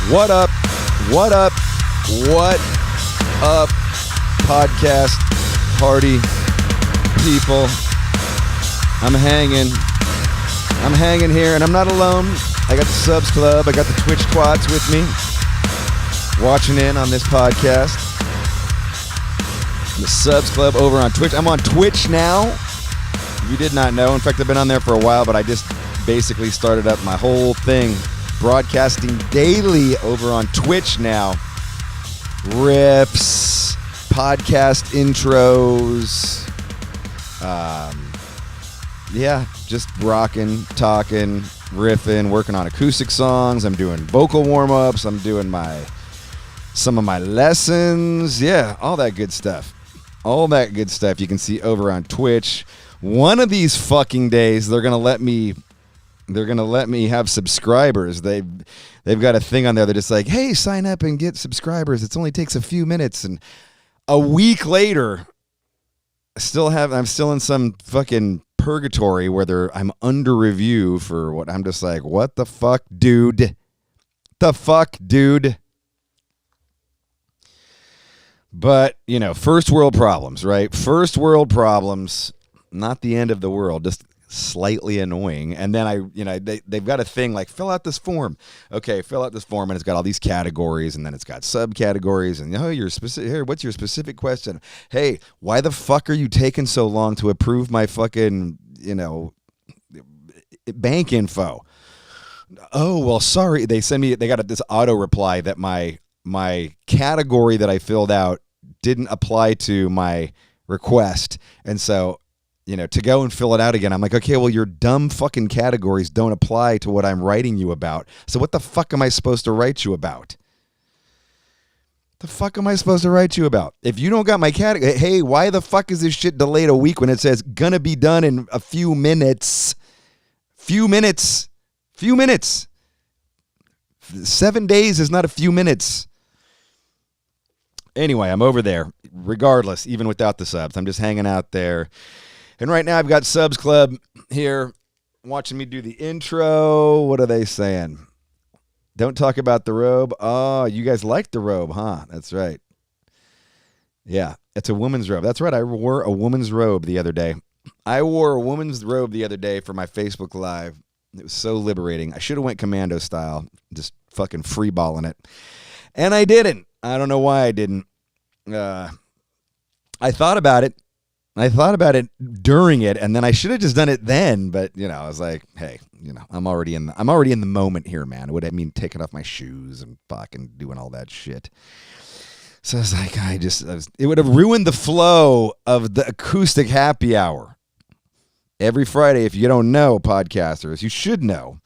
What up? What up? What up, podcast party people? I'm hanging here, and I'm not alone. I got the Subs Club. I got the Twitch twats with me, watching in on this podcast. The Subs Club over on Twitch. I'm on Twitch now. You did not know. In fact, I've been on there for a while, but I just basically started up my whole thing, broadcasting daily over on Twitch now. Riffs, podcast intros, just rocking, talking, riffing, working on acoustic songs. I'm doing vocal warm-ups. I'm doing some of my lessons. Yeah, all that good stuff. All that good stuff you can see over on Twitch. One of these fucking days, they're gonna let me have subscribers. They've got a thing on there that is like, hey, sign up and get subscribers. It only takes a few minutes. And a week later, I'm still in some fucking purgatory where I'm under review for what I'm just like, what the fuck, dude? The fuck, dude? But, first world problems, right? First world problems, not the end of the world, just slightly annoying. And then they've got a thing like, fill out this form. Okay, fill out this form, and it's got all these categories, and then it's got subcategories, and what's your specific question? Hey, why the fuck are you taking so long to approve my fucking, bank info? Oh, well, sorry. They got this auto reply that my category that I filled out didn't apply to my request. And so, to go and fill it out again, I'm like, okay, well, your dumb fucking categories don't apply to what I'm writing you about. So what the fuck am I supposed to write you about? The fuck am I supposed to write you about? If you don't got my category, hey, why the fuck is this shit delayed a week when it says gonna be done in a few minutes? Few minutes. 7 days is not a few minutes. Anyway, I'm over there. Regardless, even without the subs, I'm just hanging out there. And right now I've got Subs Club here watching me do the intro. What are they saying? Don't talk about the robe. Oh, you guys like the robe, huh? That's right. Yeah, it's a woman's robe. That's right. I wore a woman's robe the other day. I wore a woman's robe the other day for my Facebook Live. It was so liberating. I should have went commando style, just fucking freeballing it. And I didn't. I don't know why I didn't. I thought about it. During it, and then I should have just done it then. But I was like, hey, I'm already in the moment here, man. What I mean, taking off my shoes and fucking doing all that shit. So I was like, it would have ruined the flow of the acoustic happy hour. Every Friday, if you don't know, podcasters, you should know.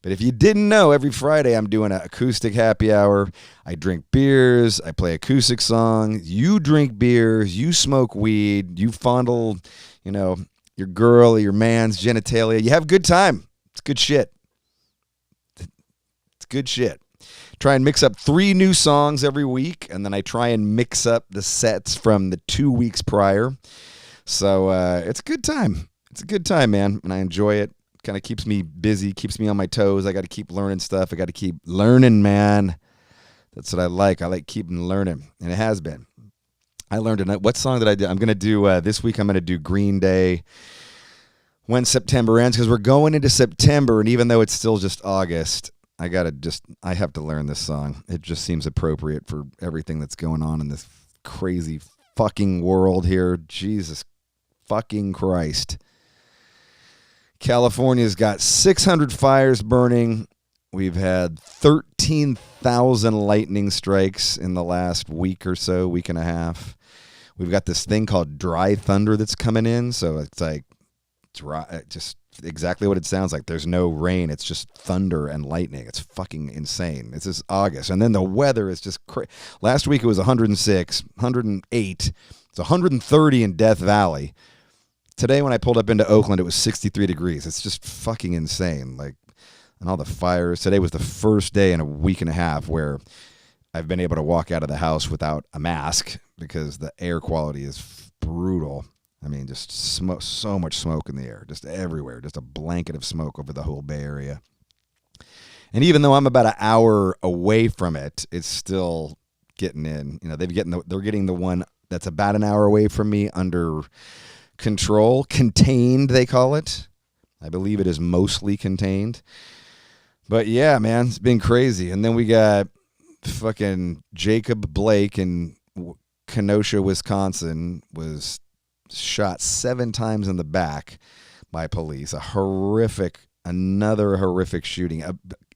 But if you didn't know, every Friday I'm doing an acoustic happy hour. I drink beers. I play acoustic songs. You drink beers. You smoke weed. You fondle, your girl or your man's genitalia. You have a good time. It's good shit. It's good shit. Try and mix up 3 new songs every week, and then I try and mix up the sets from the 2 weeks prior. So it's a good time. It's a good time, man, and I enjoy it. Kind of keeps me busy, keeps me on my toes. I got to keep learning stuff. I got to keep learning, man. That's what I like. I like keeping learning, and it has been. I learned it. What song did I do? I'm going to do, this week I'm going to do Green Day when September ends, because we're going into September, and even though it's still just August, I have to learn this song. It just seems appropriate for everything that's going on in this crazy fucking world here. Jesus fucking Christ. California's got 600 fires burning. We've had 13,000 lightning strikes in the last week or so, week and a half. We've got this thing called dry thunder that's coming in. So it's like just exactly what it sounds like. There's no rain. It's just thunder and lightning. It's fucking insane. This is August. And then the weather is just crazy. Last week it was 106, 108. It's 130 in Death Valley. Today, when I pulled up into Oakland, it was 63 degrees. It's just fucking insane. And all the fires. Today was the first day in a week and a half where I've been able to walk out of the house without a mask because the air quality is brutal. I mean, just smoke, so much smoke in the air, just everywhere, just a blanket of smoke over the whole Bay Area. And even though I'm about an hour away from it, it's still getting in. You know, they're getting the one that's about an hour away from me under control. Contained, they call it. I believe it is mostly contained. But yeah, man, it's been crazy. And then we got fucking Jacob Blake in Kenosha, Wisconsin, was shot 7 times in the back by police. Another horrific shooting.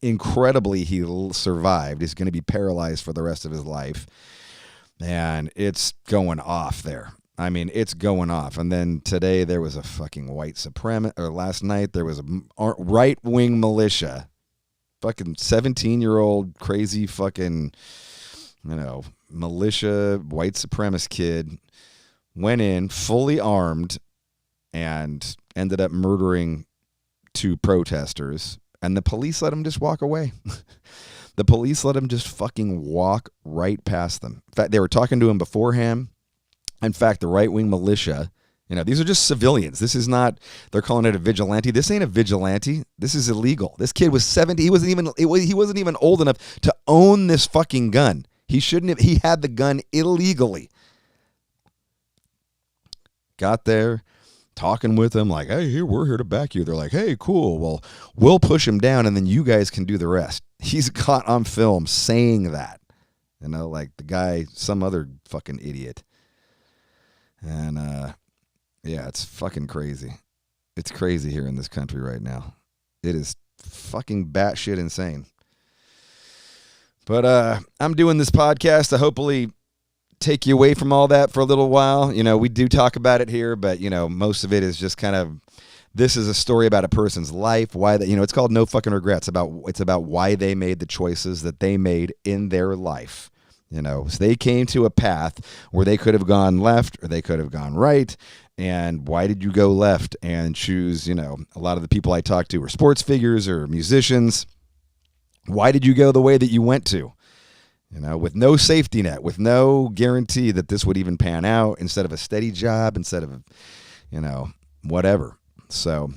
Incredibly, he survived. He's going to be paralyzed for the rest of his life. And it's going off there. I mean, it's going off. And then today there was a fucking white supremacist, or last night there was a right-wing militia, fucking 17-year-old crazy fucking, militia, white supremacist kid went in fully armed and ended up murdering 2 protesters. And the police let him just walk away. The police let him just fucking walk right past them. In fact, they were talking to him beforehand. In fact, the right-wing militia, these are just civilians. This is not, they're calling it a vigilante. This ain't a vigilante. This is illegal. This kid was 70. He wasn't even old enough to own this fucking gun. He had the gun illegally. Got there, talking with him like, hey, we're here to back you. They're like, hey, cool. Well, we'll push him down and then you guys can do the rest. He's caught on film saying that. Like the guy, some other fucking idiot. And, yeah, it's fucking crazy. It's crazy here in this country right now. It is fucking batshit insane. But I'm doing this podcast to hopefully take you away from all that for a little while. We do talk about it here, but, most of it is just kind of, this is a story about a person's life, why that, it's called No Fucking Regrets. It's about why they made the choices that they made in their life. So they came to a path where they could have gone left or they could have gone right. And why did you go left and choose, a lot of the people I talk to are sports figures or musicians. Why did you go the way that you went to? With no safety net, with no guarantee that this would even pan out, instead of a steady job, instead of, whatever. So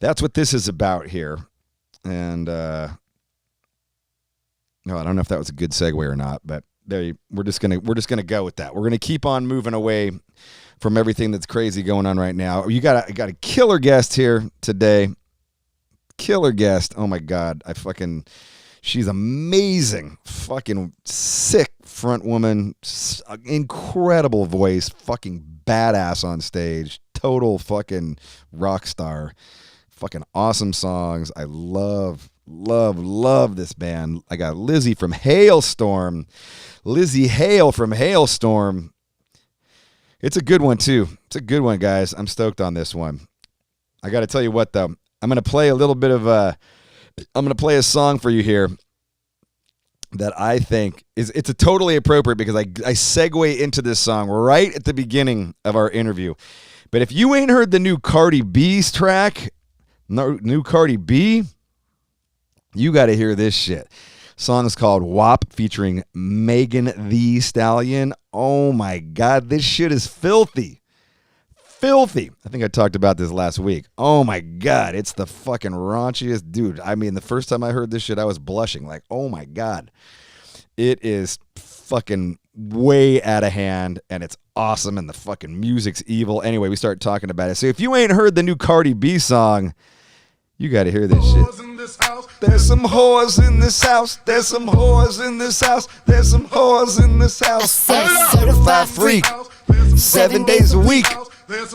that's what this is about here. And, no, I don't know if that was a good segue or not, but we're just gonna go with that. We're gonna keep on moving away from everything that's crazy going on right now. I got a killer guest here today. Killer guest. Oh my God. She's amazing. Fucking sick front woman. Incredible voice. Fucking badass on stage. Total fucking rock star. Fucking awesome songs. I love this band. I got Lzzy from Halestorm. Lzzy Hale from Halestorm. It's a good one too. It's a good one, guys. I'm stoked on this one. I got to tell you what though. I'm going to play a little bit of I'm going to play a song for you here that I think it's a totally appropriate, because I segue into this song right at the beginning of our interview. But if you ain't heard the new Cardi B's track, new Cardi B, you got to hear this shit. Song is called WAP featuring Megan Thee Stallion. Oh my God, this shit is filthy. Filthy. I think I talked about this last week. Oh my God, it's the fucking raunchiest. Dude, I mean, the first time I heard this shit, I was blushing. Like, oh my God. It is fucking way out of hand, and it's awesome, and the fucking music's evil. Anyway, we start talking about it. So if you ain't heard the new Cardi B song, you got to hear this shit. There's some whores in this house. There's some whores in this house. There's some whores in this house. I said certified freak. 7 days a week. Wet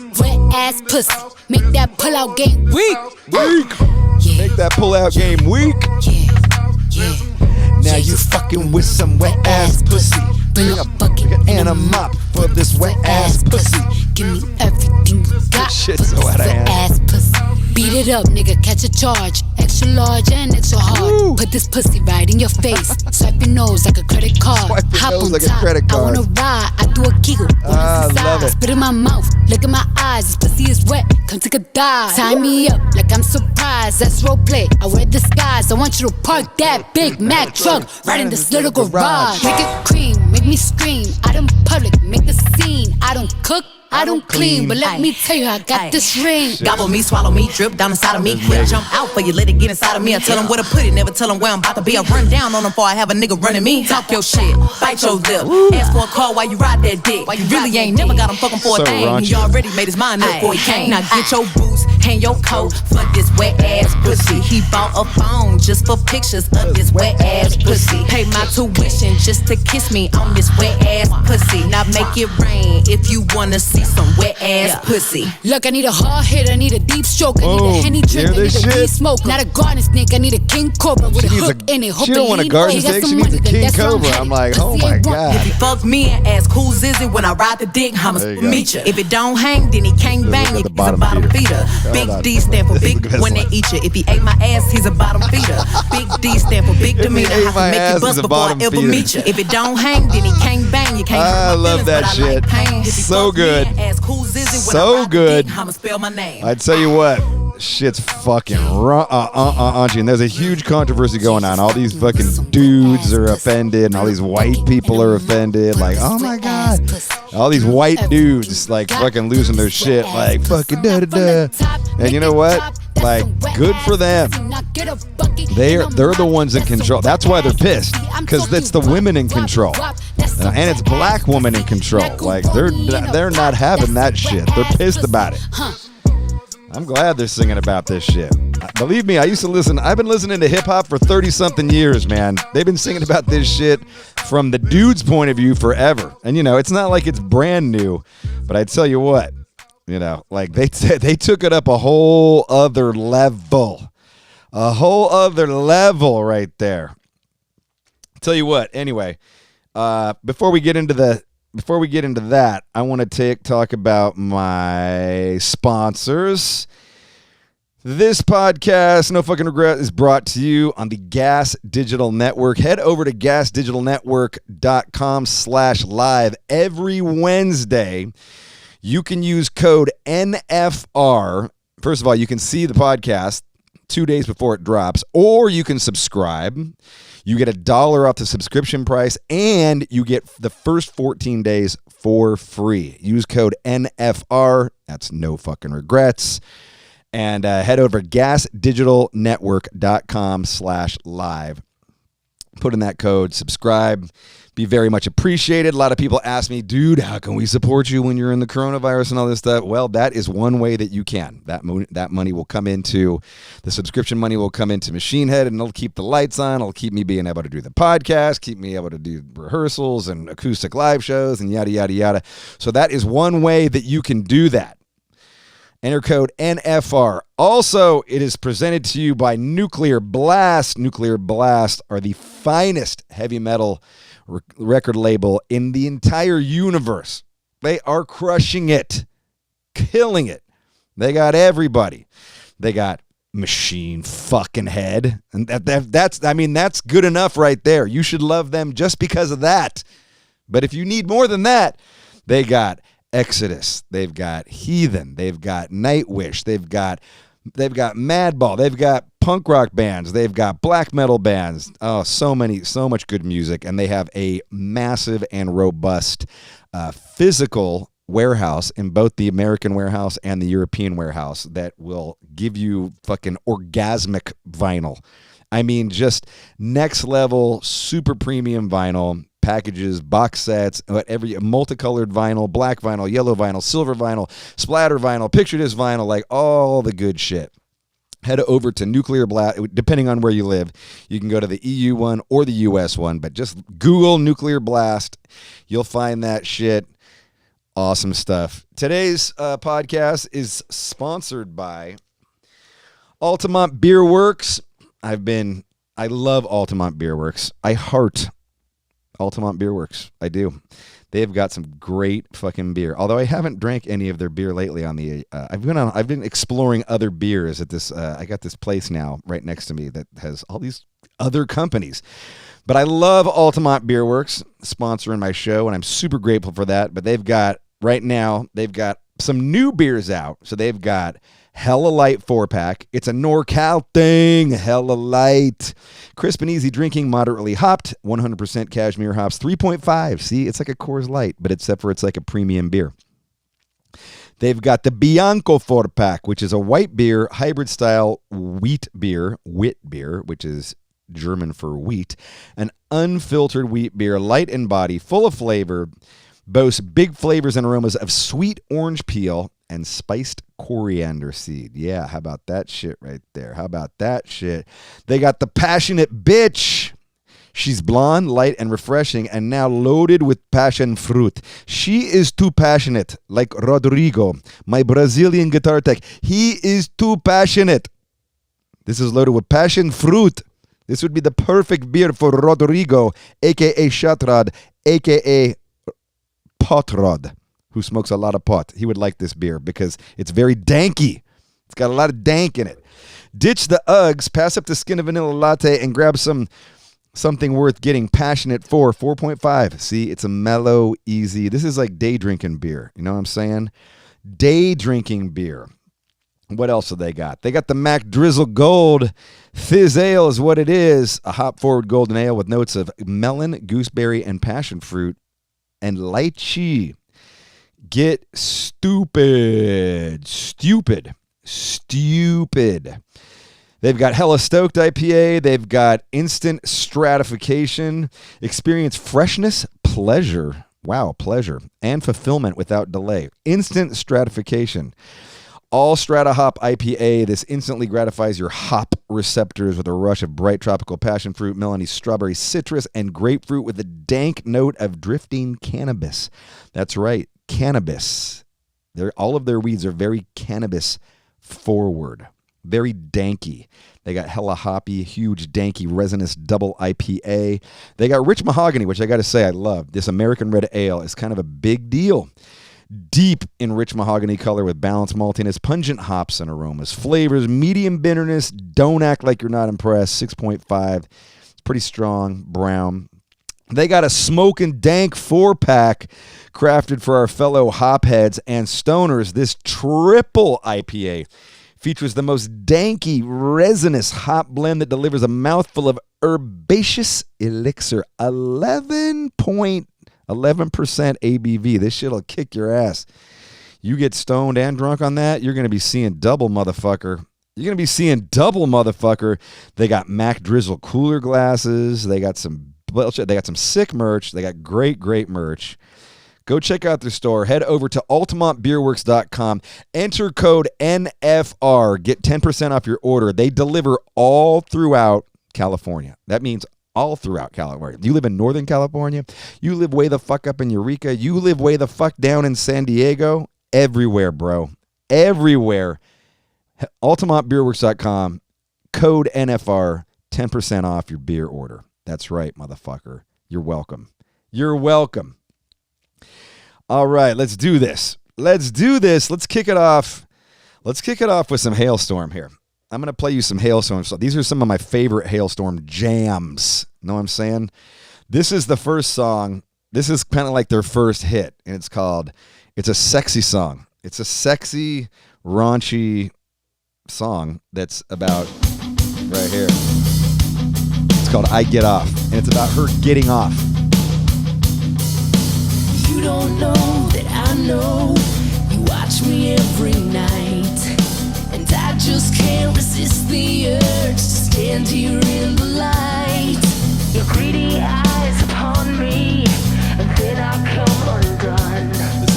ass pussy. Make that pull out game weak. Yeah. Make that pull out game weak. Yeah. Now you fucking with some wet ass pussy. Bring a bucket and a mop for this wet ass pussy. Give me everything you got for Shit's so this out of wet hand. ass pussy. Beat it up, nigga, catch a charge. Extra large and extra hard. Woo. Put this pussy right in your face. Swipe your nose like a credit card. Swipe your Hop nose on like a top. credit I card. wanna ride, I do a giggle. I love it. Spit in my mouth, look in my eyes. This pussy is wet, come take a dive. Tie me up like I'm surprised. That's role play. I wear disguise. I want you to park that Big Mac truck right in this little garage. Make it cream, make me scream. Out in public, make the scene. I don't cook, I don't clean, but let me tell you, I got this ring. Gobble me, swallow me, drip down inside of me. Quick jump out for you, let it get inside of me. I tell them where to put it, never tell them where I'm about to be. I run down on them before I have a nigga running me. Talk your shit, bite your lip. Ask for a call while you ride that dick. Why you really ain't never got him fucking for a thing. Raunchy. He already made his mind up before he came. Now get your boots, hang your coat for this wet ass pussy. He bought a phone just for pictures of this wet ass pussy. Pay my tuition just to kiss me on this wet ass pussy. Now make it rain if you wanna see some wet ass pussy. Look, I need a hard hit, I need a deep stroke, I need a Henny drink, I need a weed smoke. Not a garden snake, I need a king cobra with a hook in it. She don't want a garden snake, she needs a king cobra. I'm like, oh my God. If he fuck me and ask who's is it when I ride the dick, I'ma meet ya. If it don't hang, then he can't bang you. He's a bottom feeder. Big D stand for big when they eat ya. If he ate my ass, he's a bottom feeder. Big D stand for big demeanor. I can make you bust before I ever meet ya. If it don't hang, then he can't bang you. I love that shit. So good. So good. I'ma spell my name. I tell you what, shit's fucking raunchy. And there's a huge controversy going on. All these fucking dudes are offended, and all these white people are offended. Like, oh my God. All these white dudes, like, fucking losing their shit. Like, fucking da-da-da. And you know what? Like, good for them. They're the ones in control. That's why they're pissed, because it's the women in control, and it's black women in control. Like, they're not having that shit. They're pissed about it. I'm glad they're singing about this shit. Believe me, I've been listening to hip hop for 30-something years, man. They've been singing about this shit from the dude's point of view forever. And, you know, it's not like it's brand new, but I tell you what, you know, like they took it up a whole other level. A whole other level right there. Tell you what, anyway, before we get into that, I want to talk about my sponsors. This podcast, No Fucking Regret, is brought to you on the Gas Digital Network. Head over to gasdigitalnetwork.com/live every Wednesday. You can use code NFR. First of all, you can see the podcast 2 days before it drops, or you can subscribe. You get $1 off the subscription price, and you get the first 14 days for free. Use code NFR. That's No Fucking Regrets. And head over to gasdigitalnetwork.com/live. Put in that code, subscribe. Be very much appreciated. A lot of people ask me, dude, how can we support you when you're in the coronavirus and all this stuff? Well, that is one way that you can. That money will come into, the subscription money will come into Machine Head, and it'll keep the lights on. It'll keep me being able to do the podcast, keep me able to do rehearsals and acoustic live shows and yada, yada, yada. So that is one way that you can do that. Enter code NFR. Also, it is presented to you by Nuclear Blast. Nuclear Blast are the finest heavy metal record label in the entire universe. They are crushing it, killing it. They got everybody. They got Machine fucking Head, and that's good enough right there. You should love them just because of that. But if you need more than that, they got Exodus, they've got Heathen, they've got Nightwish, they've got Madball, they've got punk rock bands, they've got black metal bands. Oh, so much good music, and they have a massive and robust physical warehouse in both the American warehouse and the European warehouse that will give you fucking orgasmic vinyl. I mean, just next level, super premium vinyl packages, box sets, every multicolored vinyl, black vinyl, yellow vinyl, silver vinyl, splatter vinyl, picture disc vinyl, like all the good shit. Head over to Nuclear Blast. Depending on where you live, you can go to the EU one or the US one, but just Google Nuclear Blast. You'll find that shit. Awesome stuff. Today's podcast is sponsored by Altamont Beer Works. I love Altamont Beer Works. I heart Altamont Beer Works. I do. They've got some great fucking beer. Although I haven't drank any of their beer lately on the I've been exploring other beers at this I got this place now right next to me that has all these other companies. But I love Altamont Beer Works sponsoring my show, and I'm super grateful for that. But they've got some new beers out. So they've got Hella Light 4-pack. It's a NorCal thing. Hella Light. Crisp and easy drinking, moderately hopped, 100% cashmere hops, 3.5. See, it's like a Coors Light, but except for it's like a premium beer. They've got the Bianco 4-pack, which is a white beer, hybrid style wheat beer, which is German for wheat, an unfiltered wheat beer, light in body, full of flavor, boasts big flavors and aromas of sweet orange peel and spiced coriander seed. Yeah, how about that shit right there? How about that shit? They got the Passionate Bitch. She's blonde, light, and refreshing, and now loaded with passion fruit. She is too passionate, like Rodrigo, my Brazilian guitar tech. He is too passionate. This is loaded with passion fruit. This would be the perfect beer for Rodrigo, a.k.a. Shotrod, a.k.a. Potrod, who smokes a lot of pot. He would like this beer because it's very danky. It's got a lot of dank in it. Ditch the Uggs, pass up the skin of vanilla latte, and grab something worth getting passionate for. 4.5. See, it's a mellow, easy. This is like day drinking beer. You know what I'm saying? Day drinking beer. What else have they got? They got the Mac Drizzle Gold. Fizz Ale is what it is. A hop-forward golden ale with notes of melon, gooseberry, and passion fruit, and lychee. Get stupid. They've got Hella Stoked IPA. They've got Instant Stratification. Experience freshness, pleasure. Wow, pleasure. And fulfillment without delay. Instant Stratification. All Strata Hop IPA. This instantly gratifies your hop receptors with a rush of bright tropical passion fruit, melony, strawberry, citrus, and grapefruit with a dank note of drifting cannabis. That's right, cannabis. All of their weeds are very cannabis forward. Very danky. They got hella hoppy, huge, danky, resinous double IPA. They got Rich Mahogany, which I got to say I love. This American Red Ale is kind of a big deal. Deep in rich mahogany color with balanced maltiness, pungent hops and aromas, flavors, medium bitterness. Don't act like you're not impressed. 6.5. It's pretty strong, brown. They got a smoking dank 4-pack crafted for our fellow hopheads and stoners. This triple IPA features the most danky, resinous hop blend that delivers a mouthful of herbaceous elixir. 11% ABV. This shit'll kick your ass. You get stoned and drunk on that, you're going to be seeing double, motherfucker. You're going to be seeing double, motherfucker. They got Mac Drizzle cooler glasses. They got some sick merch. They got great merch. Go check out their store. Head over to altamontbeerworks.com. Enter code NFR. Get 10% off your order. They deliver all throughout California. That means all throughout California. You live in Northern California. You live way the fuck up in Eureka. You live way the fuck down in San Diego. Everywhere, bro. Everywhere. AltamontBeerWorks.com. Code NFR. 10% off your beer order. That's right, motherfucker. You're welcome. You're welcome. All right, let's do this. Let's kick it off. Let's kick it off with some Halestorm here. I'm going to play you some Halestorm stuff. These are some of my favorite Halestorm jams. Know what I'm saying? This is the first song. This is kind of like their first hit, and it's a sexy song. It's a sexy, raunchy song that's about right here. It's called I Get Off, and it's about her getting off. You don't know that I know you watch me every night, and I just can't resist the urge to stand here in the light. Your greedy eyes upon me, and then I come undone.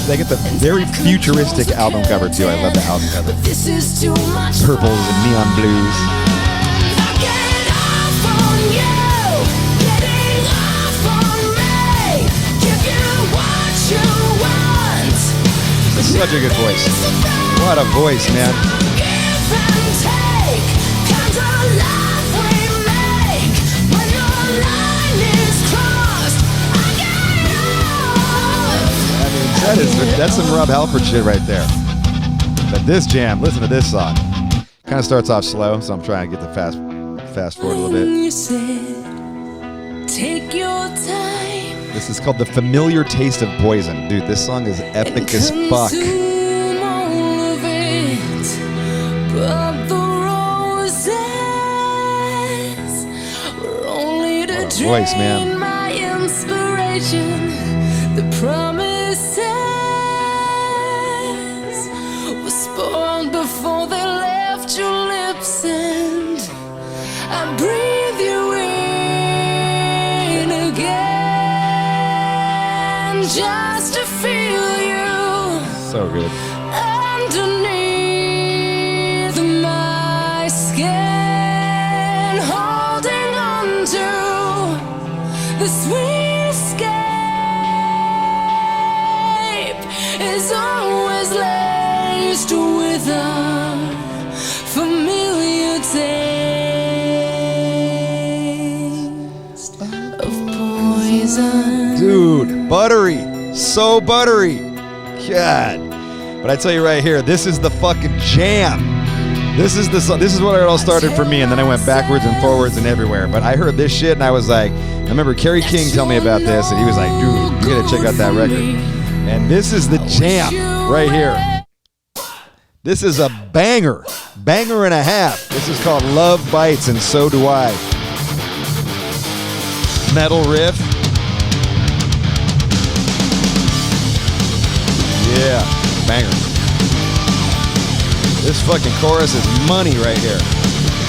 They get the very futuristic album cover too. I love the album cover. But this is too much. Purples and neon blues. I get off on you, getting off on me. Give you what you want. Such a good voice. What a voice, man. Give and take, kind of life we make. When your line is crossed, I get off. I mean, that's some Rob Halford shit right there. But this jam, listen to this song. Kind of starts off slow, so I'm trying to get the fast forward a little bit. You said, take your time. This is called The Familiar Taste of Poison. Dude, this song is epic as fuck. Consume all of it, but the roses were only to What a voice, man. drain my inspiration. The promises before they left your lips, and I breathe you in again just to feel you So good. underneath my skin, holding on to the sweet escape is always laced with a familiar taste of poison. Dude, buttery. So buttery. God. But I tell you right here, this is the fucking jam. This is the song. This is what it all started for me, and then I went backwards and forwards and everywhere. But I heard this shit, and I was like, I remember Kerry King tell me about this, and he was like, dude, you gotta check out that record. And this is the jam right here. This is a banger. Banger and a half. This is called Love Bites, and So Do I. Metal riff. Yeah, banger. This fucking chorus is money right here.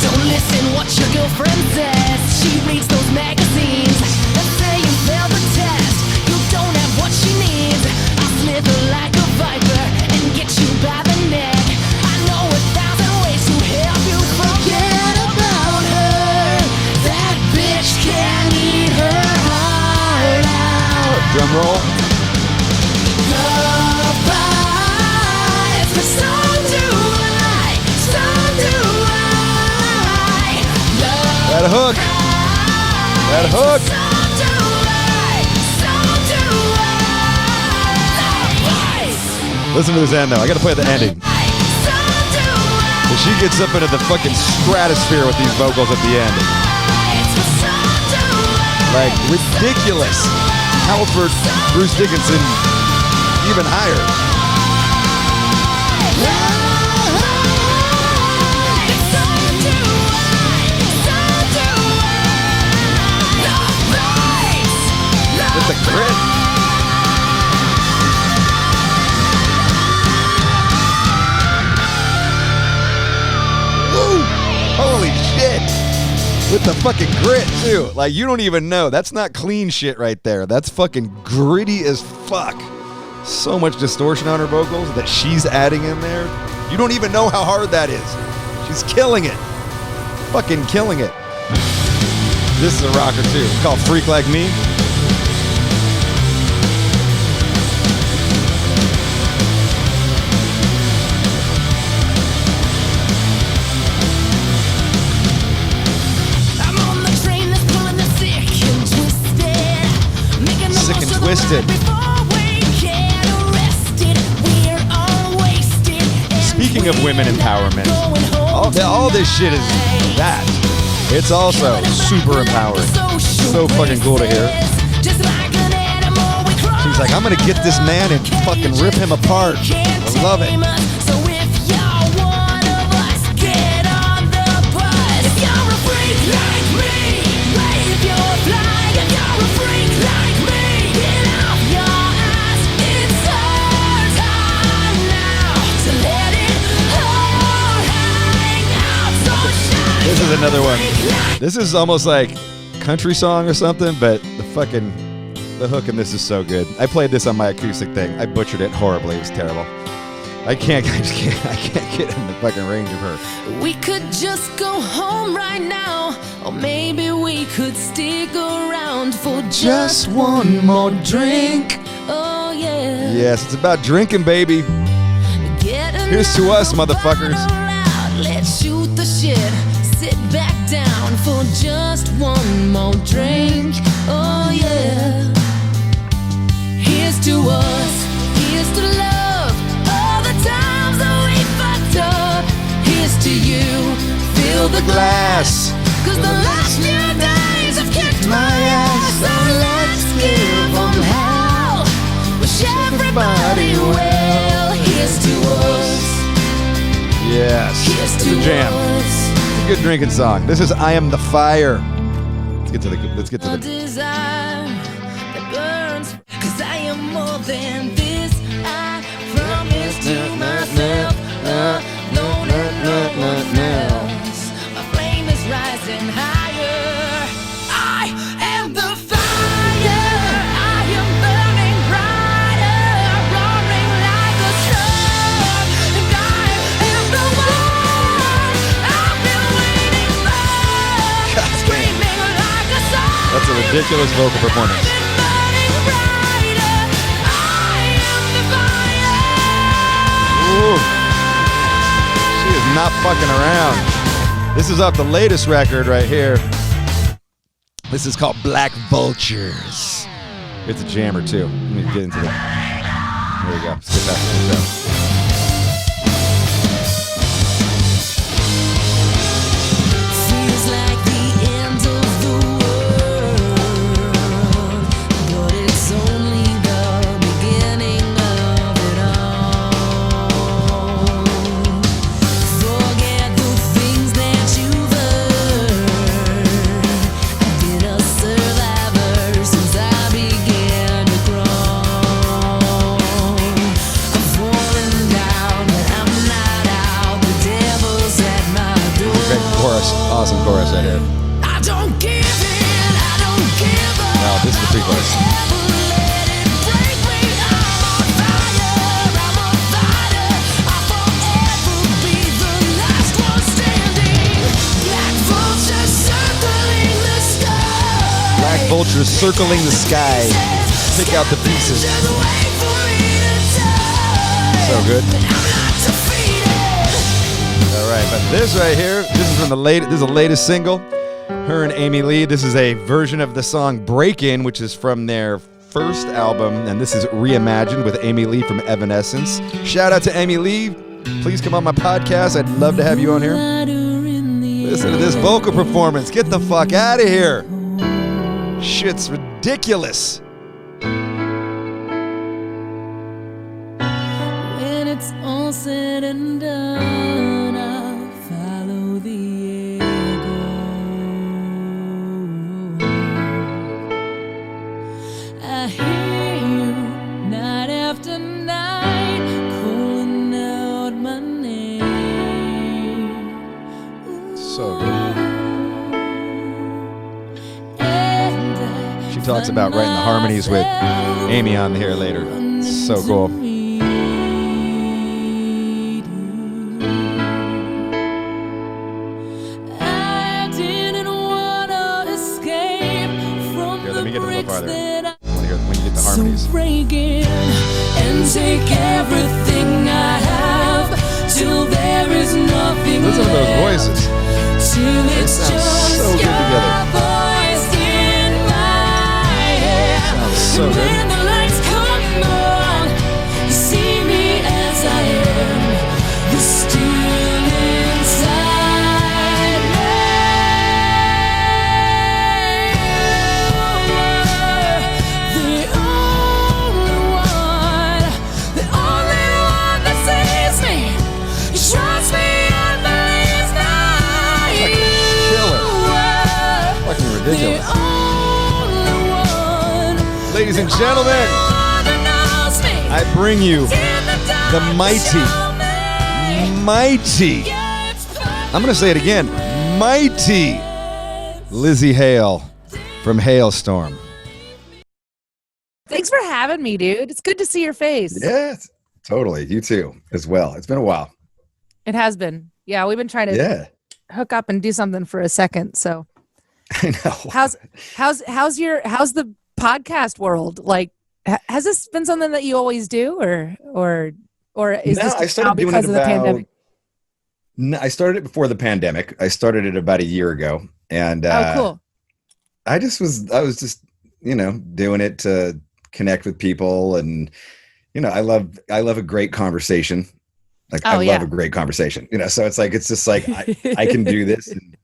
Don't listen what your girlfriend says. She reads those magazines that say you failed the test. You don't have what she needs. I'll slither like a viper and get you by the neck. I know 1,000 ways to help you forget about her. That bitch can eat her heart out. Drum roll. Love bites, but so do I. So do I. Love That hook. That hook. so do I. So do I. Love bites. Listen to this end though. I gotta play the ending. So do I. But she gets up into the fucking stratosphere with these vocals at the end. So do I. Like ridiculous. Halford, Bruce Dickinson, even higher. With the grit. Woo! Holy shit! With the fucking grit too. Like you don't even know. That's not clean shit right there. That's fucking gritty as fuck. So much distortion on her vocals that she's adding in there. You don't even know how hard that is. She's killing it. Fucking killing it. This is a rocker too. It's called Freak Like Me. I'm on the train that's pulling the sick and twisted. Making the Sick most and of the twisted. ride before we get arrested. We're all wasted. and Speaking of women we're not empowerment, going home all this shit is tonight. that. It's also super empowering. So fucking cool to hear. Just like an animal, we crawl She's like, I'm gonna get this man and fucking rip him apart. I love it. So if you're one of us, get on the bus. If you're a freak like me, wave your flag. If you're a freak like me, get off your ass. It's our time now to let it all hang out. So shine. This is another one. This is almost like country song or something, but the hook in this is so good. I played this on my acoustic thing. I butchered it horribly. It was terrible. I can't get in the fucking range of her. We could just go home right now, or maybe we could stick around for just one more drink. Oh yeah. Yes, it's about drinking, baby. Get Here's to us, another motherfuckers. bottle out. Let's shoot the shit. Sit back down for just one more drink. Oh yeah. Here's to us. Here's to love. All the times that we fucked up. Here's to you. Fill the glass. Cause the last few days have kicked my ass. So let's give them hell. Wish everybody well. Here's to us. Yes, Here's it's to a jam. us. It's a good drinking song. This is I Am the Fire. Let's get to A the. desire that burns. Cause I am more than this. I promise to myself. No ridiculous vocal performance. Ooh. She is not fucking around. This is off the latest record right here. This is called Black Vultures. It's a jammer too. Let me get into it. There we go. Let's get back to the show. Feels like the end of the world, but it's only the beginning of it all. Forget the things that you've heard. I've been a survivor since I began to crawl. I'm falling down, but I'm not out. The devil's at my door. Great chorus. Awesome chorus right here. I don't give in, I don't give up. No, this is the pre-chorus. Never let it break me. I'm on fire, I'm a fighter. I'll forever be the last one standing. Black vultures circling the sky. Black vultures circling the sky. Pick out the pieces. Just wait for me to die. So good. But I'm not defeated. All right, but this right here, this is from the this is the latest single. Her and Amy Lee. This is a version of the song Break In, which is from their first album, and this is reimagined with Amy Lee from Evanescence. Shout out to Amy Lee. Please come on my podcast. I'd love to have you on here. Listen to this vocal performance. Get the fuck out of here. Shit's ridiculous. When it's all said and done, I'll follow the echo. I hear you night after night calling out my name. So good. And She talks about writing the harmonies with Amy on here later. So cool. I didn't wanna escape from Here, let the me get a little bricks farther. that I I want to hear when you get the harmonies. so break in and take everything I have till there is nothing Listen to those left. voices. Till it's sounds just so good your together. voice in my head. Sounds so And good. when the lights come on, you see me as I am. You're still inside me. You were the only one that sees me. You trust me and believes me. Killer. Fucking The ridiculous. only one Ladies and gentlemen, that knows me. I bring you In the dark, the mighty, show me. mighty, Yeah, it's I'm going to say it again, mighty Lzzy Hale from Halestorm. Thanks for having me, dude. It's good to see your face. Yes, totally. You too, as well. It's been a while. It has been. Yeah, we've been trying to Yeah, hook up and do something for a second. So I know. how's the podcast world? Like, has this been something that you always do, or is No, this I just started now doing because it of the about- pandemic? No, I started it before the pandemic. I started it about a year ago, and Oh, cool. I was just doing it to connect with people, and I love a great conversation. Like Oh, I love yeah. a great conversation. So it's just like I can do this. And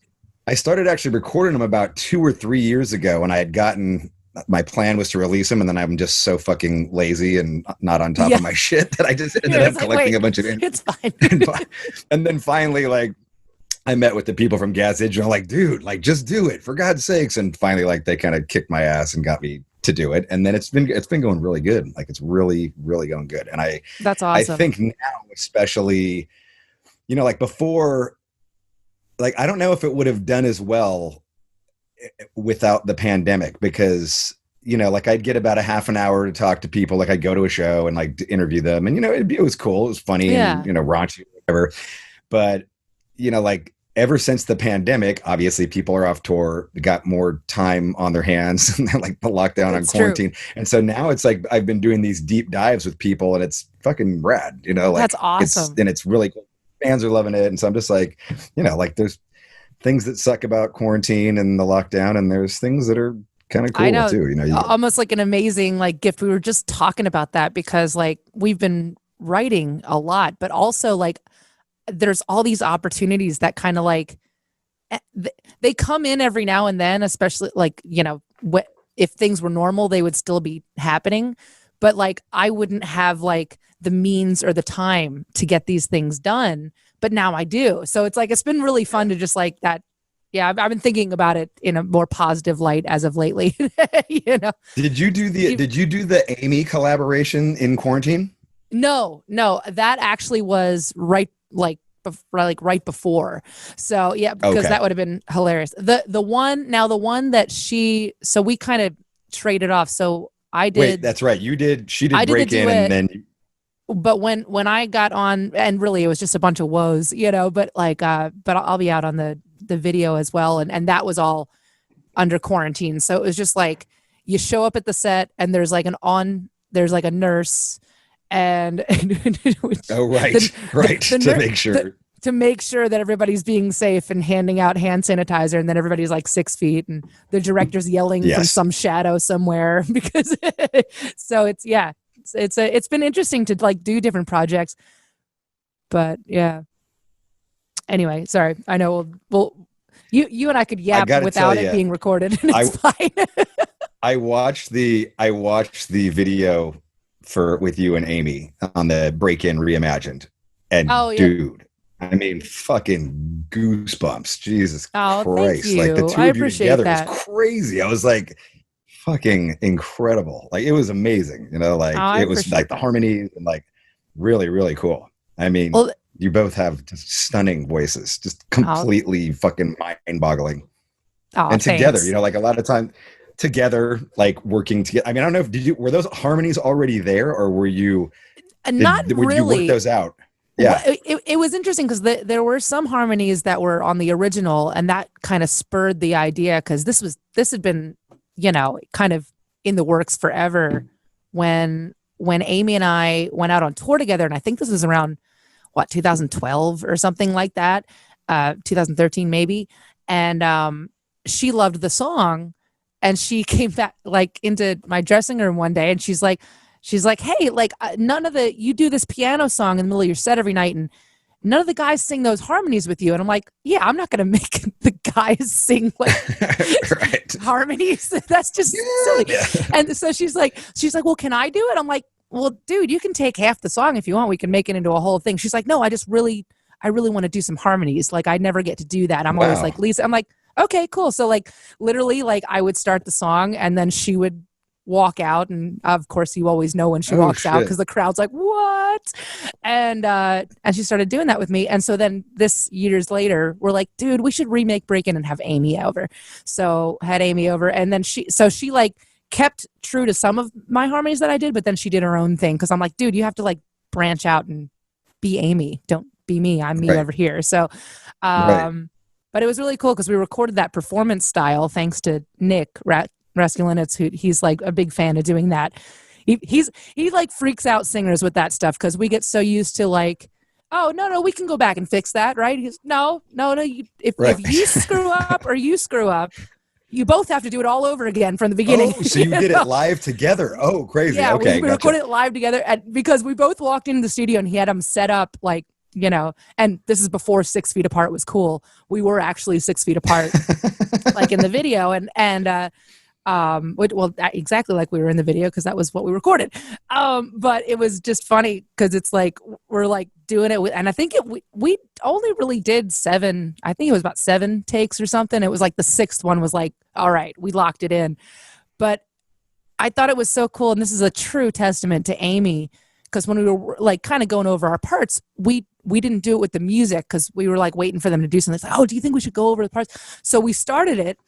I started actually recording them about 2 or 3 years ago, and I had gotten my plan was to release them, and then I'm just so fucking lazy and not on top Yeah. of my shit that I just ended You're up just like, collecting wait, a bunch of It's fine. and then finally, like, I met with the people from Gas Digital, like, dude, like, just do it for God's sakes. And finally, like, they kind of kicked my ass and got me to do it. And then it's been going really good. Like, it's really, really going good. And That's awesome. I think now, especially, like before, like, I don't know if it would have done as well without the pandemic, because like I'd get about a half an hour to talk to people. Like I'd go to a show and like to interview them, and it was cool, it was funny, Yeah. and raunchy, whatever. But like ever since the pandemic, obviously people are off tour, got more time on their hands, and they're like the lockdown on quarantine. True. And so now it's like I've been doing these deep dives with people, and it's fucking rad, you know, like that's awesome. It's really cool. Fans are loving it. And so I'm just like, you know, like there's things that suck about quarantine and the lockdown, and there's things that are kind of cool too, you know. Almost like an amazing like gift. We were just talking about that because like we've been writing a lot, but also like there's all these opportunities that kind of like they come in every now and then, especially like, you know, if things were normal, they would still be happening. But like, I wouldn't have like the means or the time to get these things done, but now I do. So it's like, it's been really fun to just like that. Yeah. I've been thinking about it in a more positive light as of lately, you know? Did you do the Amy collaboration in quarantine? No, that actually was right before. So yeah, because that would have been hilarious. The one that so we kind of traded off. So I did. Wait, that's right. She did break in and then. But when I got on, and really it was just a bunch of woes, you know, but like, but I'll be out on the video as well. And that was all under quarantine. So it was just like, you show up at the set and there's like a nurse and oh, right. To make sure that everybody's being safe and handing out hand sanitizer, and then everybody's like 6 feet and the director's yelling from some shadow somewhere because so it's been interesting to like do different projects, but yeah. Anyway, sorry. I know you and I could yap without it being recorded, and it's fine. I watched the video with you and Amy on the Break-In Reimagined, and dude, I mean, fucking goosebumps. Jesus Christ! Thank you. Like the two I of you together that. was crazy. I was like, fucking incredible. Like it was amazing. You know, like it was like the harmonies and like really, really cool. I mean, you both have just stunning voices, just completely fucking mind-boggling. And together, thanks. You know, like a lot of time together, like working together. I mean, I don't know. Were those harmonies already there, or were you? Not really. Would you work those out? Yeah, it was interesting because there were some harmonies that were on the original, and that kind of spurred the idea because this had been, you know, kind of in the works forever when Amy and I went out on tour together, and I think this was around 2012 or something like that, 2013 maybe, and she loved the song, and she came back like into my dressing room one day, and she's like, hey, like you do this piano song in the middle of your set every night, and none of the guys sing those harmonies with you. And I'm like, yeah, I'm not going to make the guys sing like harmonies. That's just silly. Yeah. And so she's like, well, can I do it? I'm like, well, dude, you can take half the song if you want. We can make it into a whole thing. She's like, no, I really want to do some harmonies. Like I never get to do that. I'm always like, Lisa, I'm like, okay, cool. So like literally like I would start the song and then she would walk out, and of course you always know when she walks out because the crowd's like, what? And she started doing that with me, and so then this years later we're like, dude, we should remake Break-In and have Amy over. So had Amy over, and then she like kept true to some of my harmonies that I did, but then she did her own thing because I'm like, dude, you have to like branch out and be Amy, don't be me. I'm me over here. So but it was really cool because we recorded that performance style thanks to Nick Raskulinitz, who he's like a big fan of doing that. He like freaks out singers with that stuff because we get so used to like, oh no, we can go back and fix that, right? He goes, no. If you screw up or you screw up, you both have to do it all over again from the beginning. Oh, so you did it live together? Oh, crazy. Yeah, okay, we recorded it live together because we both walked into the studio and he had them set up like, you know, and this is before 6 feet apart was cool. We were actually 6 feet apart, like in the video, and exactly like we were in the video because that was what we recorded. But it was just funny because it's like we're like doing it, and I think we only really did 7. I think it was about 7 takes or something. It was like the 6th one was like, all right, we locked it in. But I thought it was so cool, and this is a true testament to Amy because when we were like kind of going over our parts, we didn't do it with the music because we were like waiting for them to do something. It's like, oh, do you think we should go over the parts? So we started it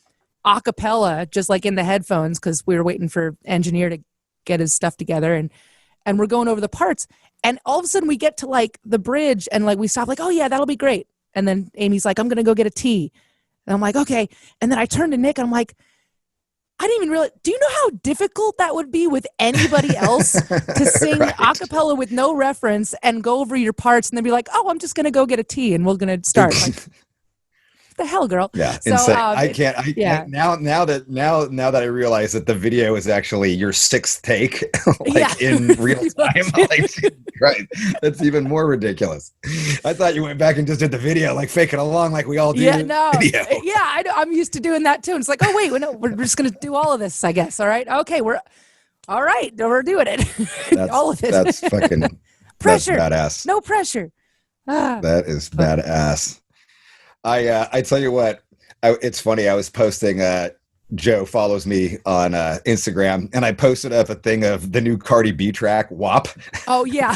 a cappella, just like in the headphones, because we were waiting for engineer to get his stuff together, and we're going over the parts, and all of a sudden we get to like the bridge, and like we stop, like, oh yeah, that'll be great, And then Amy's like, I'm going to go get a tea. And I'm like, okay. And then I turned to Nick and I'm like, I didn't even realize, do you know how difficult that would be with anybody else to sing Right. a cappella with no reference and go over your parts and then be like, oh, I'm just going to go get a tea and we're going to start. Like, what the hell, girl? Yeah, So, insane. I can't. yeah. Now that I realize that the video is actually your sixth take, in real time. Right. That's even more ridiculous. I thought you went back and just did the video, like faking along, like we all do. Yeah, no. Video. Yeah, I'm used to doing that too. And it's like, oh wait, we're just gonna do all of this, I guess. All right, okay, we're doing it. All of it. That's fucking pressure. That's badass. No pressure. That is badass. I tell you what, it's funny. I was posting. Joe follows me on Instagram, and I posted up a thing of the new Cardi B track, WAP. Oh yeah.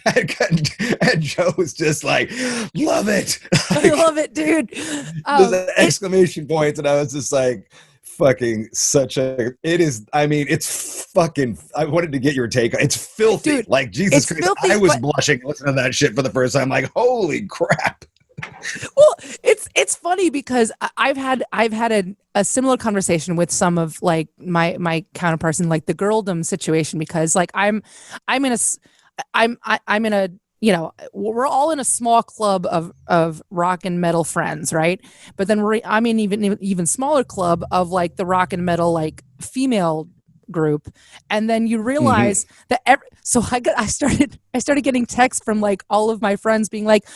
and Joe was just like, "Love it! I love it, dude." There's exclamation points, and I was just like, "Fucking such a!" It is. I mean, it's fucking. I wanted to get your take. It's filthy. Dude, like Jesus Christ, filthy, I was blushing listening to that shit for the first time. Like, holy crap. Well, it's funny because I've had a similar conversation with some of like my counterparts in like the girldom situation, because like I'm in a you know, we're all in a small club of rock and metal friends, right? But then I'm in even smaller club of like the rock and metal like female group, and then you realize that I started getting texts from like all of my friends being like,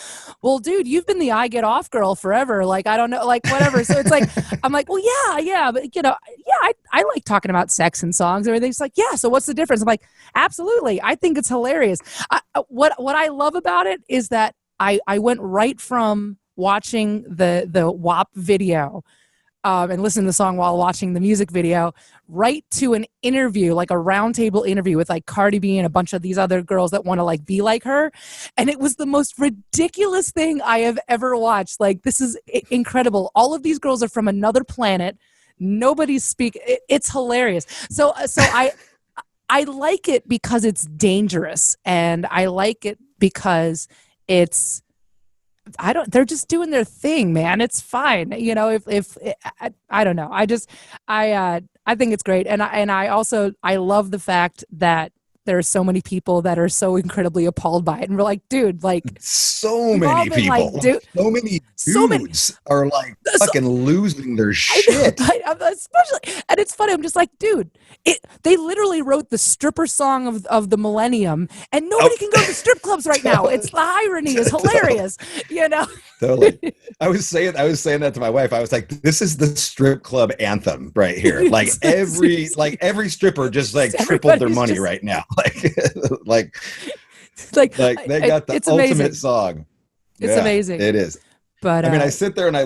well dude, you've been the I get off girl forever, like I don't know, like whatever. So it's like I'm like, well yeah, but you know, yeah, I like talking about sex and songs and everything. It's like, yeah, so what's the difference? I'm like, absolutely, I think it's hilarious. What I love about it is that I went right from watching the WAP video and listen to the song while watching the music video, right to an interview, like a roundtable interview with like Cardi B and a bunch of these other girls that want to like be like her. And it was the most ridiculous thing I have ever watched. Like, this is incredible. All of these girls are from another planet. Nobody's it's hilarious. So I like it because it's dangerous, and I like it because it's, they're just doing their thing, man. It's fine. You know, if I don't know. I think it's great. And I love the fact that there are so many people that are so incredibly appalled by it. And we're like, dude, like so many people, like, so many dudes are like fucking losing their shit. Especially, and it's funny. I'm just like, dude, they literally wrote the stripper song of the millennium, and nobody can go to strip clubs right now. It's the irony is hilarious, you know. Totally. I was saying that to my wife. I was like, this is the strip club anthem right here. Like every stripper just like tripled their money right now. Like they got the ultimate amazing. song. It's amazing. It is. But I mean, I sit there and I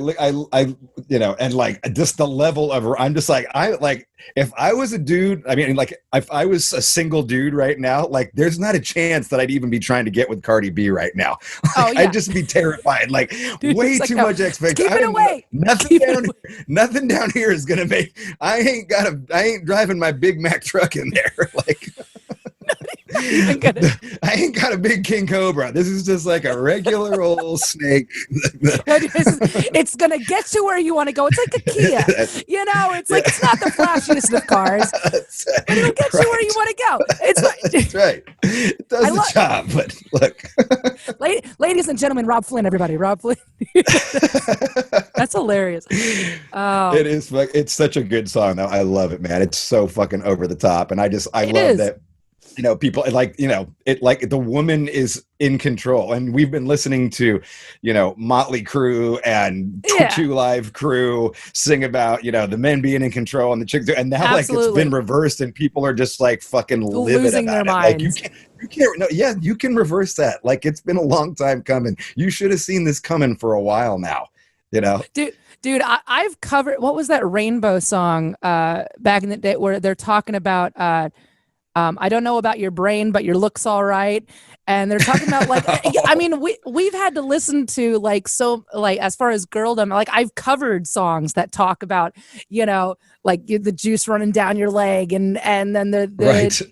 you know, and like just the level of, I'm just like, if I was a dude, I mean, like if I was a single dude right now, like there's not a chance that I'd even be trying to get with Cardi B right now. Like, I'd just be terrified. Like, dude, way too much expectation. Keep it away. Nothing down here is gonna make. I ain't driving my Big Mac truck in there. Like. I ain't got a big king cobra. This is just like a regular old snake. It's gonna get you where you want to go. It's like a Kia, you know. It's like, it's not the flashiest of cars, but it'll get you where you want to go. That's right. It does the job. But look, ladies and gentlemen, Robb Flynn, everybody, Robb Flynn. That's hilarious. Oh, it is. It's such a good song, though. I love it, man. It's so fucking over the top, and I love that. You know, people like, you know, it like the woman is in control, and we've been listening to, you know, Motley Crue and Two Live Crew sing about, you know, the men being in control and the chicks, and now like it's been reversed, and people are just like fucking losing their minds. Like you can't. No, yeah, you can reverse that. Like, it's been a long time coming. You should have seen this coming for a while now. You know, dude, I've covered, what was that Rainbow song back in the day where they're talking about. I don't know about your brain, but your look's all right. and they're talking about like, I mean, we've had to listen to like, so like, as far as girldom, like I've covered songs that talk about, you know, like the juice running down your leg, and then the Right. you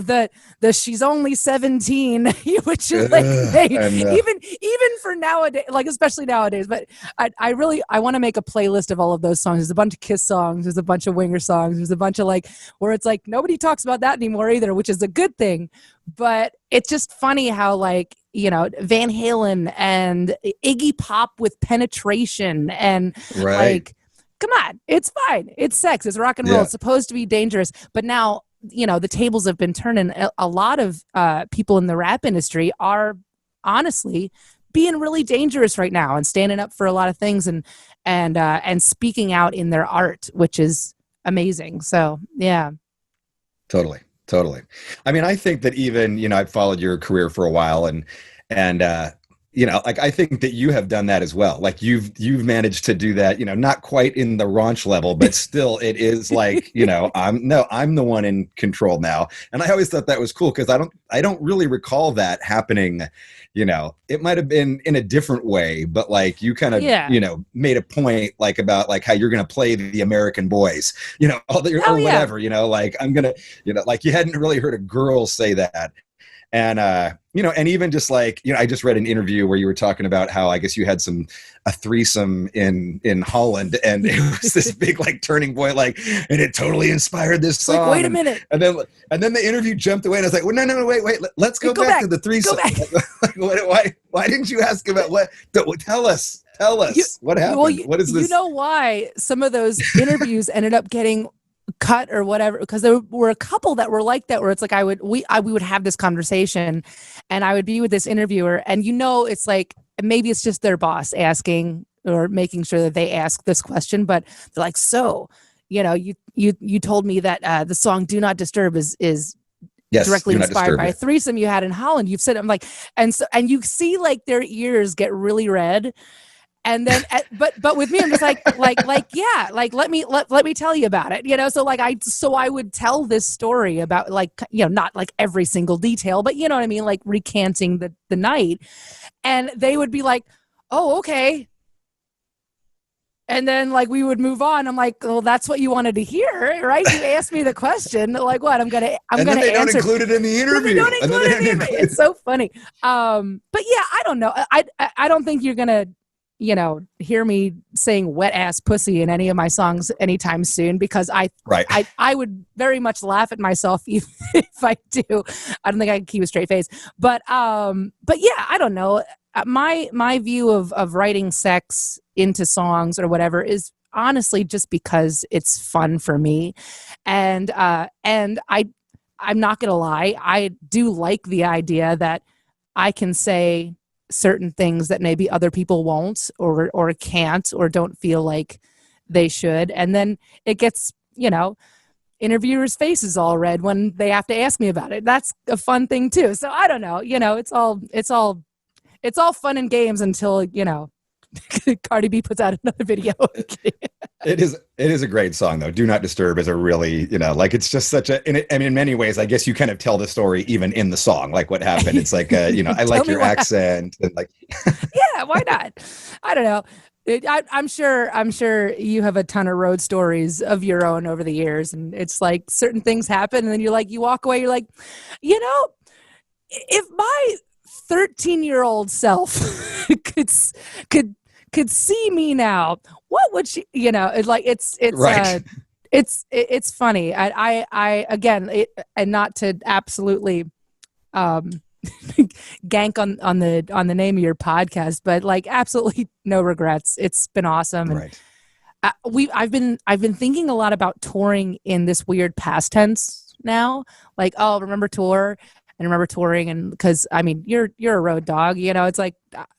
know, the she's only 17, which is like even for nowadays, like especially nowadays. But I really want to make a playlist of all of those songs. There's a bunch of Kiss songs, there's a bunch of Winger songs, there's a bunch of like where it's like nobody talks about that anymore either, which is a good thing. But it's just funny how like, you know, Van Halen and Iggy Pop with Penetration and like, come on, it's fine. It's sex. It's rock and roll. It's supposed to be dangerous. But now, you know, the tables have been turned, and a lot of people in the rap industry are honestly being really dangerous right now and standing up for a lot of things and speaking out in their art, which is amazing. So, yeah. Totally. I mean, I think that even, you know, I've followed your career for a while, and you know, like I think that you have done that as well. Like you've managed to do that, you know, not quite in the raunch level, but still it is like, you know, I'm the one in control now. And I always thought that was cool because I don't really recall that happening. You know, it might have been in a different way, but like you kind of, you know, made a point like about like how you're going to play the American boys, you know, or whatever, you know, like I'm going to, you know, like you hadn't really heard a girl say that. And, you know, and even just like, you know, I just read an interview where you were talking about how I guess you had a threesome in Holland, and it was this big like turning point, like, and it totally inspired this song. Like, wait a minute. And then the interview jumped away, and I was like, well, no, wait, let's go back to the threesome. Why didn't you ask about what? Tell us what happened. Well, what is this? You know why some of those interviews ended up getting cut or whatever, because there were a couple that were like that, where it's like we would have this conversation and I would be with this interviewer, and you know, it's like maybe it's just their boss asking or making sure that they ask this question, but they're like, so, you know, you told me that the song "Do Not Disturb" is directly inspired by a threesome you had in Holland. You've said, I'm like, and you see like their ears get really red. And then, but with me, I'm just like, yeah, like, let me tell you about it, you know? So like, I would tell this story about like, you know, not like every single detail, but you know what I mean? Like recanting the night, and they would be like, oh, okay. And then like, we would move on. I'm like, well, that's what you wanted to hear, right? You asked me the question, like what? I'm going to answer. They don't include it in the interview. It's so funny. But yeah, I don't know. I don't think you're going to, you know, hear me saying wet ass pussy in any of my songs anytime soon, because I would very much laugh at myself if I do. I don't think I can keep a straight face, but yeah, I don't know. My view of writing sex into songs or whatever is honestly just because it's fun for me. And I'm not going to lie. I do like the idea that I can say certain things that maybe other people won't or can't or don't feel like they should, and then it gets, you know, interviewers' faces all red when they have to ask me about it. That's a fun thing too. So I don't know, you know, it's all fun and games until, you know, Cardi B puts out another video. It is a great song though. "Do Not Disturb" is a really, you know, like it's just such a, in many ways, I guess you kind of tell the story even in the song, like what happened. It's like, you know, I like your accent and like, yeah, why not? I don't know. I'm sure you have a ton of road stories of your own over the years, and it's like certain things happen, and then you're like, you walk away, you're like, you know, if my 13-year-old self could see me now, what would she, you know, it's like, it's right. It's funny. I again, and not to absolutely gank on the name of your podcast, but like absolutely no regrets. It's been awesome. And I've been thinking a lot about touring in this weird past tense now. Like, oh, remember tour and remember touring, and because I mean, you're a road dog, you know. It's like,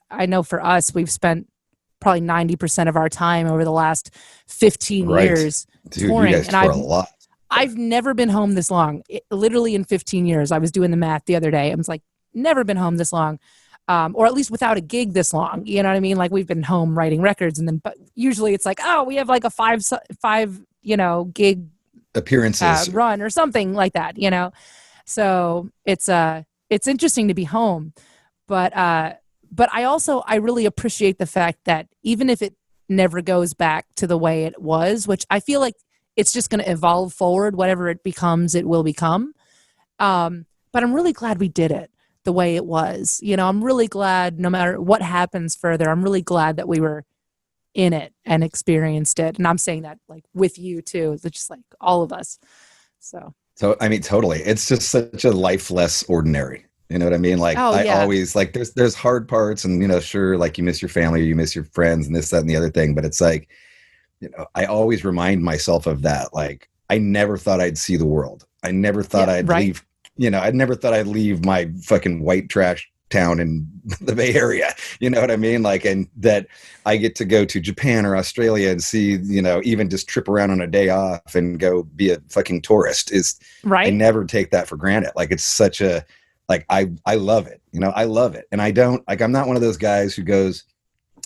I know for us, we've spent probably 90% of our time over the last 15 years touring. You guys tour a lot. I've never been home this long. Literally in 15 years. I was doing the math the other day. I was like, never been home this long. Or at least without a gig this long. You know what I mean? Like, we've been home writing records, and then but usually it's like, oh, we have like a five you know, gig appearances run or something like that, you know. So it's it's interesting to be home, but I really appreciate the fact that even if it never goes back to the way it was, which I feel like it's just going to evolve forward, whatever it becomes, it will become. But I'm really glad we did it the way it was. You know, I'm really glad no matter what happens further, I'm really glad that we were in it and experienced it. And I'm saying that like with you too. It's just like all of us. So I mean, totally. It's just such a life less ordinary. You know what I mean? Like I always like there's hard parts and, you know, sure, like you miss your family or you miss your friends and this, that, and the other thing. But it's like, you know, I always remind myself of that. Like I never thought I'd see the world. I never thought I'd leave, you know, I never thought I'd leave my fucking white trash town in the Bay Area. You know what I mean? Like, and that I get to go to Japan or Australia and see, you know, even just trip around on a day off and go be a fucking tourist is right. I never take that for granted. Like it's such a, like, I love it. You know, I love it. And I don't like, I'm not one of those guys who goes,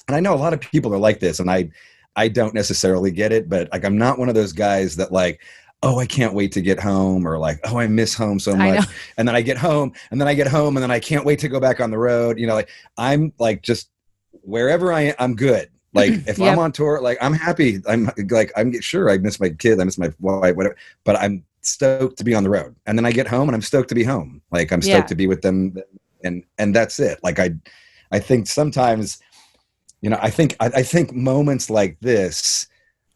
and I know a lot of people are like this and I don't necessarily get it, but like, I'm not one of those guys that like, oh, I can't wait to get home, or like, oh, I miss home so much. And then I get home and then I can't wait to go back on the road. You know, like I'm like, just wherever I am, I'm good. Like if I'm on tour, like I'm happy. I'm sure I miss my kids. I miss my wife, whatever, but I'm stoked to be on the road. And then I get home and I'm stoked to be home. Like I'm stoked to be with them. And that's it. Like I think sometimes, you know, I think moments like this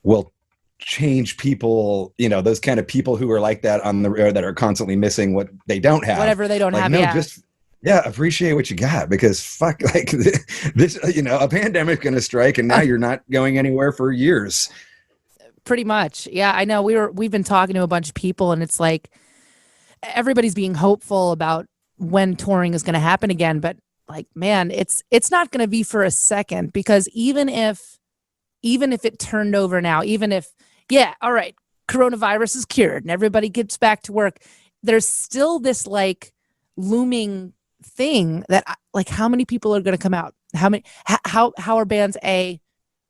will change people, you know, those kind of people who are like that on the road that are constantly missing what they don't have. Whatever they don't have. No, just appreciate what you got, because fuck, like this, you know, a pandemic's going to strike and now you're not going anywhere for years. Pretty much. Yeah, I know we've been talking to a bunch of people and it's like everybody's being hopeful about when touring is going to happen again, but like, man, it's not going to be for a second, because even if it turned over now, even if, all right, coronavirus is cured and everybody gets back to work, there's still this like looming thing that like, how many people are going to come out? How are bands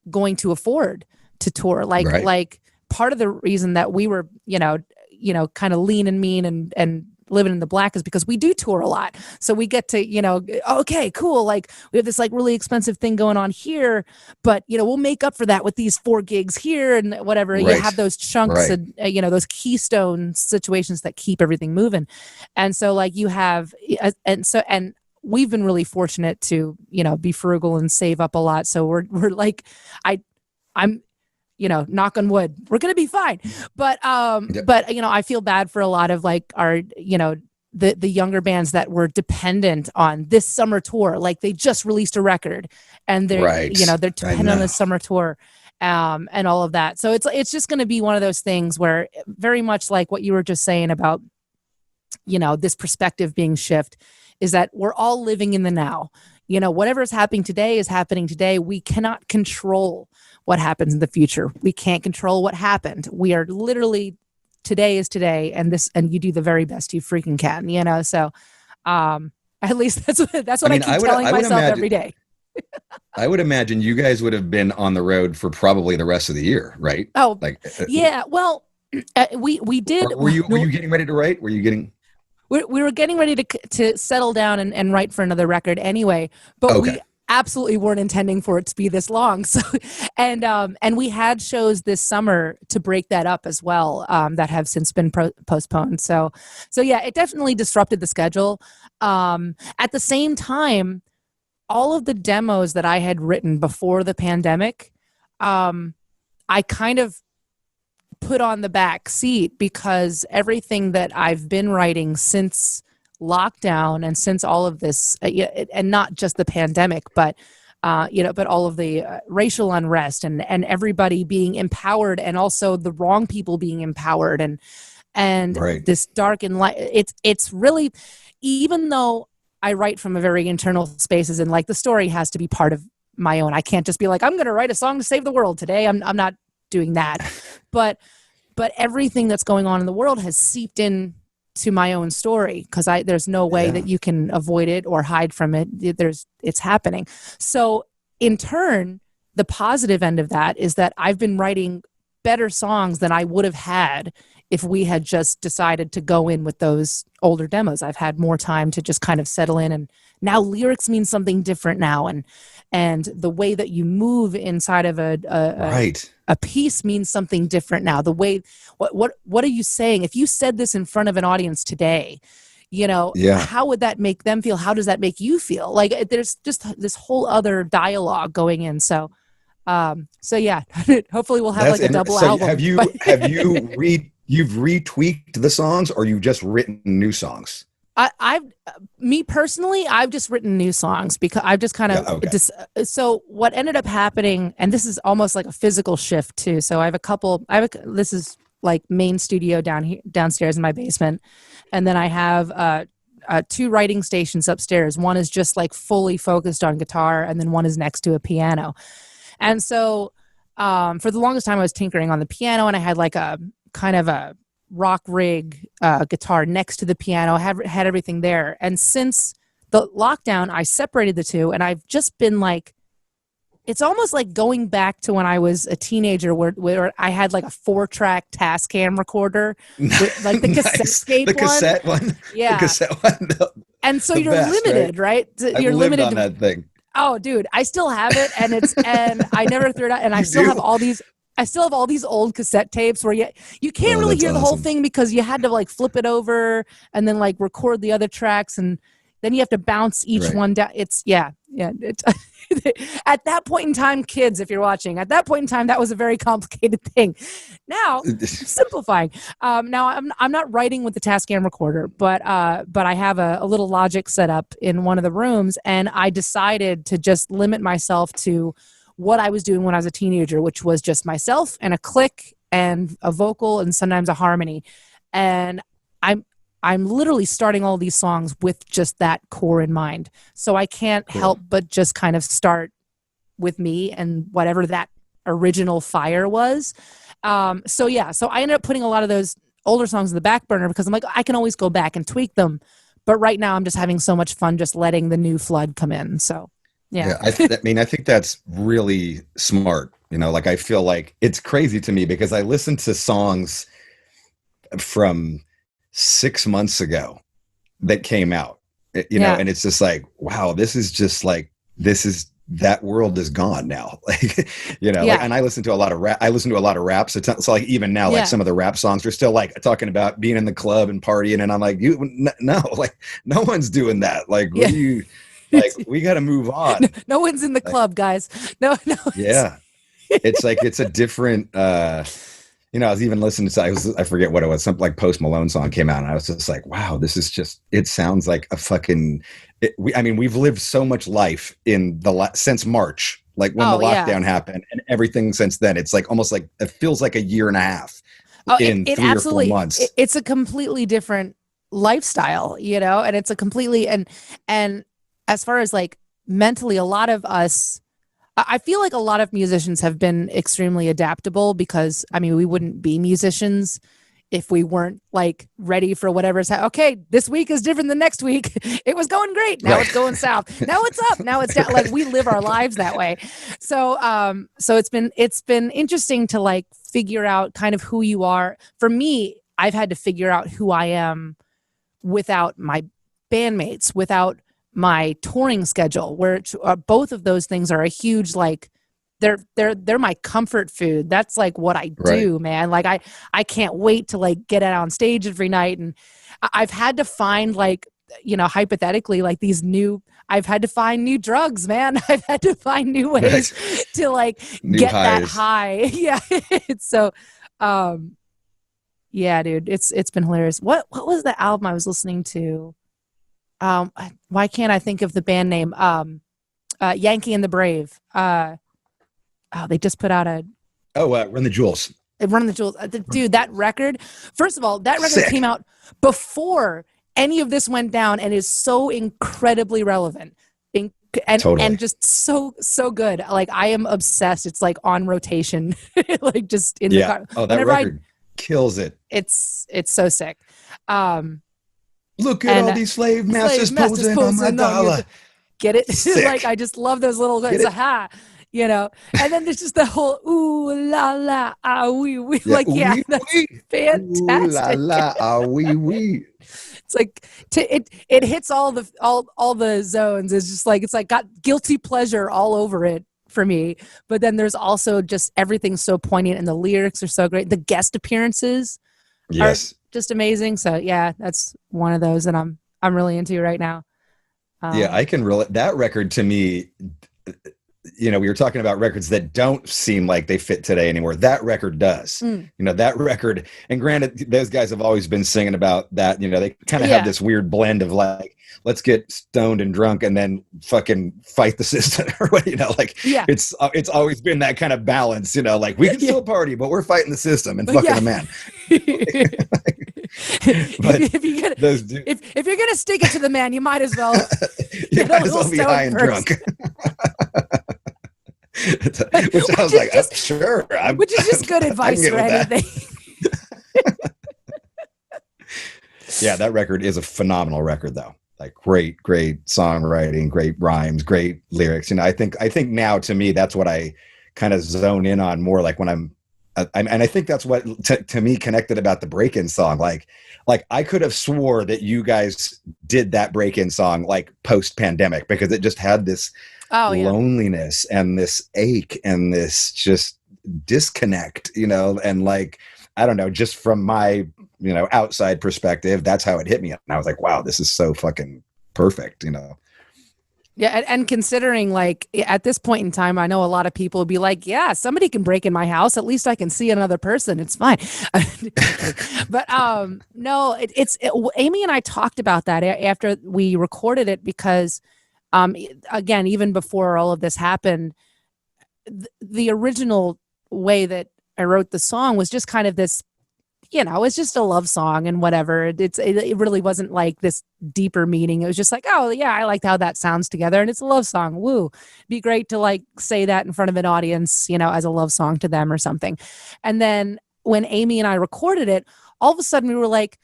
going to afford to tour? Like part of the reason that we were, you know, kind of lean and mean and living in the black is because we do tour a lot. So we get to, you know, okay, cool. Like we have this like really expensive thing going on here, but you know, we'll make up for that with these 4 gigs here and whatever. Right. You have those chunks and, you know, those keystone situations that keep everything moving. And so like you have, and we've been really fortunate to, you know, be frugal and save up a lot. So we're like, I'm, you know, knock on wood, we're going to be fine. But, you know, I feel bad for a lot of like our, you know, the younger bands that were dependent on this summer tour. Like they just released a record and they're, you know, they're dependent on this summer tour and all of that. So it's just going to be one of those things where very much like what you were just saying about, you know, this perspective being shift is that we're all living in the now. You know, whatever is happening today is happening today. We cannot control what happens in the future. We can't control what happened. We are literally, today is today, and you do the very best you freaking can, you know? So at least that's what I keep telling myself every day. I would imagine you guys would have been on the road for probably the rest of the year, right? Oh, like yeah. Well, we did. Were you getting ready to write? Were you getting... We were getting ready to settle down and write for another record anyway, but we absolutely weren't intending for it to be this long. So, and we had shows this summer to break that up as well, that have since been postponed. So yeah, it definitely disrupted the schedule. At the same time, all of the demos that I had written before the pandemic, I kind of put on the back seat because everything that I've been writing since lockdown and since all of this, and not just the pandemic, but you know, but all of the racial unrest and everybody being empowered and also the wrong people being empowered and this dark and light. It's really, even though I write from a very internal spaces and like the story has to be part of my own. I can't just be like, I'm going to write a song to save the world today. I'm not doing that, but everything that's going on in the world has seeped in to my own story, because there's no way that you can avoid it or hide from it. It's happening. So in turn, the positive end of that is that I've been writing better songs than I would have had if we had just decided to go in with those older demos. I've had more time to just kind of settle in, and now lyrics mean something different now, and the way that you move inside of a piece means something different now. The way what are you saying? If you said this in front of an audience today, you know, how would that make them feel? How does that make you feel? Like there's just this whole other dialogue going in. So yeah, hopefully we'll have like a double album. You've retweaked the songs, or you've just written new songs? Me personally, I've just written new songs because I've just kind of so what ended up happening, and this is almost like a physical shift too. So this is like main studio downstairs in my basement, and then I have 2 writing stations upstairs. One is just like fully focused on guitar, and then one is next to a piano. And so for the longest time I was tinkering on the piano, and I had like a kind of a rock rig guitar next to the piano. I had everything there. And since the lockdown, I separated the two, and I've just been like, it's almost like going back to when I was a teenager where I had like a 4-track Tascam recorder, with, like the cassette one. Yeah. The cassette one. And so you're limited, right? You're limited on that thing. Oh, dude, I still have it, and I never threw it out, and I still have all these old cassette tapes where you can't really hear the whole thing because you had to like flip it over and then like record the other tracks, and then you have to bounce each one down. It's at that point in time, kids, if you're watching, at that point in time, that was a very complicated thing. Now, simplifying. Now I'm not writing with the Tascam recorder, but I have a little Logic set up in one of the rooms, and I decided to just limit myself to what I was doing when I was a teenager, which was just myself and a click and a vocal and sometimes a harmony. And I'm literally starting all these songs with just that core in mind. So I can't help but just kind of start with me and whatever that original fire was. So I ended up putting a lot of those older songs in the back burner because I'm like, I can always go back and tweak them. But right now I'm just having so much fun just letting the new flood come in. So yeah. I think that's really smart. You know, like I feel like it's crazy to me because I listened to songs from 6 months ago that came out, you know, and it's just like, wow, that world is gone now. Like, you know, like, and I listen to a lot of rap. I listen to a lot of rap. So like even now, like some of the rap songs are still like talking about being in the club and partying. And I'm like, no, like no one's doing that. Like, what do you, like, we got to move on. No one's in the club, guys. No. Yeah. It's like, it's a different, you know, I was even listening to, I forget what it was, something like Post Malone song came out, and I was just like, wow, this is just, it sounds like a fucking, we've lived so much life in since March, like when the lockdown happened, and everything since then. It's like almost like, it feels like a year and a half in 3 or 4 months. It's a completely different lifestyle, you know, and it's a completely, and as far as like mentally, a lot of us, I feel like a lot of musicians have been extremely adaptable because, I mean, we wouldn't be musicians if we weren't like ready for whatever's okay, this week is different than next week. It was going great. Now it's going south. Now it's up. Now it's down. Like we live our lives that way. So it's been interesting to like figure out kind of who you are. For me, I've had to figure out who I am without my bandmates, without my touring schedule, where both of those things are a huge, like, they're my comfort food. That's like what I do, man. Like I can't wait to like get out on stage every night. And I've had to find, like, you know, hypothetically, like I've had to find new drugs, man. I've had to find new ways to like get highs. That high. Yeah. So, yeah, dude, it's been hilarious. What was the album I was listening to? Why can't I think of the band name? Yankee and the Brave. They just put out Run the Jewels. Run the Jewels. Dude, that record, first of all, that record came out before any of this went down and is so incredibly relevant and just so good. Like, I am obsessed. It's like on rotation, like just in the car. Oh, that record kills it. It's so sick. Look at all these slave masters posing on my dollar. Get it? Like, I just love those little. It's you know, and then there's just the whole ooh la la ah wee Yeah. like yeah, Wee, that's wee. Ooh la fantastic. la, ah, wee wee. It's like it hits all the zones. It's just like it's like got guilty pleasure all over it for me. But then there's also just everything so poignant, and the lyrics are so great. The guest appearances are Yes. just amazing. So yeah, that's one of those that I'm really into right now. Yeah, I can relate. That record to me, you know, we were talking about records that don't seem like they fit today anymore. That record does. You know, that record, and granted, those guys have always been singing about that. You know, they kind of have this weird blend of like, let's get stoned and drunk and then fucking fight the system, or what, you know, like it's always been that kind of balance. You know, like we can still party, but we're fighting the system and fucking the man. But if you're gonna stick it to the man, you might as well you might as well be high and drunk. which I was like, sure. Which is just good advice for anything. Yeah, that record is a phenomenal record, though. Like great songwriting, great rhymes, great lyrics. You know, I think now to me that's what I kind of zone in on more. Like when and I think that's what to me connected about the break-in song. Like I could have swore that you guys did that break-in song like post-pandemic, because it just had this loneliness and this ache and this just disconnect, you know, and like, I don't know, just from my, you know, outside perspective, that's how it hit me. And I was like, wow, this is so fucking perfect, you know? Yeah. And considering like at this point in time, I know a lot of people would be like, yeah, somebody can break in my house. At least I can see another person. It's fine. But no, Amy and I talked about that after we recorded it, because again, even before all of this happened, the original way that I wrote the song was just kind of this, you know, it's just a love song and whatever. It really wasn't like this deeper meaning. It was just like, oh yeah, I liked how that sounds together, and it's a love song. Woo. Be great to like say that in front of an audience, you know, as a love song to them or something. And then when Amy and I recorded it, all of a sudden we were like,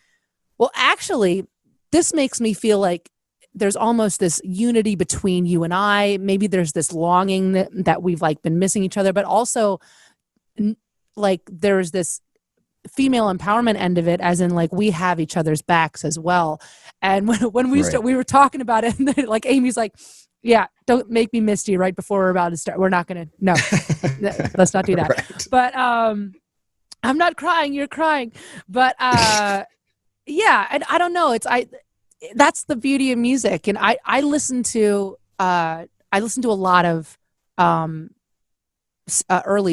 well, actually, this makes me feel like there's almost this unity between you and I. Maybe there's this longing that we've like been missing each other, but also like there's this female empowerment end of it, as in like we have each other's backs as well. And when we we were talking about it, and then, like Amy's like, yeah, don't make me misty right before we're about to start. We're not gonna, no, let's not do that. Right. But I'm not crying, you're crying. But yeah, and I don't know, that's the beauty of music. And I listen to a lot of early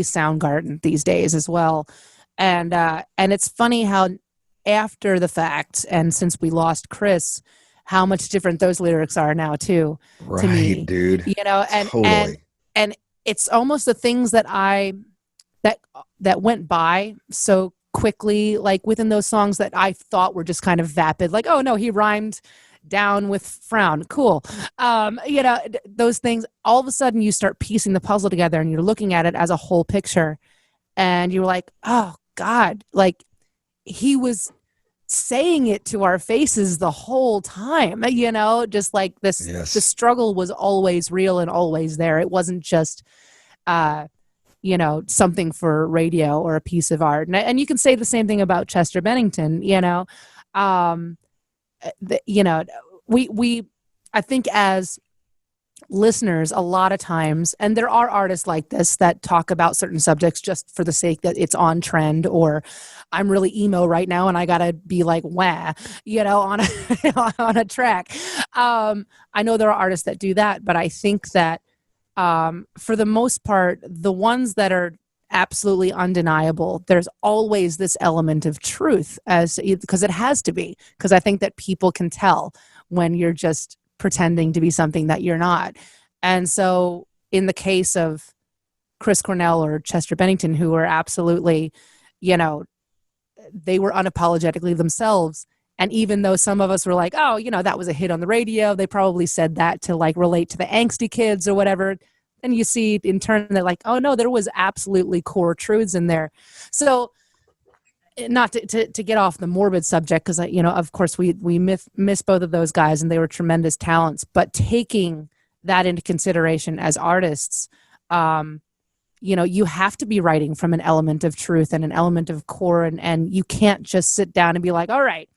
Soundgarden these days as well. And it's funny how after the fact, and since we lost Chris, how much different those lyrics are now too. Right, to me, dude. You know, and totally. and it's almost the things that that went by so quickly, like within those songs that I thought were just kind of vapid, like, oh no, he rhymed down with frown, cool. You know, those things, all of a sudden you start piecing the puzzle together and you're looking at it as a whole picture, and you're like, oh God, like he was saying it to our faces the whole time, you know, just like this, the struggle was always real and always there. It wasn't just, you know, something for radio or a piece of art. And you can say the same thing about Chester Bennington, you know. You know, we I think as listeners, a lot of times, and there are artists like this that talk about certain subjects just for the sake that it's on trend, or I'm really emo right now and I gotta be like wah, you know, on a track. I know there are artists that do that, but I think that for the most part, the ones that are absolutely undeniable, there's always this element of truth, because it has to be, because I think that people can tell when you're just pretending to be something that you're not. And so in the case of Chris Cornell or Chester Bennington, who were absolutely, you know, they were unapologetically themselves. And even though some of us were like, oh, you know, that was a hit on the radio, they probably said that to like relate to the angsty kids or whatever. And you see in turn, they're like, oh no, there was absolutely core truths in there. So not to get off the morbid subject, because, you know, of course we miss both of those guys and they were tremendous talents, but taking that into consideration as artists, you know, you have to be writing from an element of truth and an element of core, and you can't just sit down and be like, all right,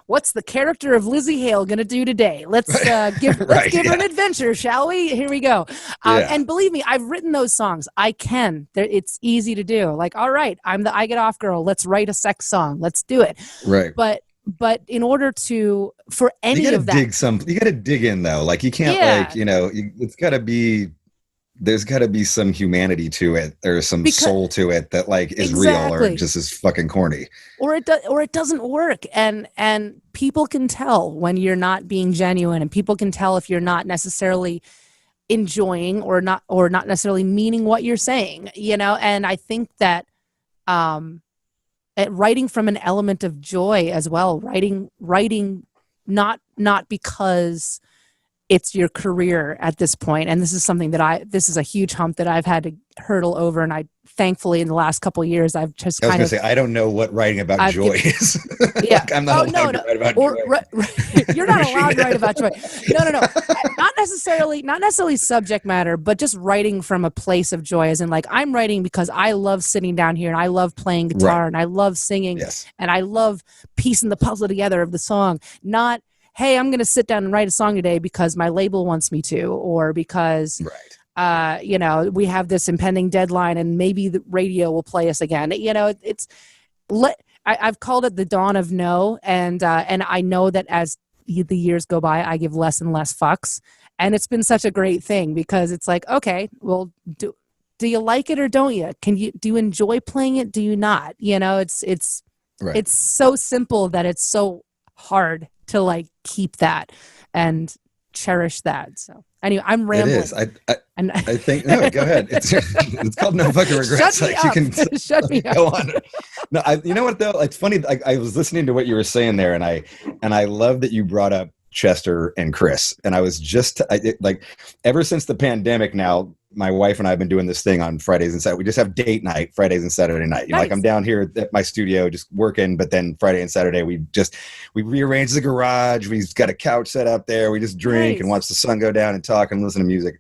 what's the character of Lzzy Hale going to do today? Let's give her an adventure, shall we? Here we go. And believe me, I've written those songs. I can. It's easy to do. Like, all right, I'm the I Get Off girl. Let's write a sex song. Let's do it. Right. But in order for any of that, you got to dig in though. Like you can't like, you know, it's got to be. There's got to be some humanity to it, or some soul to it that like is real, or just is fucking corny, or it doesn't work. And people can tell when you're not being genuine, and people can tell if you're not necessarily enjoying or not necessarily meaning what you're saying, you know. And I think that writing from an element of joy as well, writing not because it's your career at this point. And this is something that this is a huge hump that I've had to hurdle over. And I thankfully in the last couple of years, I've just I was going to say, I don't know what writing about joy is. Yeah. Like, I'm not allowed to write about joy. You're not allowed to write about joy. No. Not necessarily subject matter, but just writing from a place of joy, as in like, I'm writing because I love sitting down here and I love playing guitar and I love singing and I love piecing the puzzle together of the song. Not, hey, I'm going to sit down and write a song today because my label wants me to, or because, you know, we have this impending deadline and maybe the radio will play us again. You know, I've called it the dawn of no. And I know that as the years go by, I give less and less fucks. And it's been such a great thing because it's like, okay, well, do you like it or don't you? Do you enjoy playing it? Do you not? You know, it's so simple that it's so hard to like keep that and cherish that. So anyway, I'm rambling. It is. I think no. Go ahead. It's called No Fucking Regrets. Shut me up. You can Shut me go up. on. No, you know what though? It's funny. I was listening to what you were saying there, and I love that you brought up Chester and Chris. And I was just like, ever since the pandemic now, my wife and I have been doing this thing on Fridays and Saturdays. We just have date night, Fridays and Saturday night. You know, like I'm down here at my studio just working, but then Friday and Saturday we rearrange the garage. We've got a couch set up there. We just drink and watch the sun go down and talk and listen to music.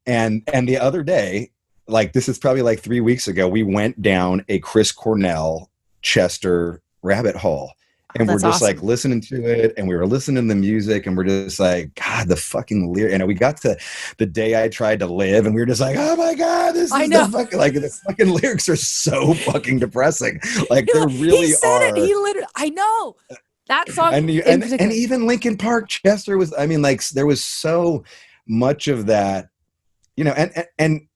And the other day, like this is probably like 3 weeks ago, we went down a Chris Cornell Chester rabbit hole. And we're just like listening to it, and we were listening to the music, and we're just like, God, the fucking lyric. And we got to the Day I Tried to Live, and we were just like, oh my God, this is the fucking, like the fucking lyrics are so fucking depressing. Like they really are. He literally, I know that song. And even Linkin Park, Chester was, I mean, like there was so much of that, you know, and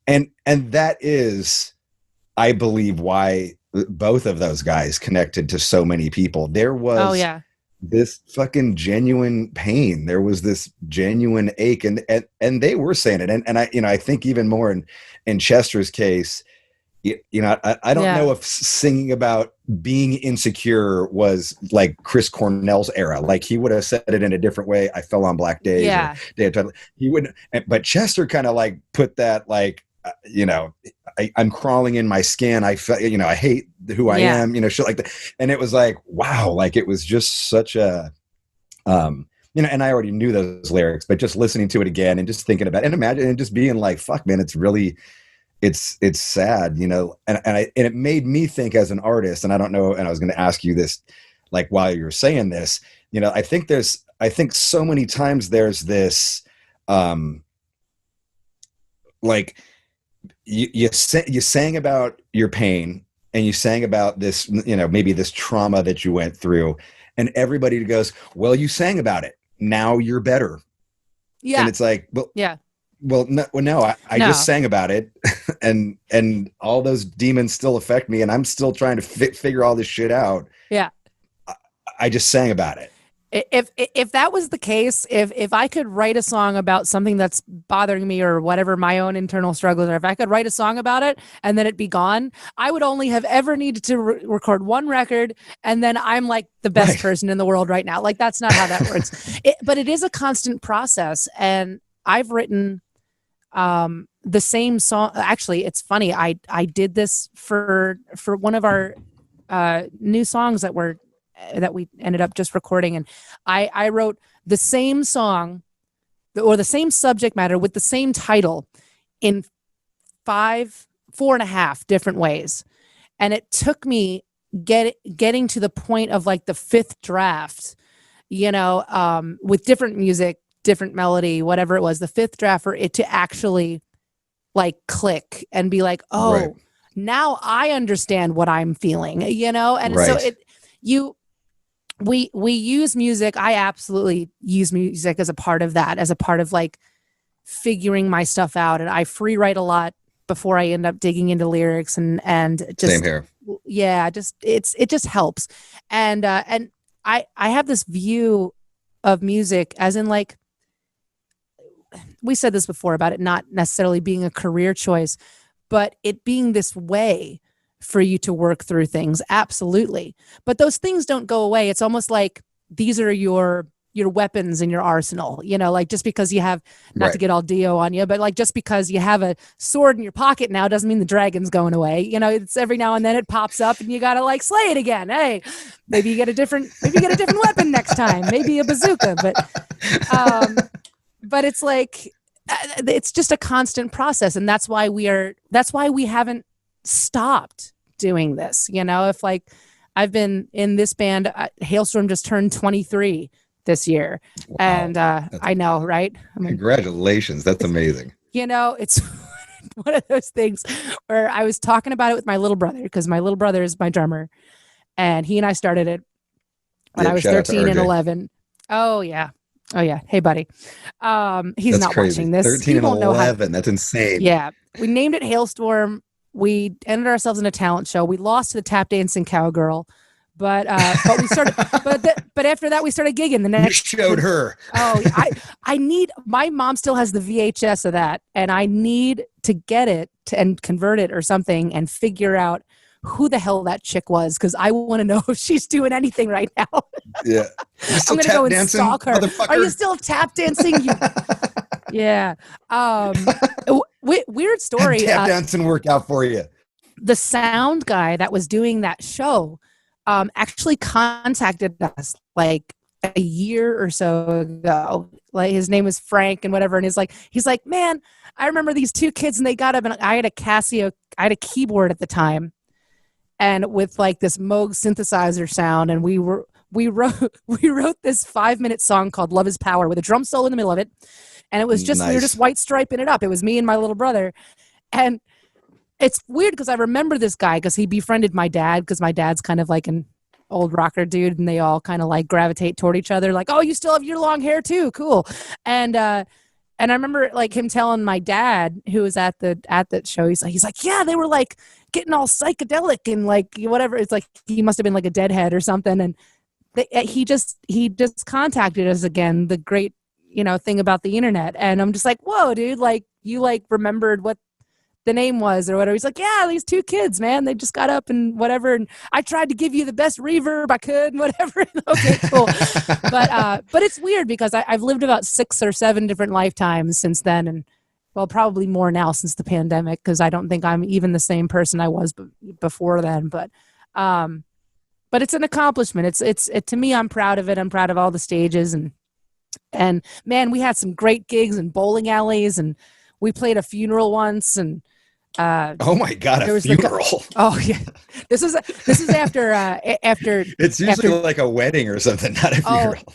that is, I believe, why both of those guys connected to so many people. There was this fucking genuine pain. There was this genuine ache, and they were saying it. And I, you know, I think even more in Chester's case, you know, I don't know if singing about being insecure was like Chris Cornell's era. Like he would have said it in a different way. I fell on black days. Yeah. He wouldn't, but Chester kind of like put that like, you know, I'm crawling in my skin. I felt, you know, I hate who I am, you know, shit like that. And it was like, wow, like it was just such a, you know, and I already knew those lyrics, but just listening to it again and just thinking about it and imagine and just being like, fuck, man, it's really, it's sad, you know, and it made me think as an artist, and I don't know, and I was going to ask you this, like while you were saying this, you know, I think so many times there's this, like, you sang about your pain, and you sang about this, you know, maybe this trauma that you went through, and everybody goes, well, you sang about it, now you're better. Yeah. And it's like, no, I just sang about it, and all those demons still affect me, and I'm still trying to figure all this shit out. Yeah. I just sang about it. If that was the case, if I could write a song about something that's bothering me or whatever my own internal struggles are, if I could write a song about it and then it be gone, I would only have ever needed to record one record, and then I'm like the best person in the world right now. Like that's not how that works. But it is a constant process, and I've written the same song. Actually, it's funny. I did this for one of our new songs that we ended up just recording, and I wrote the same song or the same subject matter with the same title in 4.5 different ways. And it took me getting to the point of like the 5th draft, with different music, different melody, whatever it was, the 5th draft for it to actually like click and be like, oh, Right. now I understand what I'm feeling, And so we use music. I absolutely use music as a part of that, as a part of like figuring my stuff out. And I free write a lot before I end up digging into lyrics and just, same here. Yeah, it just helps. And I have this view of music as in like, we said this before about it not necessarily being a career choice, but it being this way for you to work through things. Absolutely. But those things don't go away. It's almost like these are your weapons in your arsenal, like just because you have, not Right. to get all Dio on you, but like just because you have a sword in your pocket now doesn't mean the dragon's going away. It's every now and then it pops up and you got to like slay it again. Hey, maybe you get a different weapon next time, maybe a bazooka, but it's like, it's just a constant process. And that's why we haven't stopped doing this. If like I've been in this band, Halestorm just turned 23 this year. Wow. And I know, right? I mean, Congratulations. That's amazing. it's one of those things where I was talking about it with my little brother, because my little brother is my drummer and he and I started it when I was shout out to 13 and RJ. 11. Oh yeah. Hey buddy. He's That's not crazy. watching this. 13 He and won't know 11. That's insane. Yeah. We named it Halestorm. We entered ourselves in a talent show. We lost to the tap dancing cowgirl, but we started. but after that, we started gigging. The You next showed her. Oh, I need. My mom still has the VHS of that, and I need to get it and convert it or something, and figure out who the hell that chick was, because I want to know if she's doing anything right now. Yeah. I'm gonna go and stalk her. Are you still tap dancing? Yeah. Weird story. Tap dancing workout for you. The sound guy that was doing that show actually contacted us like a year or so ago. Like his name was Frank and whatever. And he's like, man, I remember these 2 kids and they got up, and I had a keyboard at the time, and with like this Moog synthesizer sound. And we wrote this 5-minute song called Love is Power with a drum solo in the middle of it. And it was just, we were just white striping it up. It was me and my little brother. And it's weird because I remember this guy because he befriended my dad, because my dad's kind of like an old rocker dude, and they all kind of like gravitate toward each other. Like, oh, you still have your long hair too. Cool. And I remember like him telling my dad, who was at that show, he's like, yeah, they were like getting all psychedelic and like whatever. It's like, he must've been like a deadhead or something. And he just contacted us again. The great, thing about the internet. And I'm just like, whoa, dude, like you like remembered what the name was or whatever. He's like, yeah, these 2 kids, man, they just got up and whatever. And I tried to give you the best reverb I could and whatever. Okay, cool. But it's weird because I've lived about 6 or 7 different lifetimes since then. And well, probably more now since the pandemic, because I don't think I'm even the same person I was before then. But it's an accomplishment. It's to me, I'm proud of it. I'm proud of all the stages, and man, we had some great gigs in bowling alleys, and we played a funeral once, and oh my God, a funeral. Oh yeah. This is after it's usually like a wedding or something, not a funeral.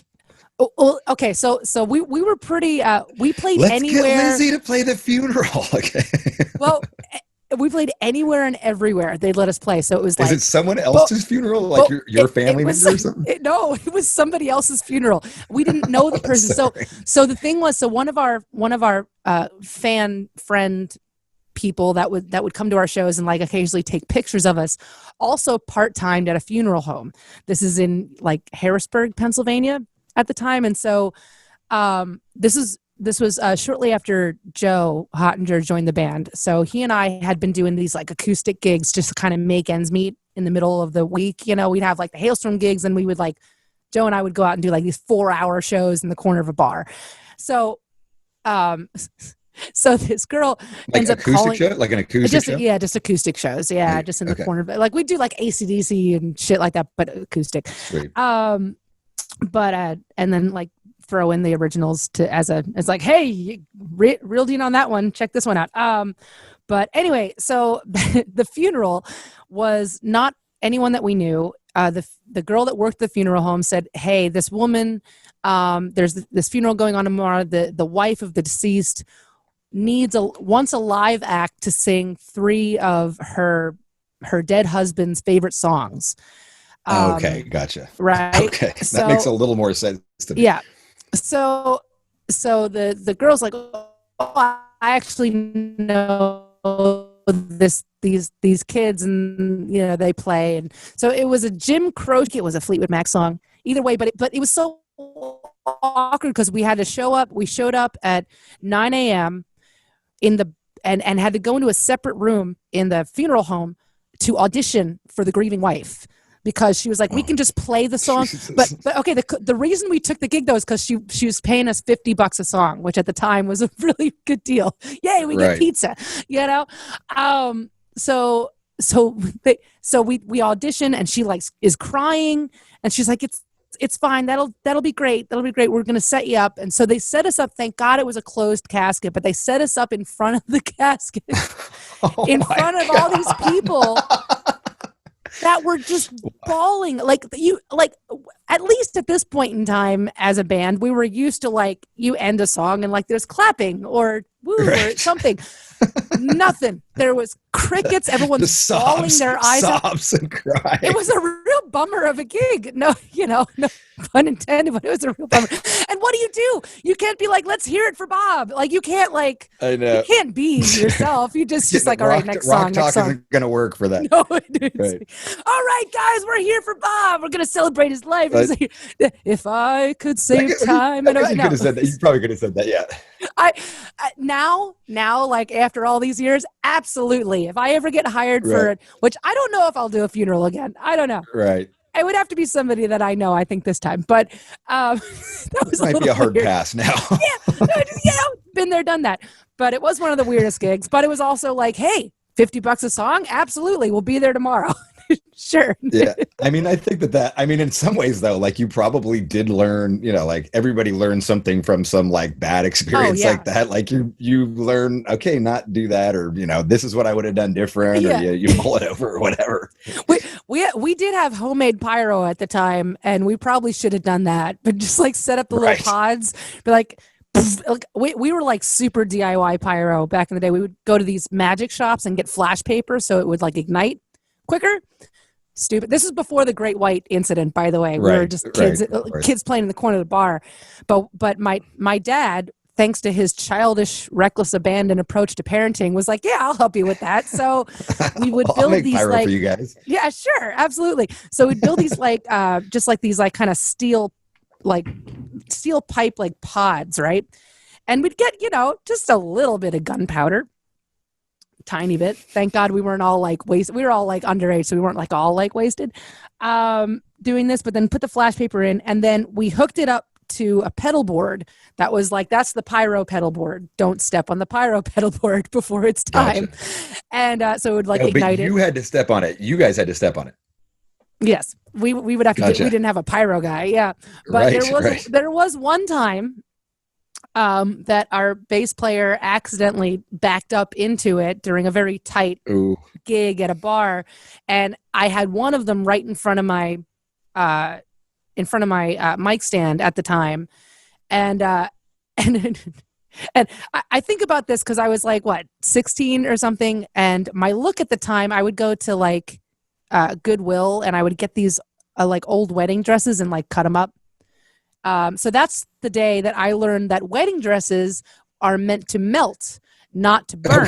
Oh, well, okay, so we were pretty we played Let's anywhere. get Lzzy to play the funeral. Okay. Well, we played anywhere and everywhere they'd let us play. So it was like, is it someone else's funeral? Like your family member or something? No, it was somebody else's funeral. We didn't know the person. So the thing was, one of our fan friend people that would come to our shows and like occasionally take pictures of us, also part-timed at a funeral home. This is in like Harrisburg, Pennsylvania at the time. And so this was shortly after Joe Hottinger joined the band. So he and I had been doing these like acoustic gigs just to kind of make ends meet in the middle of the week. We'd have like the Halestorm gigs, and we would like, Joe and I would go out and do like these 4-hour shows in the corner of a bar. So, so this girl like ends up acoustic calling, show, like an acoustic show. Yeah, just acoustic shows. Yeah, just in the corner. But like we do like AC/DC and shit like that, but acoustic. Sweet. But and then like throw in the originals it's like, hey, reeled in on that one. Check this one out. But anyway, so the funeral was not anyone that we knew. The girl that worked the funeral home said, hey, this woman, there's this funeral going on tomorrow. The wife of the deceased wants a live act to sing 3 of her dead husband's favorite songs. Okay, gotcha. Right. Okay, that makes a little more sense to me. Yeah. So the girl's like, oh, I actually know these kids, and they play, and so it was a Jim Croce. It was a Fleetwood Mac song. Either way, but it was so awkward because we had to show up. We showed up at 9 a.m. and had to go into a separate room in the funeral home to audition for the grieving wife. Because she was like, we can just play the song. But okay, the reason we took the gig, though, is because she was paying us $50 a song, which at the time was a really good deal. Yay, we get pizza, So we audition, and she is crying, and she's like, it's fine. That'll be great. That'll be great. We're going to set you up. And so they set us up. Thank God it was a closed casket, but they set us up in front of the casket, in front of all these people that were just bawling. At least at this point in time as a band, we were used to you end a song and there's clapping or woo or something. Nothing. There was crickets. Everyone's bawling their eyes out. Sobs and crying. It was a real bummer of a gig. No pun intended, but it was a real bummer. And what do? You can't be like, let's hear it for Bob. You can't I know. You all right, next song. Rock talk isn't going to work for that. No, it is. Right. All right, guys, we're here for Bob. We're going to celebrate his life. If I could save time. You could have said that. You probably could have said that, yeah. Now, after all these years, absolutely. If I ever get hired for it, which I don't know if I'll do a funeral again. I don't know. Right. It would have to be somebody that I know, I think, this time. But that might be a hard pass now. Been there, done that. But it was one of the weirdest gigs. But it was also hey, $50 a song? Absolutely. We'll be there tomorrow. Sure. Yeah. I think in some ways, though, you probably did learn, everybody learned something from some bad experience like that. You learn, okay, not do that, or, this is what I would have done different, or you mull it over or whatever. We did have homemade pyro at the time, and we probably should have done that, but just set up the little pods, but we were super DIY pyro back in the day. We would go to these magic shops and get flash paper so it would ignite quicker. Stupid. This is before the Great White incident, by the way. We were just kids playing in the corner of the bar. But my dad, thanks to his childish, reckless, abandoned approach to parenting, was like, yeah, I'll help you with that. So we would build make these pyro for you guys. Yeah, sure, absolutely. So we'd build these just these kind of steel pipe pods, right? And we'd get just a little bit of gunpowder. Tiny bit. Thank God we weren't all wasted. We were all underage, so we weren't all wasted doing this. But then put the flash paper in, and then we hooked it up to a pedal board that was that's the pyro pedal board. Don't step on the pyro pedal board before it's time. Gotcha. And so it would ignite it. You had to step on it. You guys had to step on it. Yes, we would have to. We didn't have a pyro guy. Yeah, but there was one time. That our bass player accidentally backed up into it during a very tight gig at a bar, and I had one of them right in front of my mic stand at the time, and I think about this because I was 16 or something, and my look at the time, I would go to Goodwill, and I would get these old wedding dresses and cut them up. So that's the day that I learned that wedding dresses are meant to melt, not to burn,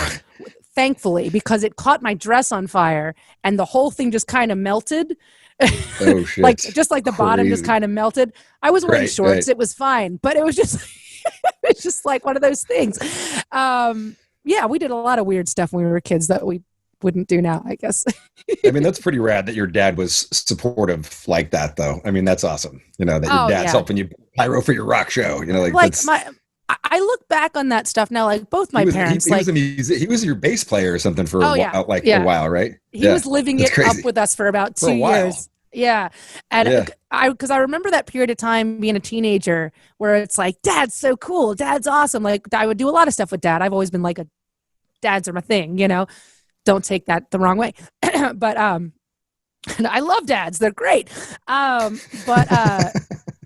thankfully, because it caught my dress on fire and the whole thing just kind of melted. Oh, shit. Just the bottom just kind of melted. I was wearing shorts. Right. It was fine, but it was just, it's just one of those things. We did a lot of weird stuff when we were kids that we wouldn't do now, I guess. That's pretty rad that your dad was supportive like that, though. That's awesome. That your dad's helping you pyro for your rock show. I look back on that stuff now, both my parents. He was your bass player or something for a while, a while, right? He was living it up with us for about 2 years. Yeah. And Yeah. because I remember that period of time being a teenager where it's like, dad's so cool. Dad's awesome. Like I would do a lot of stuff with dad. I've always been like dads are my thing, you know, don't take that the wrong way. But, I love dads. They're great.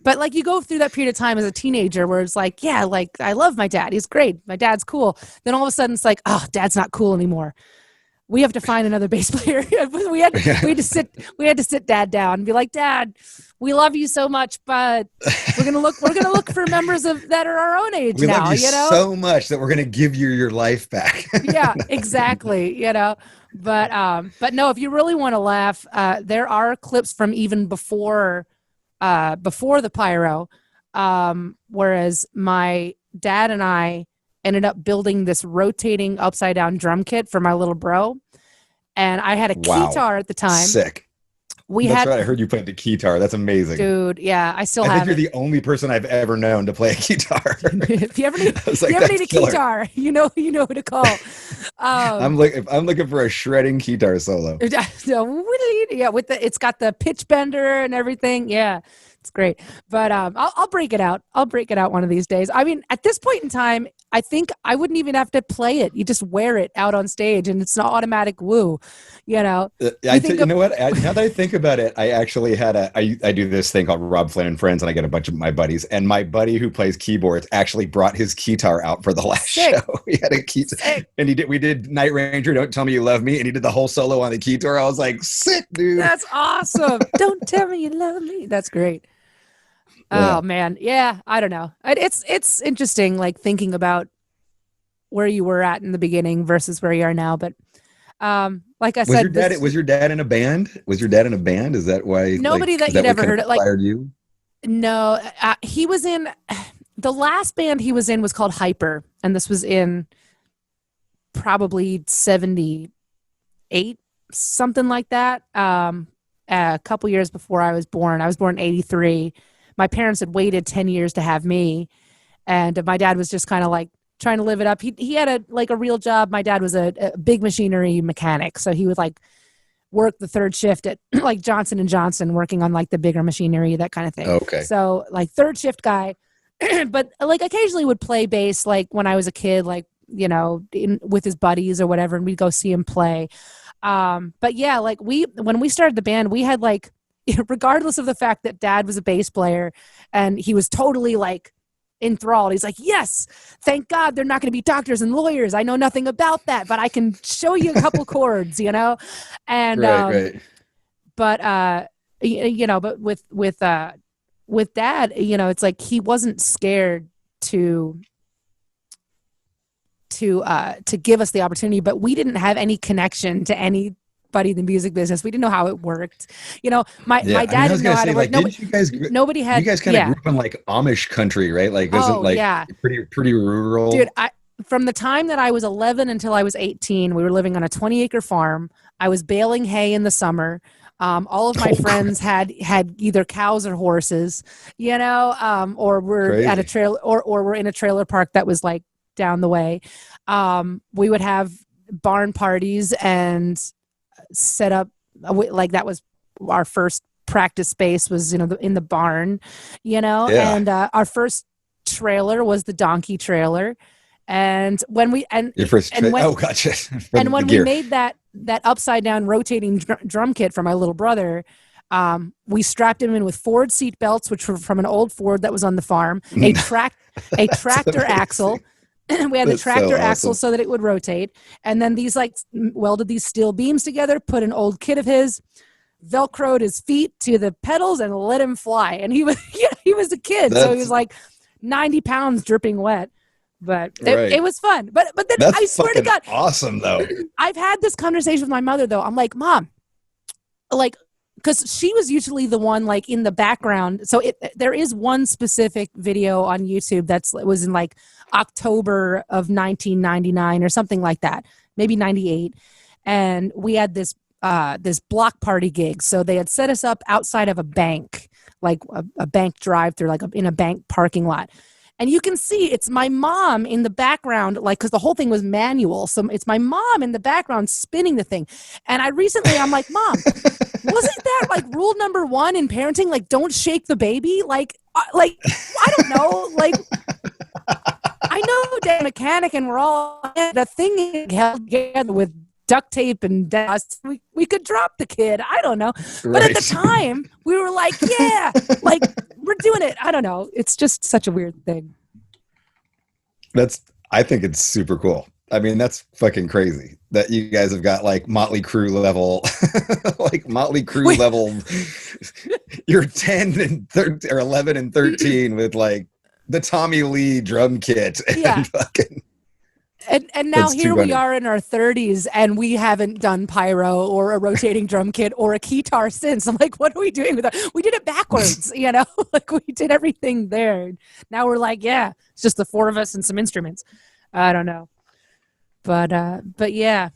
But like you go through that period of time as a teenager where it's like, yeah, like I love my dad. He's great. My dad's cool. Then all of a sudden it's like, oh, dad's not cool anymore. We have to find another bass player. we had to sit dad down and be like, Dad, we love you so much, but we're gonna look for members that are our own age We now. love you You know, so much that we're gonna give you your life back. yeah, exactly. You know, but no, if you really want to laugh, there are clips from even before the pyro, whereas my dad and I ended up building this rotating upside down drum kit for my little bro. And I had a keytar at the time. Sick. That's right. I heard you played the keytar. That's amazing. Dude, yeah, I still have think you're the only person I've ever known to play a guitar. If you ever need, a keytar, you know who to call. I'm looking for a shredding keytar solo. Yeah, it's got the pitch bender and everything. Yeah. It's great. But I'll break it out. I'll break it out one of these days. I mean, at this point in time, I think I wouldn't even have to play it. You just wear it out on stage and it's an automatic woo, you know? You know what? Now that I think about it, I actually had I do this thing called Robb, Flynn, and Friends, and I get a bunch of my buddies. And my buddy who plays keyboards actually brought his keytar out for the last show. He had a keytar. And we did Night Ranger, Don't Tell Me You Love Me, and he did the whole solo on the keytar. I was like, sick, dude. That's awesome. Don't tell me you love me. That's great. Yeah. Oh man. Yeah. I don't know. It's interesting, like thinking about where you were at in the beginning versus where you are now. But, like I said, was your dad in a band? Was your dad in a band? Is that why? Nobody that you'd ever heard it. Like, inspired you? No, he was in the last band he was in was called Hyper. And this was in probably 78, something like that. A couple years before I was born. I was born in 83. My parents had waited 10 years to have me. And my dad was just kind of like trying to live it up. He had a real job. My dad was a big machinery mechanic. So he would like work the third shift at like Johnson & Johnson, working on like the bigger machinery, that kind of thing. Okay. So like third shift guy, but like occasionally would play bass like when I was a kid, like, you know, with his buddies or whatever. And we'd go see him play. But yeah, like when we started the band, we had like, regardless of the fact that dad was a bass player and he was totally like enthralled. He's like, yes, thank God they're not going to be doctors and lawyers. I know nothing about that, but I can show you a couple chords, you know? And, right. But, you know, but with dad, you know, it's like, he wasn't scared to give us the opportunity, but we didn't have any connection to anybody in the music business. We didn't know how it worked. You know, my dad didn't know how to work. Like, nobody had. You guys kind of grew up in like Amish country, right? Like, wasn't pretty rural. Dude, from the time that I was 11 until I was 18, we were living on a 20-acre farm. I was baling hay in the summer. All of my friends had either cows or horses, you know, or were at a trailer or were in a trailer park that was like down the way. We would have barn parties and set up like that was our first practice space was, you know, in the barn, you know, and our first trailer was the donkey trailer. And when we gotcha. And when we made that upside down rotating drum kit for my little brother, we strapped him in with Ford seat belts, which were from an old Ford that was on the farm, a tractor axle. We had the tractor axle so that it would rotate. And then these like welded these steel beams together, put an old kit of his, Velcroed his feet to the pedals and let him fly. And he was a kid. So he was like 90 pounds dripping wet. But it was fun. But then I swear to God. Awesome though. I've had this conversation with my mother though. I'm like, Mom, like, because she was usually the one like in the background. So there is one specific video on YouTube it was in like October of 1999 or something like that, maybe 98. And we had this block party gig. So they had set us up outside of a bank, like a bank drive through, like in a bank parking lot. And you can see it's my mom in the background, like, because the whole thing was manual. So it's my mom in the background spinning the thing. And I'm like, Mom, wasn't that like rule number 1 in parenting? Like, don't shake the baby. Like I don't know. Like, I know Dad's a mechanic and we're all the thing held together with duct tape and dust. We could drop the kid. I don't know. But at the time, we were like, yeah, like we're doing it. I don't know. It's just such a weird thing. I think it's super cool. I mean, that's fucking crazy that you guys have got like Motley Crue level, level. You're 10 and 13 or 11 and 13 with like the Tommy Lee drum kit. Yeah. And now That's here we are in our 30s and we haven't done pyro or a rotating drum kit or a keytar since. I'm like, what are we doing with that? We did it backwards, you know, like we did everything there. Now we're like, yeah, it's just the 4 of us and some instruments. I don't know. But yeah.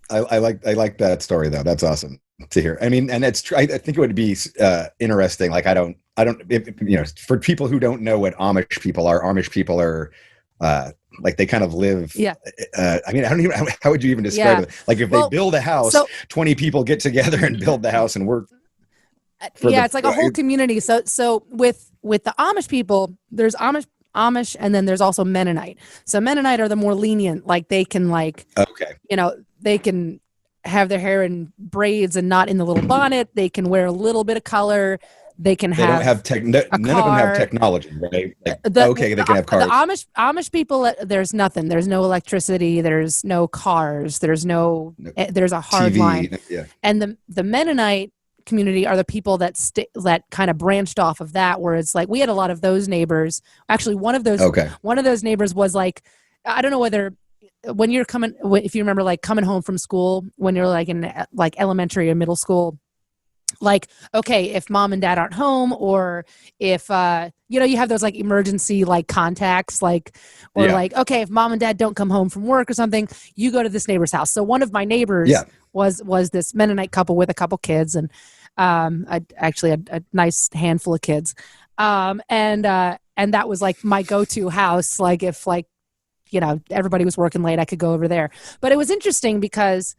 I like that story though. That's awesome to hear. I mean, and it's true. I think it would be interesting. Like, I don't, for people who don't know what Amish people are, like they kind of live. Yeah. I mean, I don't even, how would you even describe it? Like if they build a house, 20 people get together and build the house and work. It's like a whole community. So with the Amish people, there's Amish, and then there's also Mennonite. So Mennonite are the more lenient, like they can they can have their hair in braids and not in the little bonnet. They can wear a little bit of color. They don't have none of them have technology, right? Like, they can have cars. The Amish people, there's nothing. There's no electricity. There's no cars. There's a hard TV, line. Yeah. And the Mennonite community are the people that kind of branched off of that, where it's like we had a lot of those neighbors. Actually, one of those neighbors was like, I don't know whether when you're if you remember like coming home from school when you're like in like elementary or middle school. Like, okay, if mom and dad aren't home, or if you have those like emergency like contacts, like, or like, okay, if mom and dad don't come home from work or something, you go to this neighbor's house. So one of my neighbors was this Mennonite couple with a couple kids, and I actually had a nice handful of kids, and that was like my go-to house. Like if like everybody was working late, I could go over there. But it was interesting because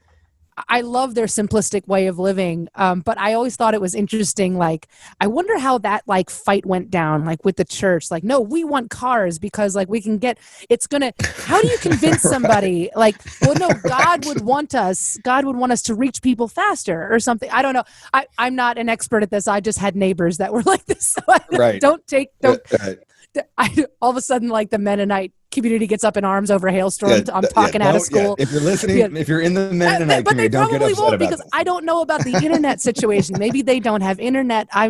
I love their simplistic way of living. But I always thought it was interesting. Like, I wonder how that like fight went down, like with the church, like, no, we want cars because like we can how do you convince somebody like, well, no, God would want us to reach people faster or something. I don't know. I'm not an expert at this. I just had neighbors that were like this. So all of a sudden, like the Mennonite community gets up in arms over Halestorm. I'm talking out of school. If you're listening, if you're in the Mennonite community, don't get upset about because I don't know about the internet situation. Maybe they don't have internet. I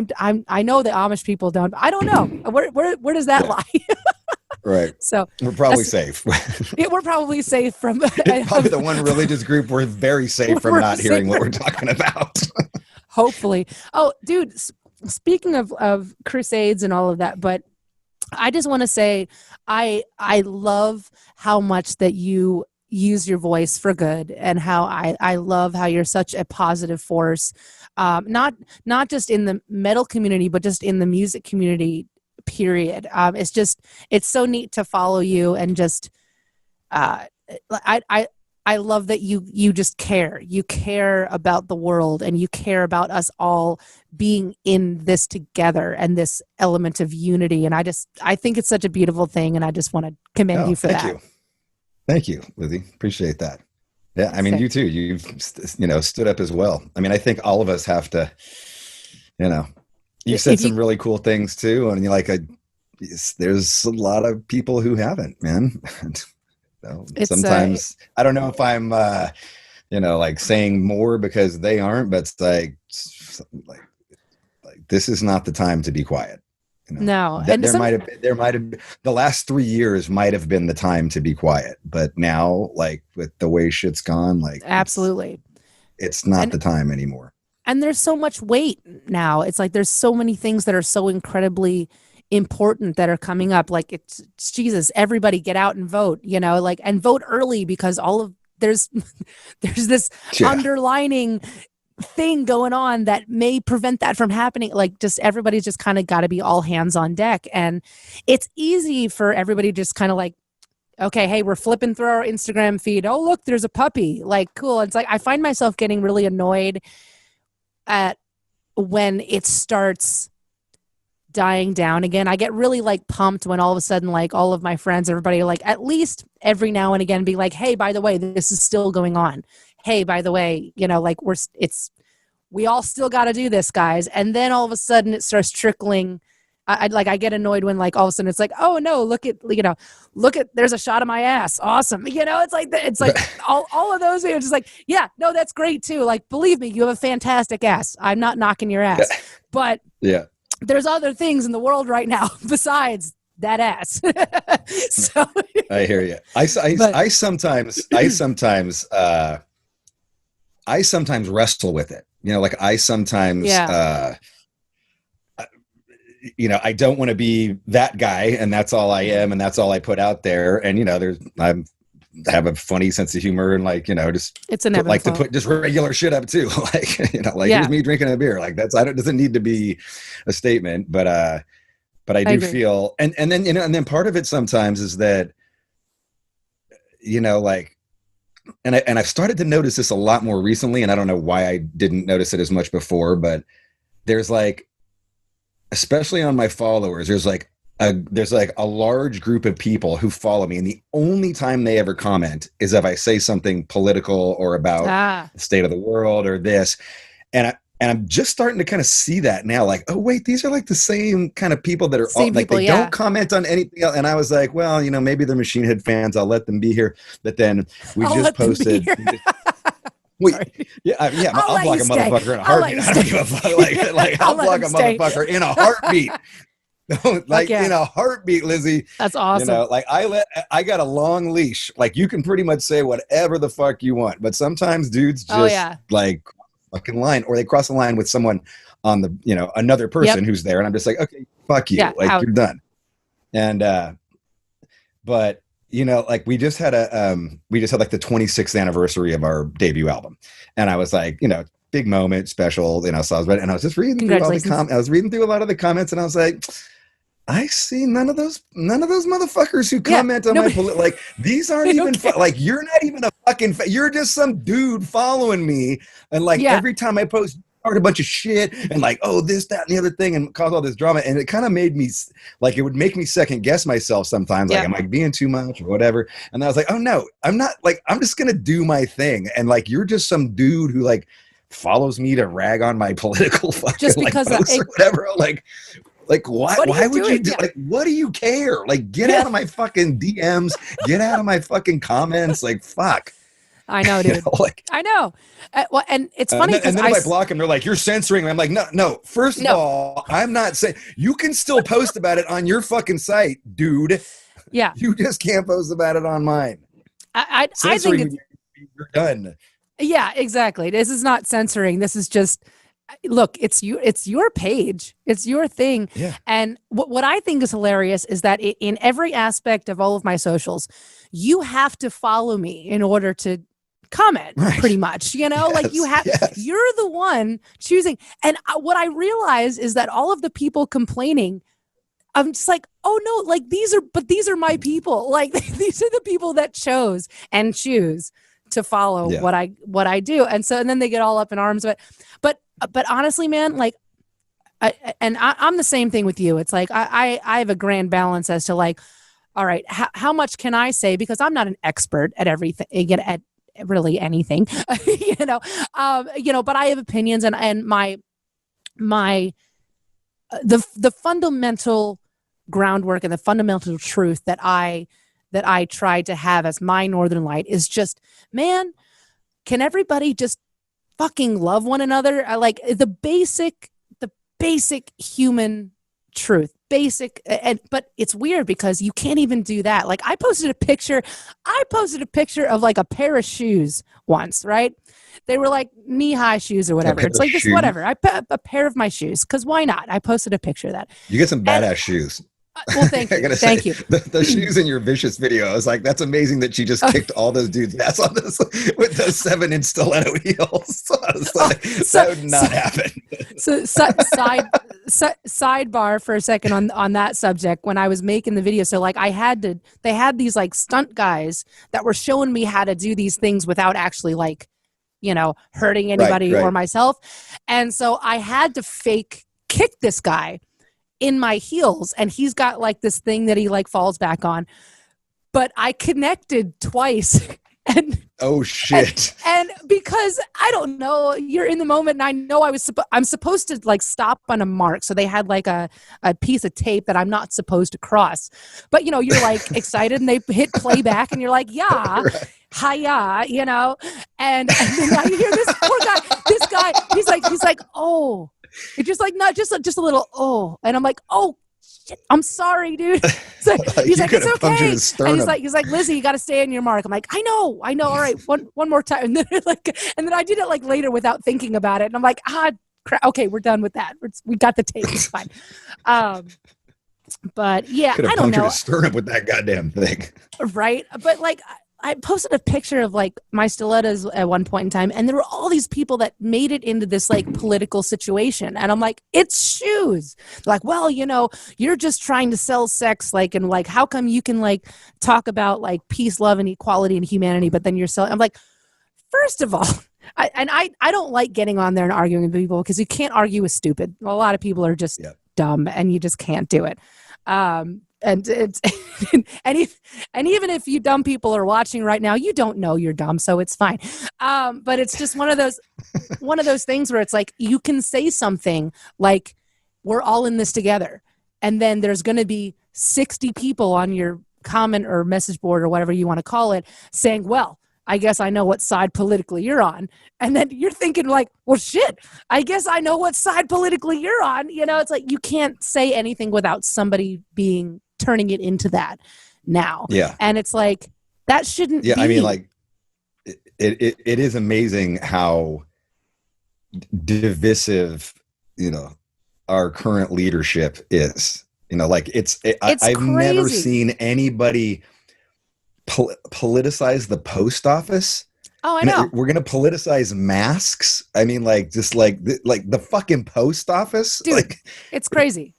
know the Amish people don't. I don't know. Where does that lie? Right. So we're probably safe. We're probably safe from probably the one religious group we're very safe from not hearing what we're talking about. Hopefully. Oh, dude, speaking of crusades and all of that, but I just want to say I love how much that you use your voice for good, and how I love how you're such a positive force, not just in the metal community, but just in the music community, period. It's so neat to follow you, and just I love that you just care. You care about the world, and you care about us all being in this together and this element of unity. And I think it's such a beautiful thing, and I just want to commend you for that. Thank you, Lzzy. Appreciate that. Yeah, I mean, you too. You've stood up as well. I mean, I think all of us have to. You said some really cool things too, and you're like, there's a lot of people who haven't, man. Sometimes I don't know if I'm, like saying more because they aren't, but it's like this is not the time to be quiet. No, and there might have the last 3 years might have been the time to be quiet, but now, like with the way shit's gone, like absolutely, it's not the time anymore. And there's so much weight now. It's like there's so many things that are so incredibly important that are coming up. Like it's Jesus, everybody get out and vote, and vote early, because there's this underlining thing going on that may prevent that from happening. Like, just everybody's just kind of got to be all hands on deck. And it's easy for everybody to just kind of like, okay, hey, we're flipping through our Instagram feed. Oh, look, there's a puppy. Like, cool. It's like, I find myself getting really annoyed at when it starts dying down again. I get really like pumped when all of a sudden, like, all of my friends, everybody, like, at least every now and again be like, hey, by the way, this is still going on. Hey, by the way, you know, like, we all still got to do this, guys. And then all of a sudden it starts trickling. I get annoyed when, like, all of a sudden it's like, oh no, look at, there's a shot of my ass. Awesome. You know, it's like all of those are just like, yeah, no, that's great too. Like, believe me, you have a fantastic ass. I'm not knocking your ass, but yeah, there's other things in the world right now besides that ass. So I hear you. I sometimes wrestle with it. You know, like, I sometimes, you know, I don't want to be that guy, and that's all I am, and that's all I put out there. And, you know, I have a funny sense of humor, and, like, you know, just it's inevitable. to put just regular shit up too. Like, you know, like, here's me drinking a beer. Like, doesn't need to be a statement, but I do feel, and then, you know, and then part of it sometimes is that, you know, like, and I've started to notice this a lot more recently, and I don't know why I didn't notice it as much before, but there's, like, especially on my followers, there's like a large group of people who follow me, and the only time they ever comment is if I say something political or about the state of the world or this. And I'm just starting to kind of see that now, like, oh wait, these are like the same kind of people that are all, like, they don't comment on anything else. And I was like, well, you know, maybe they're Machine Head fans. I'll let them be here. But then I'll just posted. Wait, I'll block a motherfucker in a heartbeat. I don't give a fuck. Like I'll block a motherfucker in a heartbeat. Like, in a heartbeat, Lzzy. That's awesome. You know, like, I got a long leash. Like, you can pretty much say whatever the fuck you want, but sometimes dudes just like fucking line, or they cross the line with someone on the, you know, another person who's there, and I'm just like, okay, fuck you, like, you're done. And but, you know, like, we just had like the 26th anniversary of our debut album, and I was like, you know, big moment, special, you know. So I was just reading through all the comments. I was reading through a lot of the comments, and I was like, I see none of those motherfuckers who comment on my like, these aren't even like, you're not even a fucking you're just some dude following me, and like, every time I post, start a bunch of shit, and like, oh, this, that, and the other thing, and cause all this drama. And it kind of made me, like, it would make me second guess myself sometimes, like, am I being too much or whatever? And I was like, oh no, I'm not. Like, I'm just gonna do my thing, and like, you're just some dude who, like, follows me to rag on my political fucking, just because, like, posts or whatever. Like, why would you do, like, what do you care? Like, get out of my fucking DMs, get out of my fucking comments. Like, fuck. I know, dude. You know, like, I know. Well, and it's funny because and then if I block them, they're like, you're censoring me. I'm like, no. First of all, I'm not saying, you can still post about it on your fucking site, dude. Yeah. You just can't post about it on mine. I think you're done. Yeah, exactly. This is not censoring. This is just, look, it's your page. It's your thing. Yeah. And what I think is hilarious is that in every aspect of all of my socials, you have to follow me in order to comment, pretty much, you know, like, you have, you're the one choosing. And what I realize is that all of the people complaining, I'm just like, oh no, like, these are my people. Like, these are the people that chose and choose to follow what I do. And then they get all up in arms of it. But honestly, man, like, I'm the same thing with you. It's like, I have a grand balance as to, like, all right, how much can I say? Because I'm not an expert at everything, again, at really anything, you know, but I have opinions, and the fundamental groundwork and the fundamental truth that I try to have as my northern light is just, man, can everybody just fucking love one another? I like the basic human truth, but it's weird because you can't even do that. Like, I posted a picture of like a pair of shoes once, right? They were like knee-high shoes or whatever. It's like, just whatever. I put a pair of my shoes, because why not? I posted a picture of that. You get some badass shoes. Well, thank you. Thank you. The shoes in your Vicious video, I was like, that's amazing that she just kicked all those dudes' ass on this with those 7-inch stiletto heels. So I was like, that would not happen. So sidebar for a second on that subject. When I was making the video, so like they had these like stunt guys that were showing me how to do these things without actually like, hurting anybody or myself. And so I had to fake kick this guy in my heels, and he's got like this thing that he like falls back on, but I connected twice. And oh shit. And because I don't know, you're in the moment, and I know I'm supposed to like stop on a mark. So they had like a piece of tape that I'm not supposed to cross. But you're like excited, and they hit playback, and you're like, yeah, right. Hiya, and then I hear this poor guy, he's like, oh, it's just like not just a little oh, and I'm like, oh shit, I'm sorry, dude. So he's like, it's okay. And he's like, Lzzy, you got to stay in your mark. I'm like, I know. All right, one more time. And then I did it like later without thinking about it. And I'm like, crap. Okay, we're done with that. We got the tape. It's fine. But yeah, I don't know. Could have punctured a sternum with that goddamn thing. Right, but like. I posted a picture of like my stilettos at one point in time, and there were all these people that made it into this like political situation. And I'm like, it's shoes. They're like, well, you're just trying to sell sex. Like, and like, how come you can like talk about like peace, love, and equality and humanity, but then you're selling? I'm like, first of all, I don't like getting on there and arguing with people because you can't argue with stupid. A lot of people are just dumb, and you just can't do it. And it's and even if you dumb people are watching right now, you don't know you're dumb, so it's fine. But it's just one of those things where it's like you can say something like, "We're all in this together," and then there's going to be 60 people on your comment or message board or whatever you want to call it saying, "Well, I guess I know what side politically you're on," and then you're thinking like, "Well, shit, I guess I know what side politically you're on." It's like you can't say anything without somebody turning it into that now. Yeah. And it's like, that shouldn't be. I mean, like, it is amazing how divisive, our current leadership is. Like, I've never seen anybody politicize the post office. Oh, I know. We're going to politicize masks. I mean, like, just like the fucking post office. Dude, like, it's crazy.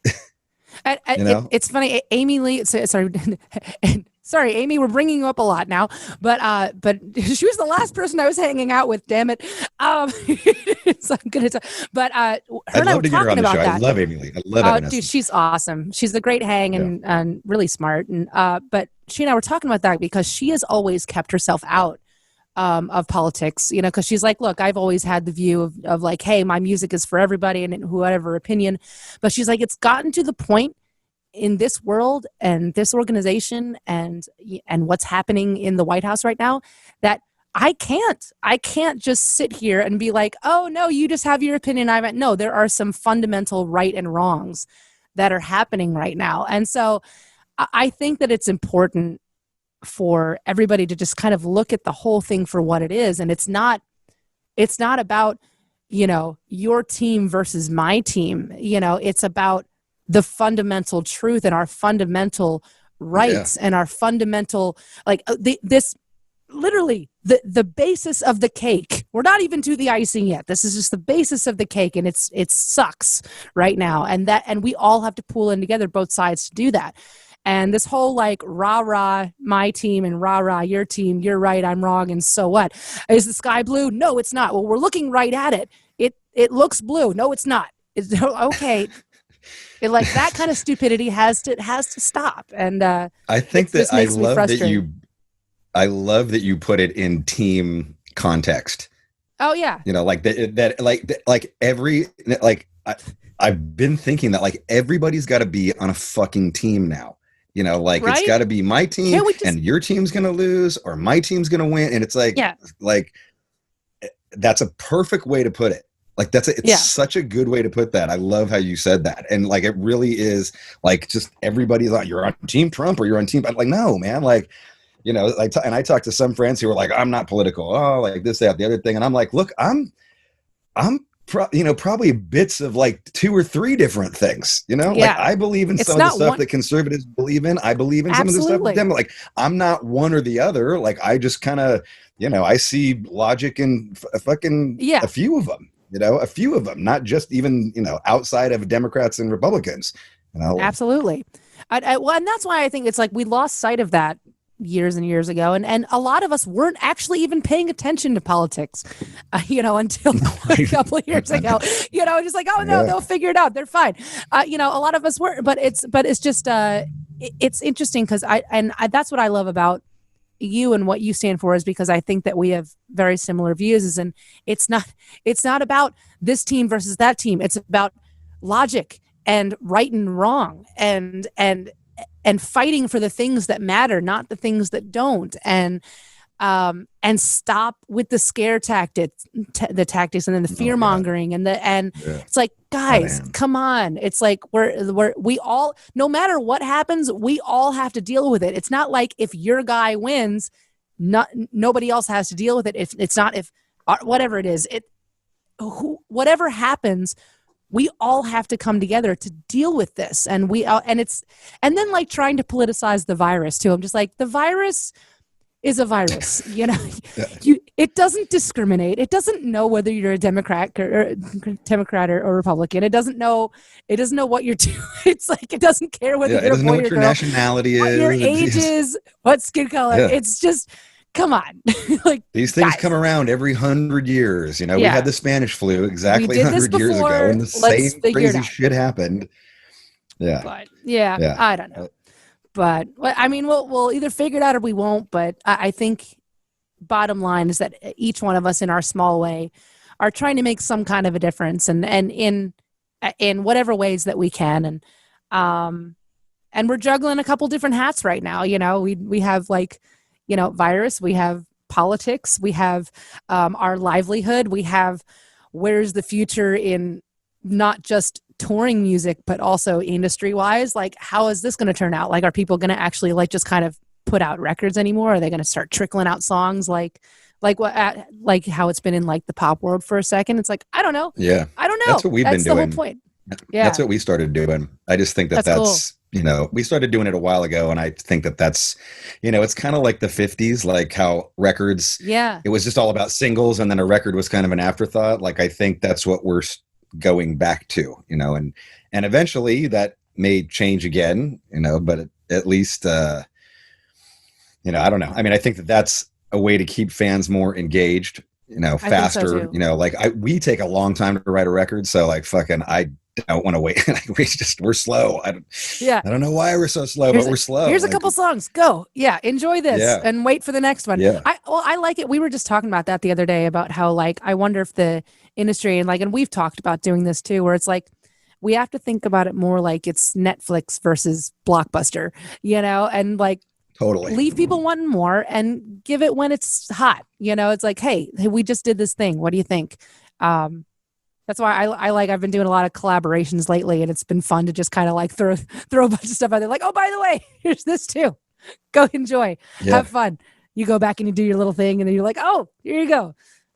It's funny, Amy Lee. Sorry, Amy. We're bringing you up a lot now, but she was the last person I was hanging out with. Damn it. So I'm gonna. But her and I were talking about that. I love Amy Lee. I love her. Dude, she's awesome. She's a great hang and really smart. And but she and I were talking about that because she has always kept herself out of politics, because she's like, look, I've always had the view of like, hey, my music is for everybody and whatever opinion. But she's like, it's gotten to the point in this world and this organization and what's happening in the White House right now that I can't just sit here and be like, oh no, you just have your opinion. No, there are some fundamental right and wrongs that are happening right now. And so I think that it's important for everybody to just kind of look at the whole thing for what it is. And it's not about, your team versus my team. It's about the fundamental truth and our fundamental rights and our fundamental, like this, literally the basis of the cake. We're not even to the icing yet. This is just the basis of the cake. And it sucks right now. And we all have to pull in together, both sides, to do that. And this whole like rah-rah, my team, and rah-rah, your team, you're right, I'm wrong, and so what? Is the sky blue? No, it's not. Well, we're looking right at it. It looks blue. No, it's not. It's okay. Like that kind of stupidity has to stop. And I think that I love that you put it in team context. Oh yeah. I've been thinking that like everybody's got to be on a fucking team now. Right? It's got to be my team and your team's going to lose or my team's going to win. And it's like, that's a perfect way to put it. Like it's such a good way to put that. I love how you said that. And like, it really is like, just everybody's like, you're on team Trump or you're on team. I'm like, no, man. Like, and I talked to some friends who were like, I'm not political. Oh, like this, that, the other thing. And I'm like, look, I'm probably bits of like 2 or 3 different things, like I believe in It's some of the not stuff one- that conservatives believe in. I believe in some of the stuff Absolutely. that them, like I'm not one or the other. Like I just kind of, I see logic in a few of them, a few of them, not just even, outside of Democrats and Republicans, Absolutely. Well, and that's why I think it's like we lost sight of that years and years ago. And a lot of us weren't actually even paying attention to politics, until a couple of years ago, just like, oh no, they'll figure it out. They're fine. A lot of us weren't, but it's just, it's interesting because that's what I love about you and what you stand for, is because I think that we have very similar views, and it's not about this team versus that team. It's about logic and right and wrong and fighting for the things that matter, not the things that don't, and stop with the scare tactics, the tactics, and then the fear mongering, and it's like, guys, come on. It's like we all, no matter what happens, we all have to deal with it. It's not like if your guy wins, nobody else has to deal with it. If whatever it is, whatever happens, we all have to come together to deal with this. And then like trying to politicize the virus too. I'm just like, the virus is a virus, it doesn't discriminate. It doesn't know whether you're a Democrat or Republican. It doesn't know what you're doing. It's like, it doesn't care whether you're a boy or girl. It doesn't know what your nationality is, what your age is, what skin color. Yeah. It's just, come on. Like, these things guys, come around every 100 years. We had the Spanish flu exactly 100 years ago, and the same crazy shit happened. Yeah. But I don't know. But I mean, we'll either figure it out or we won't. But I think bottom line is that each one of us in our small way are trying to make some kind of a difference, and in whatever ways that we can. And we're juggling a couple different hats right now. We have like, virus, we have politics, we have our livelihood, we have where's the future in not just touring music, but also industry wise. Like, how is this going to turn out? Like, are people going to actually like just kind of put out records anymore? Are they going to start trickling out songs like how it's been in like the pop world for a second? It's like, I don't know. Yeah. I don't know. That's what we've been doing. That's the whole point. Yeah. That's what we started doing. I just think that's cool. We started doing it a while ago, and I think that's, it's kind of like the 50s, like how records, it was just all about singles, and then a record was kind of an afterthought. Like, I think that's what we're going back to, and eventually that may change again, but at least, I don't know. I mean, I think that's a way to keep fans more engaged, faster, we take a long time to write a record. So like, I don't want to wait. We're slow. I don't know why we're so slow, but we're slow. Here's a couple songs. Go. Yeah. Enjoy this and wait for the next one. Yeah. I like it. We were just talking about that the other day, about how like, I wonder if the industry and we've talked about doing this too, where it's like, we have to think about it more like it's Netflix versus Blockbuster, and like, totally leave people wanting more and give it when it's hot. It's like, hey, we just did this thing. What do you think? That's why I've been doing a lot of collaborations lately, and it's been fun to just kind of like throw a bunch of stuff out there. Like, oh, by the way, here's this too. Go enjoy, have fun. You go back and you do your little thing, and then you're like, oh, here you go.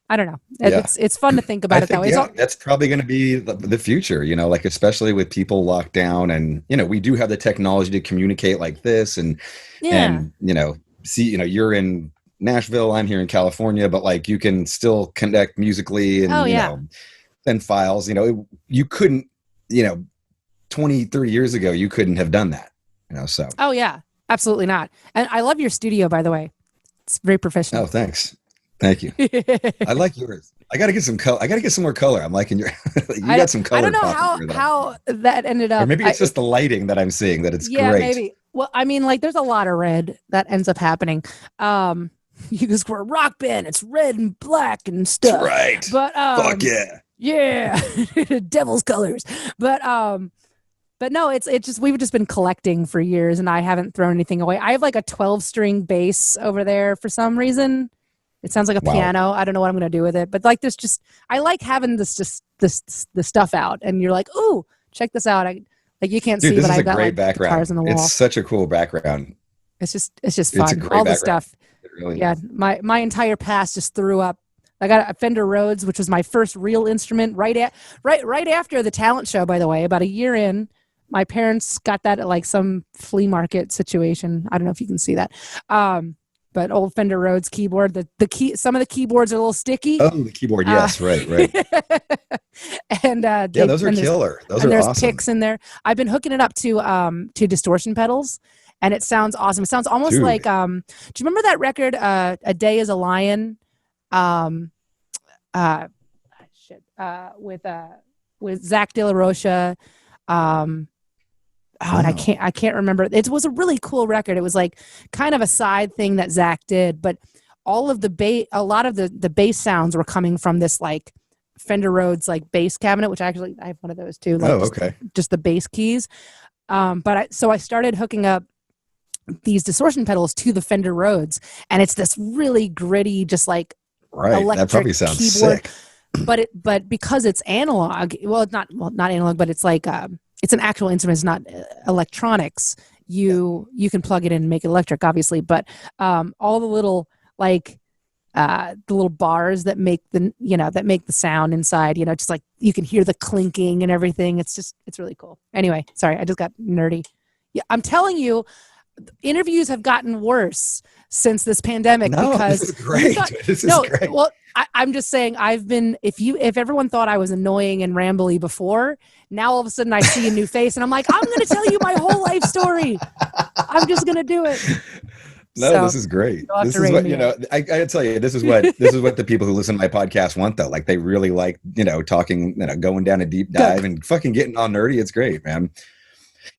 I don't know. It's fun to think about it that way. That's probably going to be the future, like especially with people locked down, and we do have the technology to communicate like this, and see, you're in Nashville, I'm here in California, but like you can still connect musically, and send files. You couldn't, 20, 30 years ago, you couldn't have done that. So. Oh yeah, absolutely not. And I love your studio, by the way. It's very professional. Oh, thanks. Thank you. I like yours. I got to get some color. I got to get some more color. I'm liking your. You got some color. I don't know how that ended up. Or maybe it's just the lighting that I'm seeing that it's great. Yeah, maybe. Well, I mean, like, there's a lot of red that ends up happening. Because we're a rock band, it's red and black and stuff. That's right. But fuck yeah. Yeah, devil's colors. But no, it's just we've just been collecting for years, and I haven't thrown anything away. I have like a 12-string bass over there for some reason. It sounds like a piano. I don't know what I'm gonna do with it, but like there's just I like having this stuff out, and you're like, ooh, check this out. You can't see, but I got like guitars on the wall. It's such a cool background. It's just fun. All the stuff. Really yeah, my entire past just threw up I got a Fender Rhodes, which was my first real instrument right after the talent show, by the way, about a year in. My parents got that at like some flea market situation. I don't know if you can see that. But old Fender Rhodes keyboard, the key, some of the keyboards are a little sticky. Oh, the keyboard. Yes. Right. And yeah, those are killer. Those are there's awesome. picks in there. I've been hooking it up to distortion pedals, and it sounds awesome. It sounds almost like, do you remember that record, A Day is a Lion? With Zach De La Rocha. And I can't remember. It was a really cool record. It was like kind of a side thing that Zach did, but all of a lot of the bass sounds were coming from this like Fender Rhodes like bass cabinet, which I have one of those too. Like just the bass keys. So I started hooking up these distortion pedals to the Fender Rhodes, and it's this really gritty, just like electric that probably sounds keyboard. sick. But because it's analog, not analog, but it's like it's an actual instrument. It's not electronics. You can plug it in and make it electric, obviously. But all the little the little bars that make the sound inside, just like you can hear the clinking and everything. It's really cool. Anyway, sorry, I just got nerdy. Yeah, I'm telling you, interviews have gotten worse since this pandemic. Because this is great. This is great. Well, I'm just saying, if everyone thought I was annoying and rambly before, now all of a sudden I see a new face and I'm like, I'm going to tell you my whole life story. I'm just going to do it. No, So, this is great. This is rein what, me I gotta tell you, this is what the people who listen to my podcast want though. Like they really like, talking, going down a deep dive and fucking getting all nerdy. It's great, man.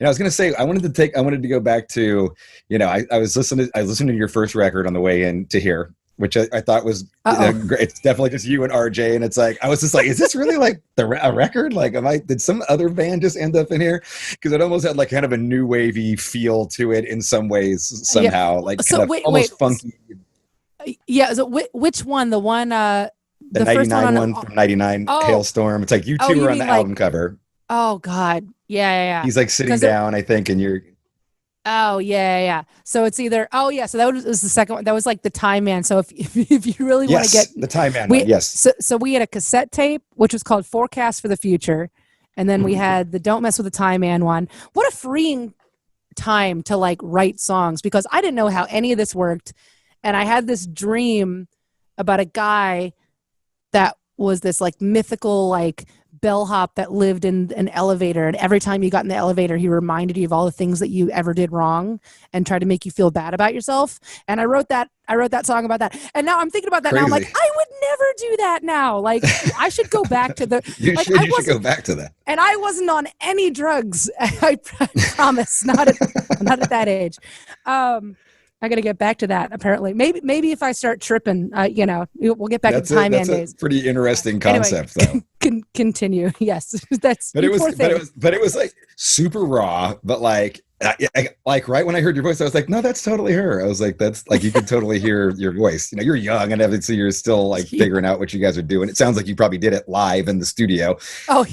I was going to say, I wanted to go back to, I was listening to your first record on the way in to here, which I thought was great. It's definitely just you and RJ. And it's like, I was just like, is this really like a record? Like, did some other band just end up in here? Because it almost had like kind of a new wavy feel to it in some ways, somehow, like so kind of almost funky. Yeah. So which one? The one, the 99 one from 99, Halestorm. It's like you two are on the album cover. Oh God. Yeah. He's like sitting down, I think, and you're. Oh yeah. So it's either so that was the second one. That was like the Time Man. So if you really want to get the Time Man, yes. So we had a cassette tape which was called Forecast for the Future, and then we had the Don't Mess with the Time Man one. What a freeing time to like write songs, because I didn't know how any of this worked, and I had this dream about a guy that was this like mythical like bellhop that lived in an elevator, and every time you got in the elevator he reminded you of all the things that you ever did wrong and tried to make you feel bad about yourself. And I wrote that song about that, and now I'm thinking about that. Now I'm like, I would never do that now. Like I should go back to the you should go back to that. And I wasn't on any drugs. I promise, not at that age. I got to get back to that. Apparently, maybe if I start tripping, we'll get back to Time Man days. That's a pretty interesting concept, though. Continue. Yes, that's. But it was like super raw. But like right when I heard your voice, I was like, no, that's totally her. I was like, that's like you could totally hear your voice. You're young and obviously you're still like figuring out what you guys are doing. It sounds like you probably did it live in the studio. Oh.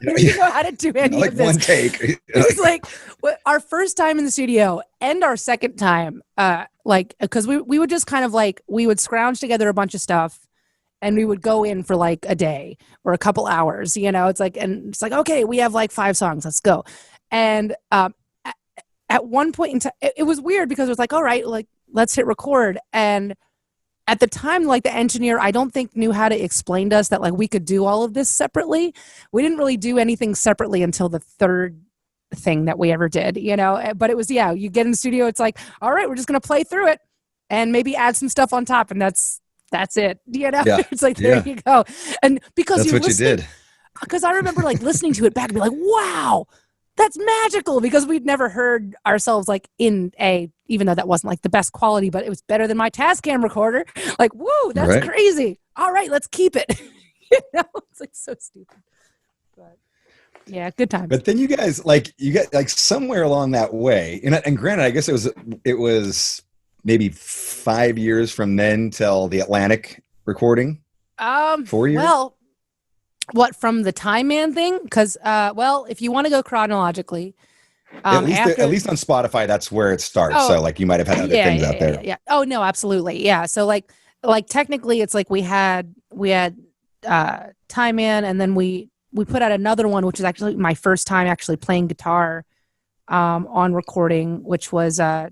You know how to do any like of this. One take. It was like our first time in the studio and our second time, because we would just kind of like, we would scrounge together a bunch of stuff and we would go in for like a day or a couple hours, it's like, okay, we have like 5 songs, let's go. And at one point in time, it was weird because it was like, all right, like let's hit record. And at the time, like the engineer, I don't think knew how to explain to us that like we could do all of this separately. We didn't really do anything separately until the third thing that we ever did, but it was, you get in the studio, it's like, all right, we're just going to play through it and maybe add some stuff on top. And that's it. It's like, there you go. And because that's what you did. Because I remember like listening to it back and be like, wow, that's magical, because we'd never heard ourselves like even though that wasn't like the best quality, but it was better than my Tascam recorder. Like, whoa, that's crazy. All right, let's keep it. It's like so stupid. But yeah, good times. But then you get like somewhere along that way, and granted, I guess it was maybe 5 years from then till the Atlantic recording. 4 years. Well, what, from the Time Man thing? Because if you want to go chronologically. At least on Spotify, that's where it starts. So like you might have had other things out there. Yeah. Oh no, absolutely. Yeah. So like like technically it's like we had Time Man, and then we put out another one, which is actually my first time actually playing guitar on recording, which was a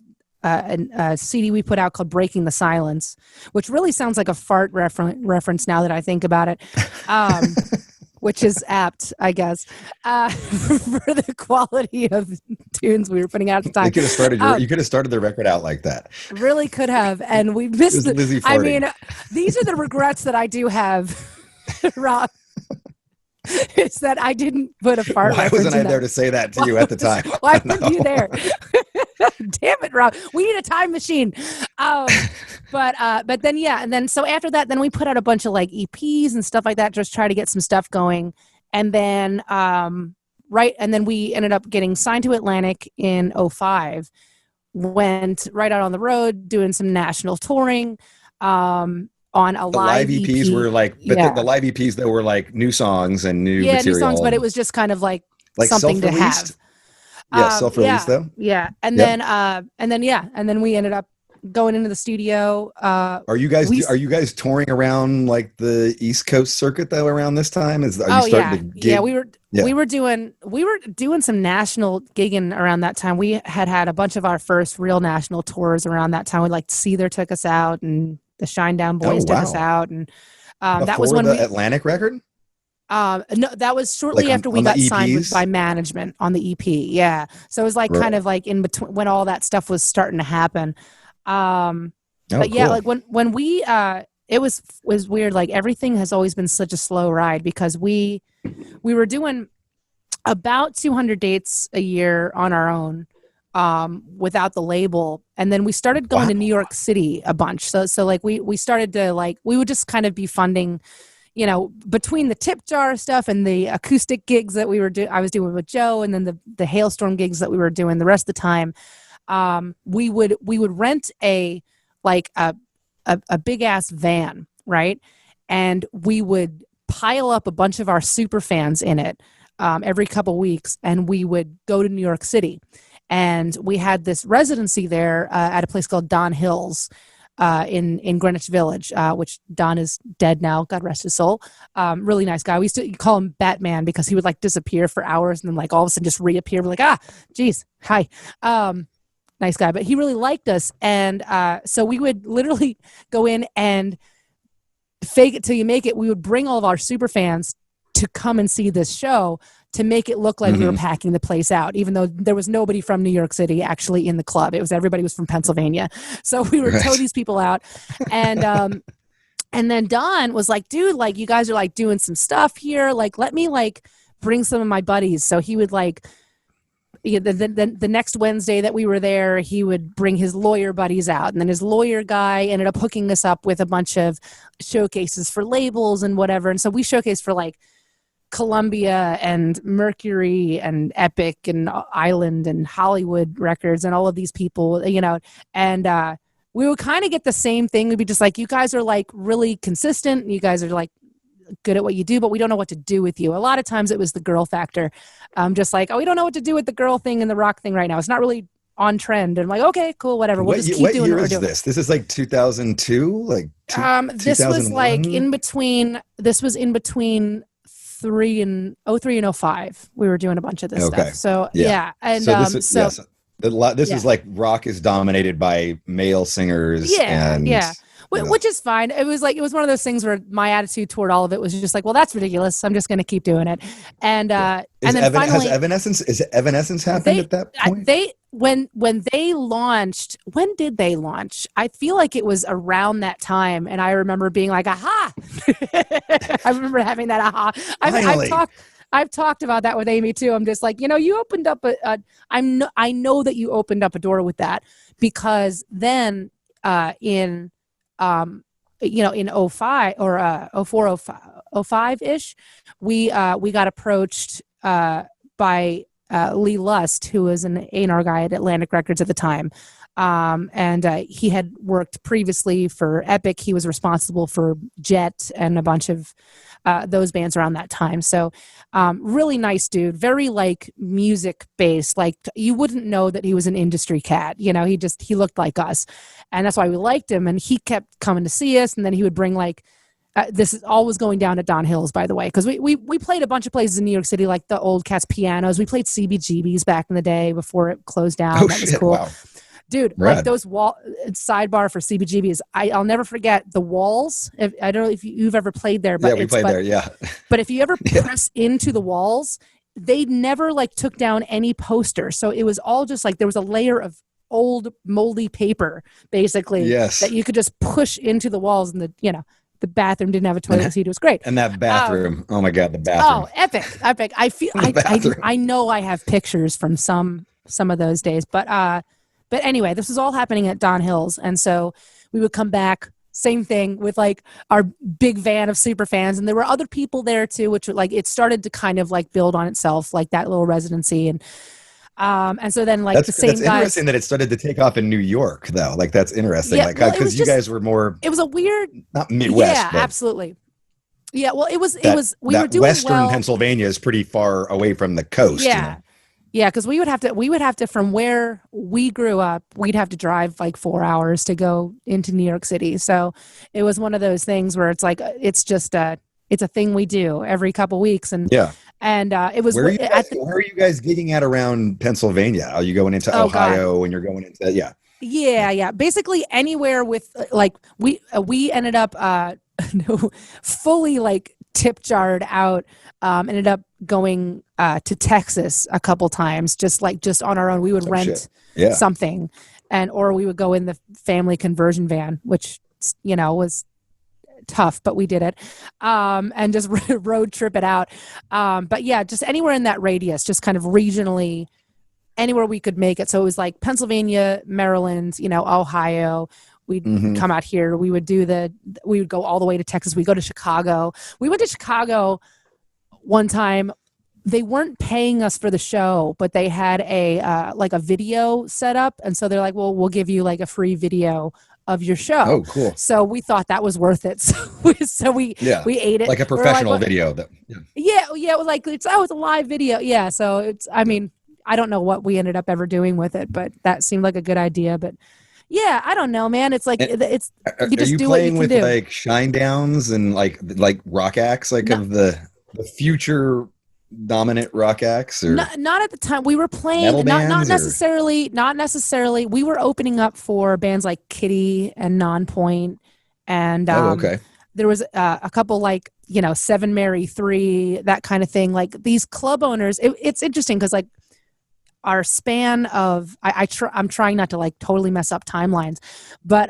CD we put out called Breaking the Silence, which really sounds like a fart reference now that I think about it, which is apt, I guess, for the quality of tunes we were putting out at the time. You could have started the record out like that. Really could have, and we missed it. Lzzy I farting. mean, these are the regrets that I do have, Rob. It's that I didn't put a fart. Why wasn't I there to say that to you at the time? Why weren't you there? Damn it, Rob. We need a time machine. But then and then so after that, then we put out a bunch of like EPs and stuff like that, just try to get some stuff going. And then and then we ended up getting signed to Atlantic in 2005. Went right out on the road doing some national touring. On a live EPs EP. were like, but the live EPs that were like new songs and new material. New songs, but it was just kind of like something to have. Self-released though. Yeah, and then we ended up going into the studio. Are you guys touring around like the East Coast circuit though around this time? Are you starting to gig? Yeah, we were doing some national gigging around that time. We had a bunch of our first real national tours around that time. Like Seether took us out, and the Shinedown Boys took us out, and that was when the Atlantic record. No, that was shortly after we got signed by management on the EP. Yeah, so it was like kind of like in between when all that stuff was starting to happen. But yeah, like when we it was weird. Like everything has always been such a slow ride because we were doing about 200 dates a year on our own. Without the label, and then we started going to New York City a bunch. So like we started to like we would just kind of be funding, between the tip jar stuff and the acoustic gigs that I was doing with Joe, and then the Halestorm gigs that we were doing the rest of the time. We would rent a big ass van, right, and we would pile up a bunch of our super fans in it every couple weeks, and we would go to New York City. And we had this residency there at a place called Don Hills in Greenwich Village, which Don is dead now. God rest his soul. Really nice guy. We used to call him Batman because he would like disappear for hours and then like all of a sudden just reappear. We're like, geez, hi. Nice guy. But he really liked us. And so we would literally go in and fake it till you make it. We would bring all of our super fans to come and see this show to make it look like we were packing the place out, even though there was nobody from New York City actually in the club. Everybody was from Pennsylvania. So we would tow these people out. And then Don was like, dude, like you guys are like doing some stuff here. Like, let me like bring some of my buddies. So he would like, the next Wednesday that we were there, he would bring his lawyer buddies out. And then his lawyer guy ended up hooking us up with a bunch of showcases for labels and whatever. And so we showcased for like Columbia and Mercury and Epic and Island and Hollywood Records and all of these people, and we would kind of get the same thing. We'd be just like, you guys are like really consistent. You guys are like good at what you do, but we don't know what to do with you. A lot of times it was the girl factor. Just like, we don't know what to do with the girl thing and the rock thing right now. It's not really on trend. And I'm like, okay, cool, whatever. We'll just keep doing what we're doing. This is like 2002, like this was like in between. This was in between 03 and 05. We were doing a bunch of this stuff. So and this is like rock is dominated by male singers. Which is fine. It was one of those things where my attitude toward all of it was just like, well, that's ridiculous. I'm just going to keep doing it. And and then finally, has Evanescence happened at that point? When they launched, when did they launch? I feel like it was around that time, and I remember being like, aha! I remember having that aha. I've talked about that with Amy too. I'm just like, you opened up I know that you opened up a door with that, because then in 05 or 04, 05 ish, we got approached by Lee Lust, who was an A&R guy at Atlantic Records at the time, And he had worked previously for Epic. He was responsible for Jet and a bunch of those bands around that time. So really nice dude, very like music based. Like you wouldn't know that he was an industry cat. You know, he looked like us. And that's why we liked him. And he kept coming to see us. And then he would bring like, this is always going down at Don Hills, by the way, because we played a bunch of places in New York City, like the Old Cats Pianos. We played CBGB's back in the day before it closed down. Oh, that was shit, cool. wow. Dude, Rad. like those sidebar for CBGB's, I'll never forget the walls. I don't know if you've ever played there, but yeah, we played there. Yeah. But if you ever press into the walls, they never like took down any posters. So it was all just like there was a layer of old moldy paper, basically, that you could just push into the walls, and the bathroom didn't have a toilet seat. It was great. And that bathroom. Oh my God, the bathroom. Oh, epic. I know I have pictures from some of those days, but anyway, this was all happening at Don Hills. And so we would come back, same thing with like our big van of super fans. And there were other people there too, which like, it started to kind of like build on itself, like that little residency. And so then like the same guys. That's interesting that it started to take off in New York though. Like that's interesting. Yeah, like, well, cause you guys were more, it was a weird, not Midwest. Yeah, absolutely. Yeah. Well, we were doing Western Pennsylvania is pretty far away from the coast. Yeah. You know? Yeah, because we would have to from where we grew up, we'd have to drive like 4 hours to go into New York City. So it was one of those things where it's like it's a thing we do every couple weeks. And it was where are you guys getting at around Pennsylvania? Are you going into Ohio and you're going into Yeah. Basically anywhere with like we ended up fully like tip jarred out. Ended up going to Texas a couple times, just on our own. We would rent something, or we would go in the family conversion van, which was tough, but we did it, and just road trip it out. But yeah, just anywhere in that radius, just kind of regionally, anywhere we could make it. So it was like Pennsylvania, Maryland, Ohio. We'd come out here. We would go all the way to Texas. We go to Chicago. We went to Chicago one time. They weren't paying us for the show, but they had a video set up. And so they're like, well, we'll give you like a free video of your show. Oh, cool. So we thought that was worth it. So we ate it. Like a professional video. It was like, it's a live video. Yeah. So I don't know what we ended up ever doing with it, but that seemed like a good idea. But yeah, I don't know, man. It's like you just do what you can do. Are you playing with like Shine Downs and like rock acts, like of the future dominant rock acts? Or not at the time. We were playing not necessarily. We were opening up for bands like Kitty and Nonpoint, and there was a couple like Seven Mary 3, that kind of thing. Like these club owners, it's interesting because like our span of I'm trying not to like totally mess up timelines, but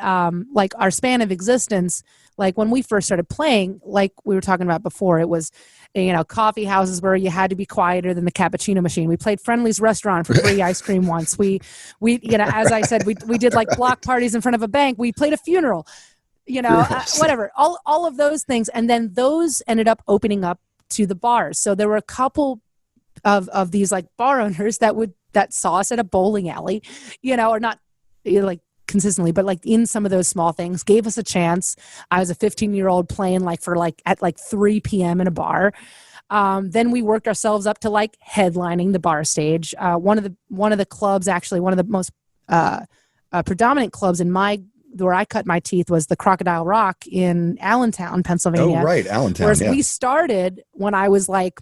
like our span of existence, like when we first started playing, like we were talking about before, it was coffee houses where you had to be quieter than the cappuccino machine. We played Friendly's Restaurant for free ice cream once. We as I said, we did like block parties in front of a bank. We played a funeral, whatever, all of those things. And then those ended up opening up to the bars. So there were a couple of these like bar owners that saw us at a bowling alley, or not like consistently, but like in some of those small things, gave us a chance. I was a 15-year-old playing at 3 p.m. in a bar. Then we worked ourselves up to like headlining the bar stage. One of the clubs, actually one of the most predominant clubs where I cut my teeth was the Crocodile Rock in Allentown, Pennsylvania. Oh, right. Allentown. Whereas we started when I was like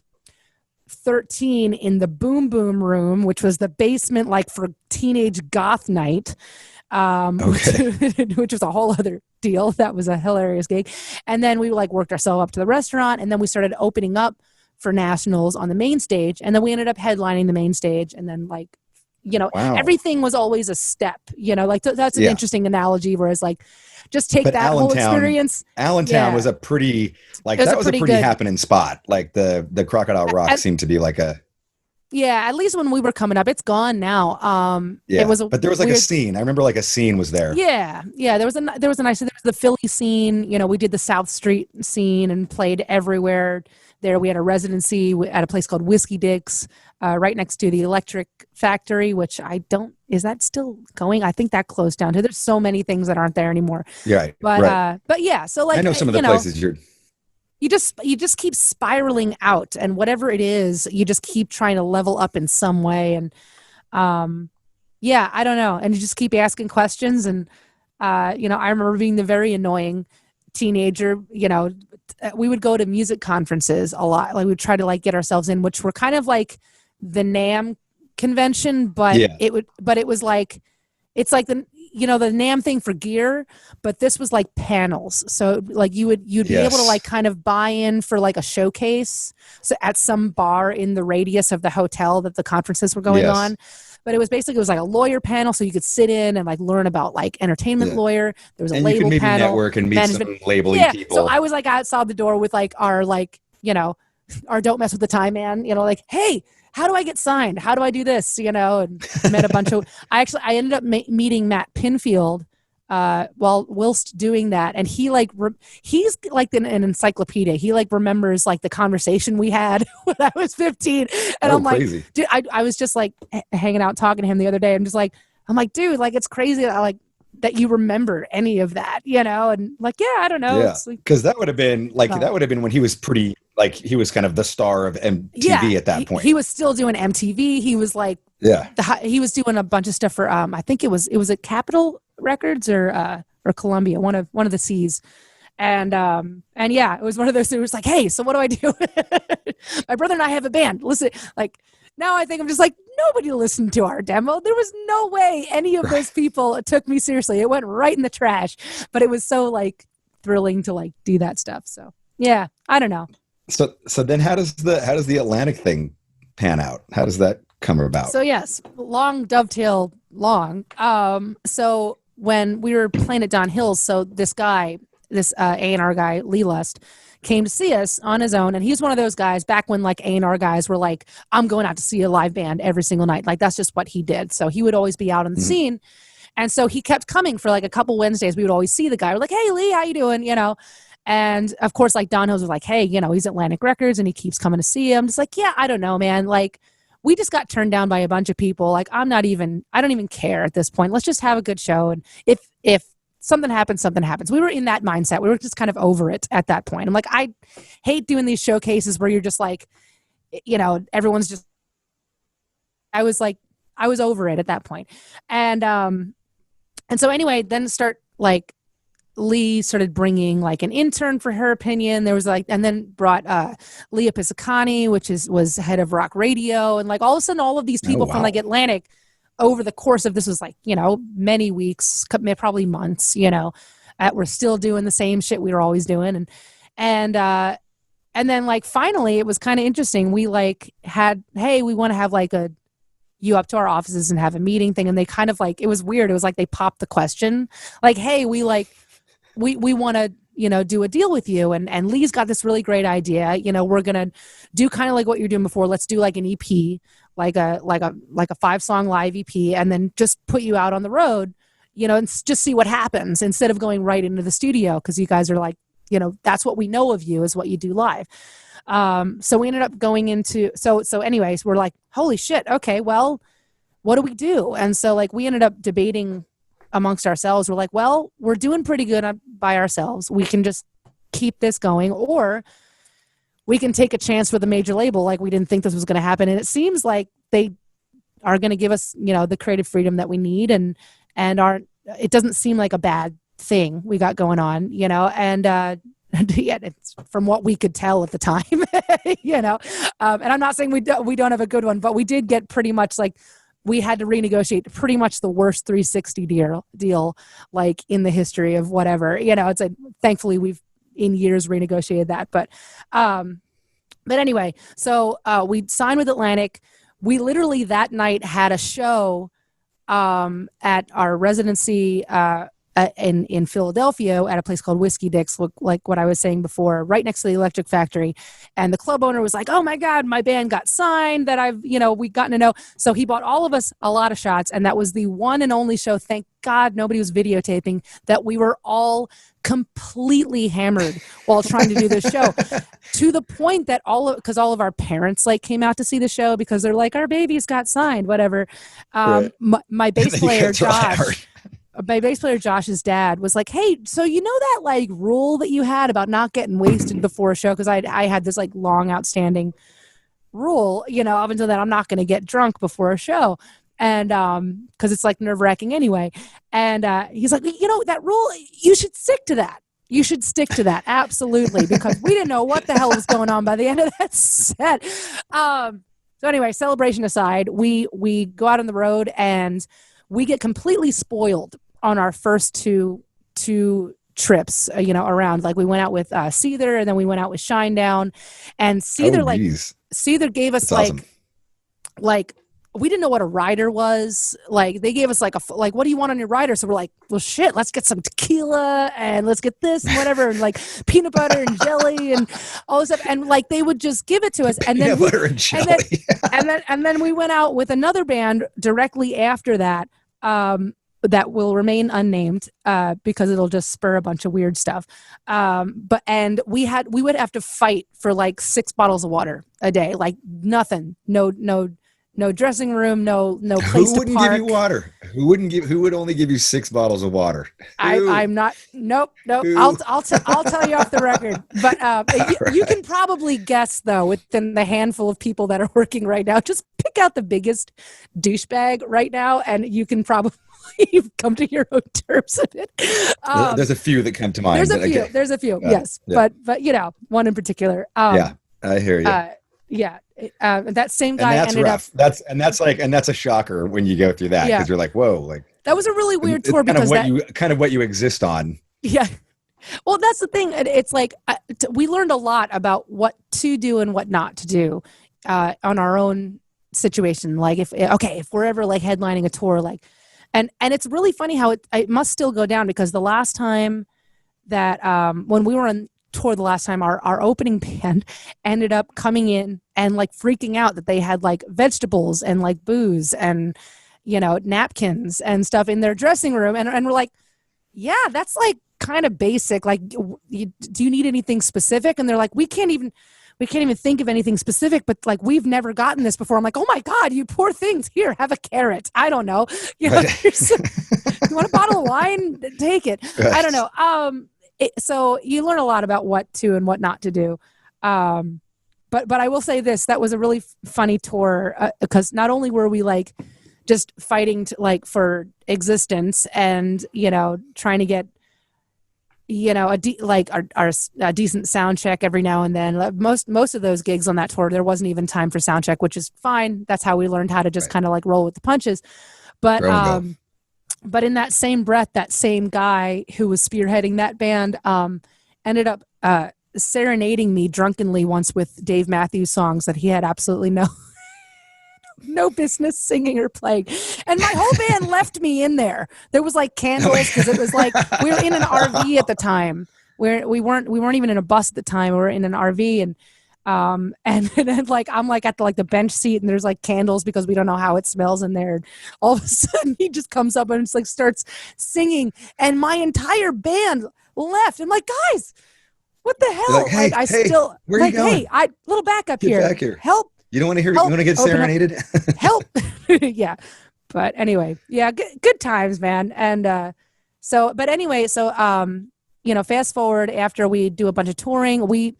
13 in the Boom Boom Room, which was the basement like for teenage goth night, which was a whole other deal. That was a hilarious gig. And then we like worked ourselves up to the restaurant, and then we started opening up for nationals on the main stage, and then we ended up headlining the main stage. And then like everything was always a step, like that's an interesting analogy, whereas like just take that whole experience. Allentown was a pretty, like, that was a pretty happening spot. Like the Crocodile Rock seemed to be like Yeah, at least when we were coming up, it's gone now. Yeah, It was a but there was like a weird. scene. I remember like a scene was there. Yeah. There was the Philly scene. You know, we did the South Street scene and played everywhere. There, we had a residency at a place called Whiskey Dick's, right next to the Electric Factory, which I don't. Is that still going? I think that closed down too. There's so many things that aren't there anymore. Yeah, right. But Right. but yeah. So like I know some of the places you're. you just keep spiraling out, and whatever it is, you just keep trying to level up in some way. And yeah, I don't know. And you just keep asking questions. And you know, I remember being the very annoying teenager. You know, we would go to music conferences a lot. Like we would try to like get ourselves in, which were kind of like the NAMM convention, but Yeah. it was like, it's like the, you know, the NAMM thing for gear, but this was like panels. So like you'd be able to Yes. like kind of buy in for like a showcase, so at some bar in the radius of the hotel that the conferences were going Yes. on. But it was like a lawyer panel, so you could sit in and like learn about like entertainment Yeah. lawyer. There was a And you label could maybe panel, network and meet management. some labeling Yeah, people. so I was like outside the door with like our like, you know, our don't mess with the time man, you know, like, hey, how do I get signed? How do I do this? You know, and met a bunch of. I ended up meeting Matt Pinfield, whilst doing that, and he like he's like an encyclopedia. He like remembers like the conversation we had when I was 15, and I'm crazy. like, dude, I was just like hanging out talking to him the other day. I'm like, dude, like it's crazy that that you remember any of that, you know? And like, yeah, I don't know. Yeah, It's like, because that would have been like Oh. that would have been when he was pretty like he was kind of the star of MTV yeah, at that point. he was still doing MTV. He was like, Yeah. he was doing a bunch of stuff for I think it was at Capitol Records or Columbia, one of the C's. And yeah, it was one of those. It was like, hey, so what do I do? My brother and I have a band. Listen, like now I think I'm just like, nobody listened to our demo. There was no way any of those people took me seriously. It went right in the trash. But it was so like thrilling to like do that stuff. So yeah, I don't know. So then how does the Atlantic thing pan out? How does that come about? So yes, long dovetail long. So when we were playing at Don Hills, so this guy, this A&R guy, Lee Lust, came to see us on his own, and he's one of those guys back when like A&R guys were like, I'm going out to see a live band every single night. Like that's just what he did. So he would always be out on the scene. And so he kept coming for like a couple Wednesdays. We would always see the guy. We're like, hey Lee, how you doing? You know? And of course, like Don Hills was like, hey, you know, he's Atlantic Records and he keeps coming to see him. Just like, yeah, I don't know, man. Like, we just got turned down by a bunch of people. Like, I don't even care at this point. Let's just have a good show. And if something happens, something happens. We were in that mindset. We were just kind of over it at that point. I'm like, I hate doing these showcases where you're just like, you know, everyone's just, I was over it at that point. And so anyway, then Lee started bringing like an intern for her opinion. There was like, and then brought Leah Pisacani, which was head of rock radio. And like all of a sudden, all of these people from like Atlantic over the course of, this was like, you know, many weeks, probably months, you know, we're still doing the same shit we were always doing. And then like, finally it was kind of interesting. We like had, hey, we want to have like you up to our offices and have a meeting thing. And they kind of like, it was weird. It was like, they popped the question like, hey, we want to, you know, do a deal with you. And Lee's got this really great idea. You know, we're going to do kind of like what you're doing before. Let's do like an EP, like a 5-song live EP, and then just put you out on the road, you know, and just see what happens instead of going right into the studio. Cause you guys are like, you know, that's what we know of you is what you do live. So we ended up going into, so anyways, we're like, holy shit. Okay, well, what do we do? And so like, we ended up debating amongst ourselves. We're like, well, we're doing pretty good by ourselves. We can just keep this going, or we can take a chance with a major label. Like, we didn't think this was going to happen. And it seems like they are going to give us, you know, the creative freedom that we need, and it doesn't seem like a bad thing we got going on, you know, and yeah, it's from what we could tell at the time, you know, and I'm not saying we don't have a good one, but we did get pretty much like, we had to renegotiate pretty much the worst 360 deal like in the history of whatever, you know. It's like, thankfully we've in years renegotiated that, but anyway, so we signed with Atlantic. We literally that night had a show at our residency at in Philadelphia at a place called Whiskey Dick's, like what I was saying before, right next to the Electric Factory. And the club owner was like, oh my God, my band got signed that we've gotten to know. So he bought all of us a lot of shots. And that was the one and only show, thank God nobody was videotaping, that we were all completely hammered while trying to do this show, to the point that because all of our parents like came out to see the show because they're like, our babies got signed, whatever. My bass player Josh's dad was like, hey, so you know that like rule that you had about not getting wasted before a show? Because I had this like long outstanding rule, up until then, I'm not going to get drunk before a show. And because it's like nerve-wracking anyway. And he's like, that rule, you should stick to that. You should stick to that. Absolutely. Because we didn't know what the hell was going on by the end of that set. So anyway, celebration aside, we go out on the road and we get completely spoiled on our first two trips, around. Like we went out with Seether, and then we went out with Shinedown. And Seether, Seether gave us That's awesome. like we didn't know what a rider was. Like they gave us like what do you want on your rider? So we're like, well, shit, let's get some tequila and let's get this and whatever, and like peanut butter and jelly and all this stuff. And like they would just give it to us. And then peanut butter and jelly. and then we went out with another band directly after that. That will remain unnamed because it'll just spur a bunch of weird stuff. And we would have to fight for like 6 bottles of water a day, like nothing, no dressing room, no place to park. Who wouldn't give you water? Who would only give you 6 bottles of water? I'm not. Nope. I'll tell you off the record. But you can probably guess though, within the handful of people that are working right now, just pick out the biggest douchebag right now, and you can probably come to your own terms of it. There's a few that come to mind. There's a few. Yes, yeah. But one in particular. Yeah, I hear you. Yeah. That same guy ended rough. up. That's a shocker when you go through that, because you're like, whoa, like that was a really weird tour because what you exist on. Yeah. Well, that's the thing. It's like we learned a lot about what to do and what not to do on our own situation. Like if we're ever like headlining a tour, like, and it's really funny how it must still go down, because the last time that when we were on tour the last time, our opening band ended up coming in and like freaking out that they had like vegetables and like booze and napkins and stuff in their dressing room, and we're like, yeah, that's like kind of basic. Like, do you need anything specific? And they're like, we can't even think of anything specific, but like we've never gotten this before. I'm like, oh my God, you poor things. Here, have a carrot. I don't know. You want a bottle of wine? Take it. I don't know. So you learn a lot about what to and what not to do. But I will say this, that was a really funny tour because not only were we like just fighting for existence and, trying to get, a decent sound check every now and then. Most of those gigs on that tour, there wasn't even time for sound check, which is fine. That's how we learned how to just kind of like roll with the punches. But in that same breath, that same guy who was spearheading that band ended up serenading me drunkenly once with Dave Matthews songs that he had absolutely no business singing or playing. And my whole band left me in there. There was like candles, because it was like we were in an RV at the time. We weren't even in a bus at the time. We were in an RV, and then like I'm like at the bench seat, and there's like candles because we don't know how it smells in there. And all of a sudden he just comes up and it's like starts singing, and my entire band left. I'm like, guys, what the hell? Like, hey, I still where are you going? Hey, little backup here. Get back here. Help. You don't want to hear. You want to get serenaded? Help. Yeah. But anyway, yeah, good times, man. And fast forward, after we do a bunch of touring, we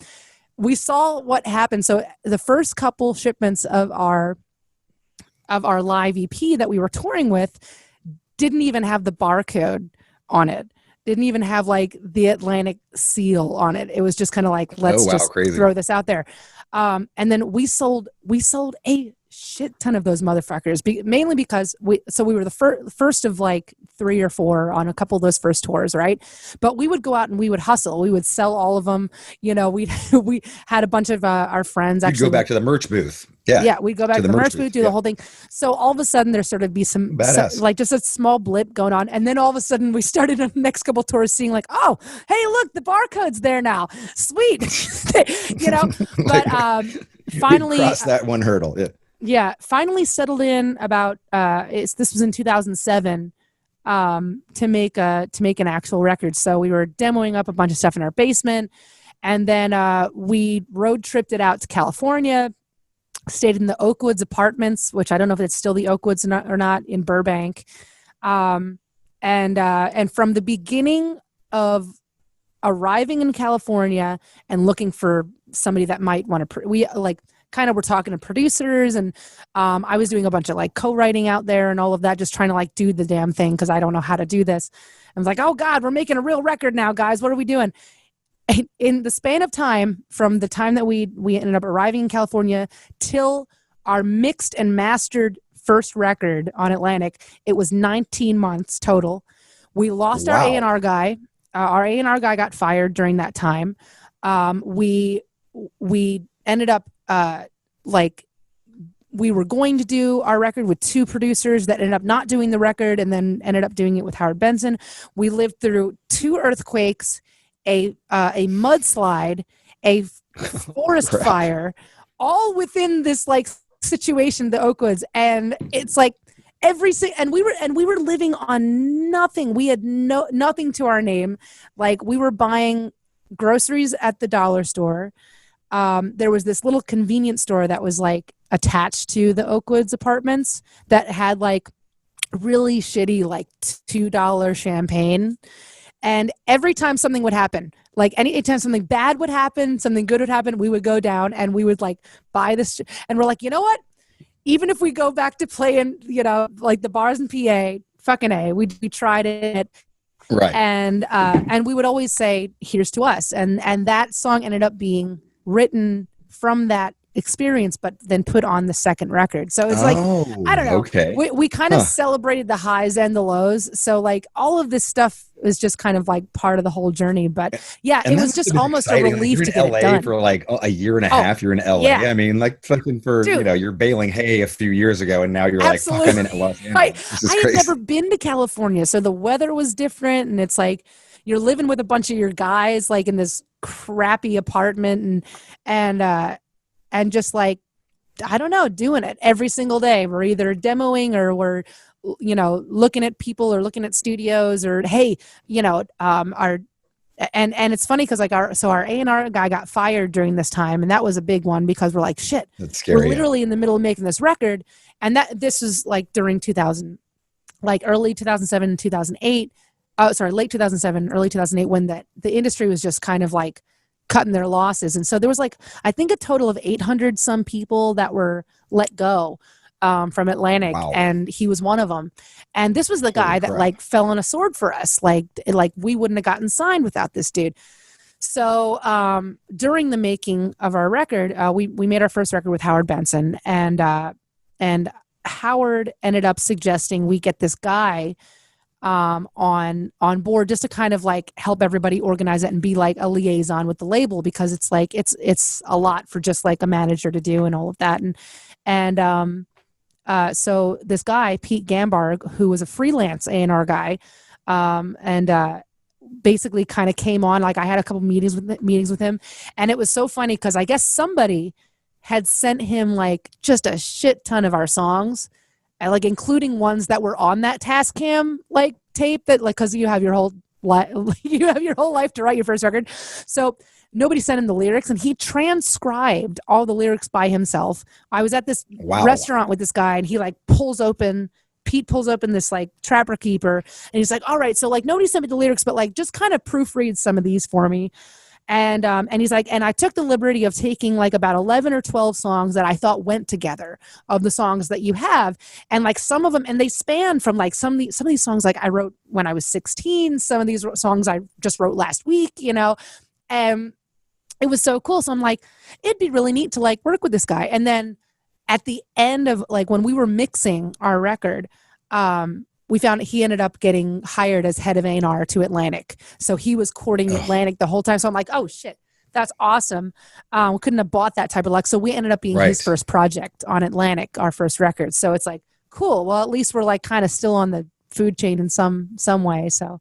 saw what happened. So the first couple shipments of our live EP that we were touring with didn't even have the barcode on it. Didn't even have like the Atlantic seal on it. It was just kind of like, let's throw this out there. And then we sold a shit ton of those motherfuckers, mainly because we were the first of like 3 or 4 on a couple of those first tours, right? But we would go out and we would hustle. We would sell all of them. We had a bunch of our friends. You'd go back to the merch booth. Yeah. We'd go back to the merch booth, do the whole thing. So all of a sudden there sort of be some like just a small blip going on. And then all of a sudden we started on the next couple tours seeing like, oh, hey, look, the barcode's there now. Sweet. But finally crossed that one hurdle. Finally settled in about this was in 2007 to make an actual record. So we were demoing up a bunch of stuff in our basement, and then we road tripped it out to California, stayed in the Oakwoods apartments, which I don't know if it's still the Oakwoods or not, in Burbank. And from the beginning of arriving in California and looking for somebody that might want to, we like kind of were talking to producers, and I was doing a bunch of like co-writing out there and all of that, just trying to like do the damn thing because I don't know how to do this. I was like, oh God, we're making a real record now, guys. What are we doing? And in the span of time, from the time that we ended up arriving in California till our mixed and mastered first record on Atlantic, it was 19 months total. We lost our A&R guy. Our A&R guy got fired during that time. We ended up we were going to do our record with two producers that ended up not doing the record, and then ended up doing it with Howard Benson. We lived through 2 earthquakes, a mudslide, a forest fire, all within this like situation, the Oakwoods. And it's like and we were living on nothing. We had nothing to our name. Like, we were buying groceries at the dollar store. There was this little convenience store that was like attached to the Oakwoods apartments that had like really shitty like $2 champagne. And every time something would happen, like anytime something bad would happen, something good would happen, we would go down and we would like buy this. And we're like, you know what? Even if we go back to playing, like the bars in PA, fucking A, we tried it. Right. And we would always say, here's to us. And that song ended up being written from that experience, but then put on the second record. So it's like, I don't know. Okay. We kind of celebrated the highs and the lows. So like all of this stuff is just kind of like part of the whole journey. But yeah, it was just almost exciting. A relief to get it done. For like a year and a half, you're in LA. Yeah. I mean, like fucking for, you're baling hay a few years ago, and now you're absolutely. Like, fuck, I'm in Los Angeles. I had never been to California, so the weather was different, and it's like you're living with a bunch of your guys like in this crappy apartment, and just like, I don't know, doing it every single day. We're either demoing or we're, looking at people or looking at studios, or, hey, and it's funny because like our A&R guy got fired during this time. And that was a big one because we're like, shit, that's scary. We're literally in the middle of making this record. And this was like during 2000, like early 2007, 2008. Late 2007, early 2008, when the industry was just kind of like cutting their losses. And so there was like, I think a total of 800 some people that were let go from Atlantic. Wow. And he was one of them. And this was the guy that like fell on a sword for us. Like we wouldn't have gotten signed without this dude. So during the making of our record, we made our first record with Howard Benson, and Howard ended up suggesting we get this guy on board just to kind of like help everybody organize it and be like a liaison with the label, because it's like it's a lot for just like a manager to do and all of that. And so this guy, Pete Gambarg, who was a freelance A&R guy, basically kind of came on. Like, I had a couple meetings with him, and it was so funny because I guess somebody had sent him like just a shit ton of our songs, like including ones that were on that Tascam like tape, that like, because you have your whole life to write your first record. So nobody sent him the lyrics, and he transcribed all the lyrics by himself. I was at this restaurant with this guy, and he like Pete pulls open this like Trapper Keeper, and he's like, all right, so like nobody sent me the lyrics, but like just kind of proofread some of these for me. And he's like, and I took the liberty of taking like about 11 or 12 songs that I thought went together, of the songs that you have. And like some of them, and they span from like some of these songs like I wrote when I was 16, some of these songs I just wrote last week, and it was so cool. So I'm like, it'd be really neat to like work with this guy. And then at the end of like when we were mixing our record, we found he ended up getting hired as head of A&R to Atlantic. So he was courting Atlantic the whole time. So I'm like, oh shit, That's awesome. We couldn't have bought that type of luck. So we ended up being his Right. first project on Atlantic, our first record. So it's like, cool. Well, at least we're like kind of still on the food chain in some way. So,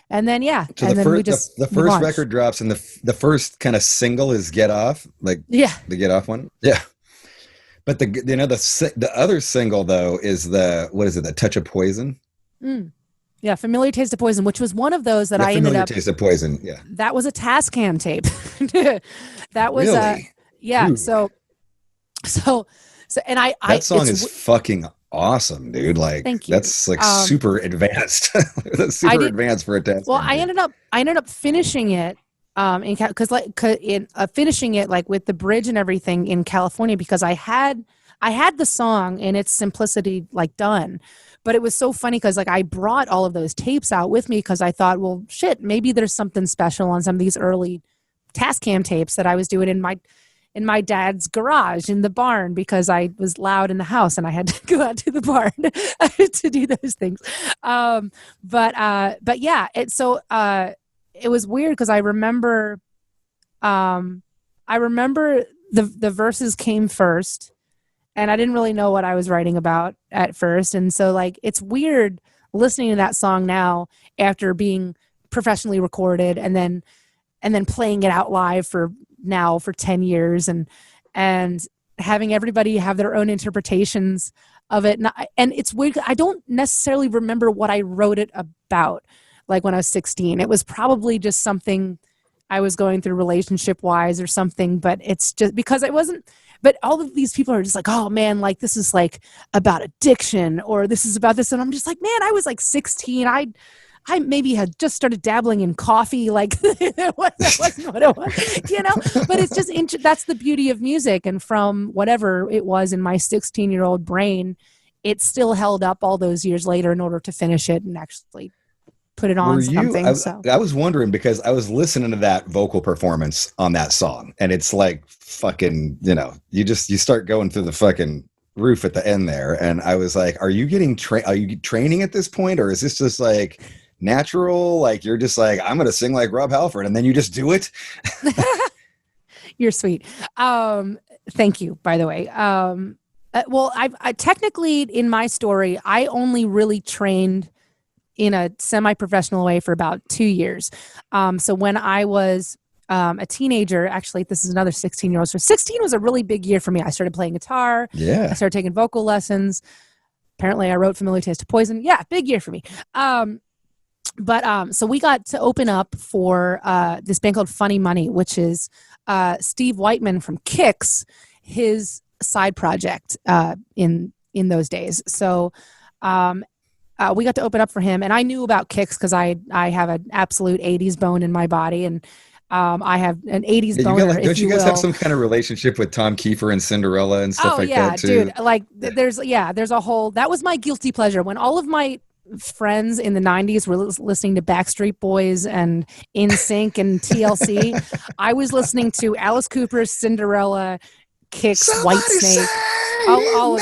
and then, yeah. So and the then we first just the we first launched. record drops, and the first kind of single is "Get Off," like Yeah. the "Get Off" one. Yeah. But the other single though is what is it? The "Touch of Poison." Mm. Yeah. Familiar Taste of Poison, which was one of those that Yeah, I ended Familiar up, Taste of Poison. Yeah. that was a Tascam tape. That was, Really? yeah. Ooh. So, and That song it's is fucking awesome, dude. Like Thank you. that's like super advanced. That's I super did- advanced for a test. Well, I ended up finishing it finishing it like with the bridge and everything in California, because I had the song in its simplicity like done. But it was so funny because like I brought all of those tapes out with me because I thought, well, shit, maybe there's something special on some of these early Tascam tapes that I was doing in my dad's garage in the barn, because I was loud in the house and I had to go out to the barn to do those things. But yeah, it was weird because I remember the verses came first, and I didn't really know what I was writing about at first. And so like, it's weird listening to that song now after being professionally recorded and then playing it out live for 10 years and having everybody have their own interpretations of it. And it's weird. I don't necessarily remember what I wrote it about. Like when I was 16, it was probably just something I was going through relationship wise or something, but it's just because it wasn't, but all of these people are just like, oh man, like this is like about addiction, or this is about this. And I'm just like, man, I was like 16. I maybe had just started dabbling in coffee. Like that wasn't what it was, you know, but it's just, that's the beauty of music. And from whatever it was in my 16-year-old brain, it still held up all those years later in order to finish it and actually put it on something. I was wondering because I was listening to that vocal performance on that song, and it's like fucking, you know, you start going through the fucking roof at the end there, and I was like, are you training at this point, or is this just like natural? Like you're just like, I'm gonna sing like Rob Halford, and then you just do it. You're sweet. Thank you, by the way. Well, I technically in my story, I only really trained in a semi-professional way for about 2 years. So when I was a teenager, actually, this is another 16-year-old. So 16 was a really big year for me. I started playing guitar. Yeah. I started taking vocal lessons. Apparently I wrote Familiar Taste of Poison. Yeah, big year for me. But so we got to open up for this band called Funny Money, which is Steve Whiteman from Kix, his side project in those days. So we got to open up for him, and I knew about Kix because I have an absolute 80s bone in my body, and I have an 80s boner. Don't you guys have some kind of relationship with Tom Kiefer and Cinderella and stuff like that too? Dude, like there's a whole, that was my guilty pleasure when all of my friends in the 90s were listening to Backstreet Boys and NSYNC and TLC. I was listening to Alice Cooper's Cinderella, Kix, Whitesnake. All of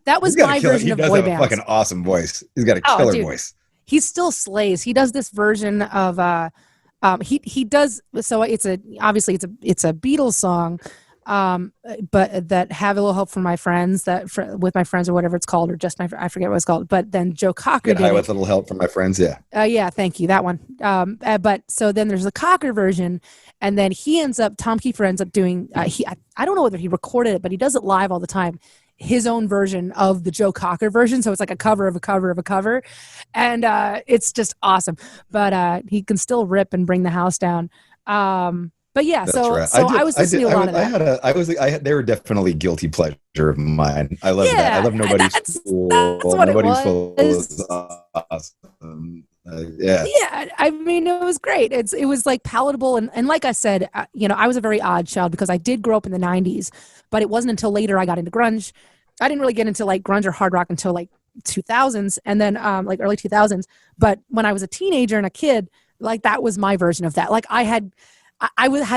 that was my version of boy bands. He does have a fucking awesome voice. He's got a killer voice. He still slays. He does this version of he does, so it's a Beatles song, but that Have a Little Help from My Friends, with my friends or whatever it's called, or just I forget what it's called. But then Joe Cocker did with a little help from my friends. Yeah. Yeah. Thank you. That one. But so then there's the Cocker version, and then Tom Kiefer ends up doing, I don't know whether he recorded it, but he does it live all the time, his own version of the Joe Cocker version. So it's like a cover of a cover of a cover. And it's just awesome. But he can still rip and bring the house down. But yeah, That's so right. I was listening to a lot of that. They were definitely guilty pleasure of mine. I love that. I love Nobody's Fool. That's what Nobody's it was. Fool was awesome. Yeah. I mean, it was great. It was like palatable. And like I said, I was a very odd child because I did grow up in the 90s, but it wasn't until later I got into grunge. I didn't really get into like grunge or hard rock until like 2000s, and then like early 2000s. But when I was a teenager and a kid, like that was my version of that. Like I had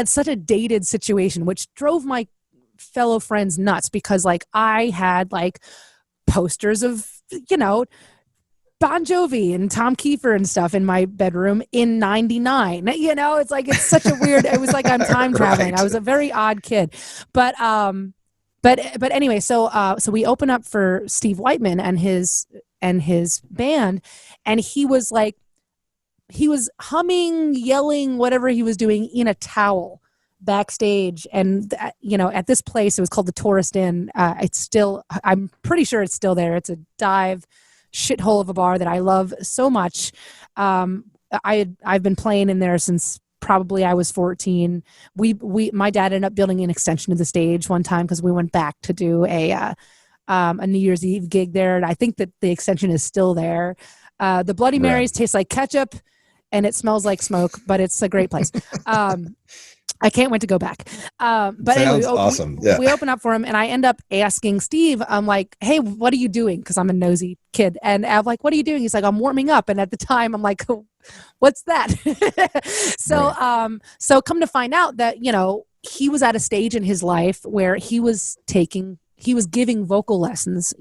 such a dated situation, which drove my fellow friends nuts because like I had like posters of, Bon Jovi and Tom Kiefer and stuff in my bedroom in 99. You know, it's like, it's such a weird, it was like I'm time traveling. Right. I was a very odd kid. But anyway, so we open up for Steve Whiteman and his band, and he was humming, yelling, whatever he was doing in a towel backstage. And at this place, it was called the Tourist Inn. I'm pretty sure it's still there. It's a dive shithole of a bar that I love so much. I've been playing in there since probably I was 14. My dad ended up building an extension of the stage one time because we went back to do a New Year's Eve gig there, and I think that the extension is still there. The Bloody Marys taste like ketchup, and it smells like smoke, but it's a great place. I can't wait to go back. But Sounds anyway, awesome. Yeah. We open up for him, and I end up asking Steve, I'm like, hey, what are you doing? Because I'm a nosy kid. And I'm like, what are you doing? He's like, I'm warming up. And at the time, I'm like, what's that? So come to find out that, he was at a stage in his life where he was giving vocal lessons,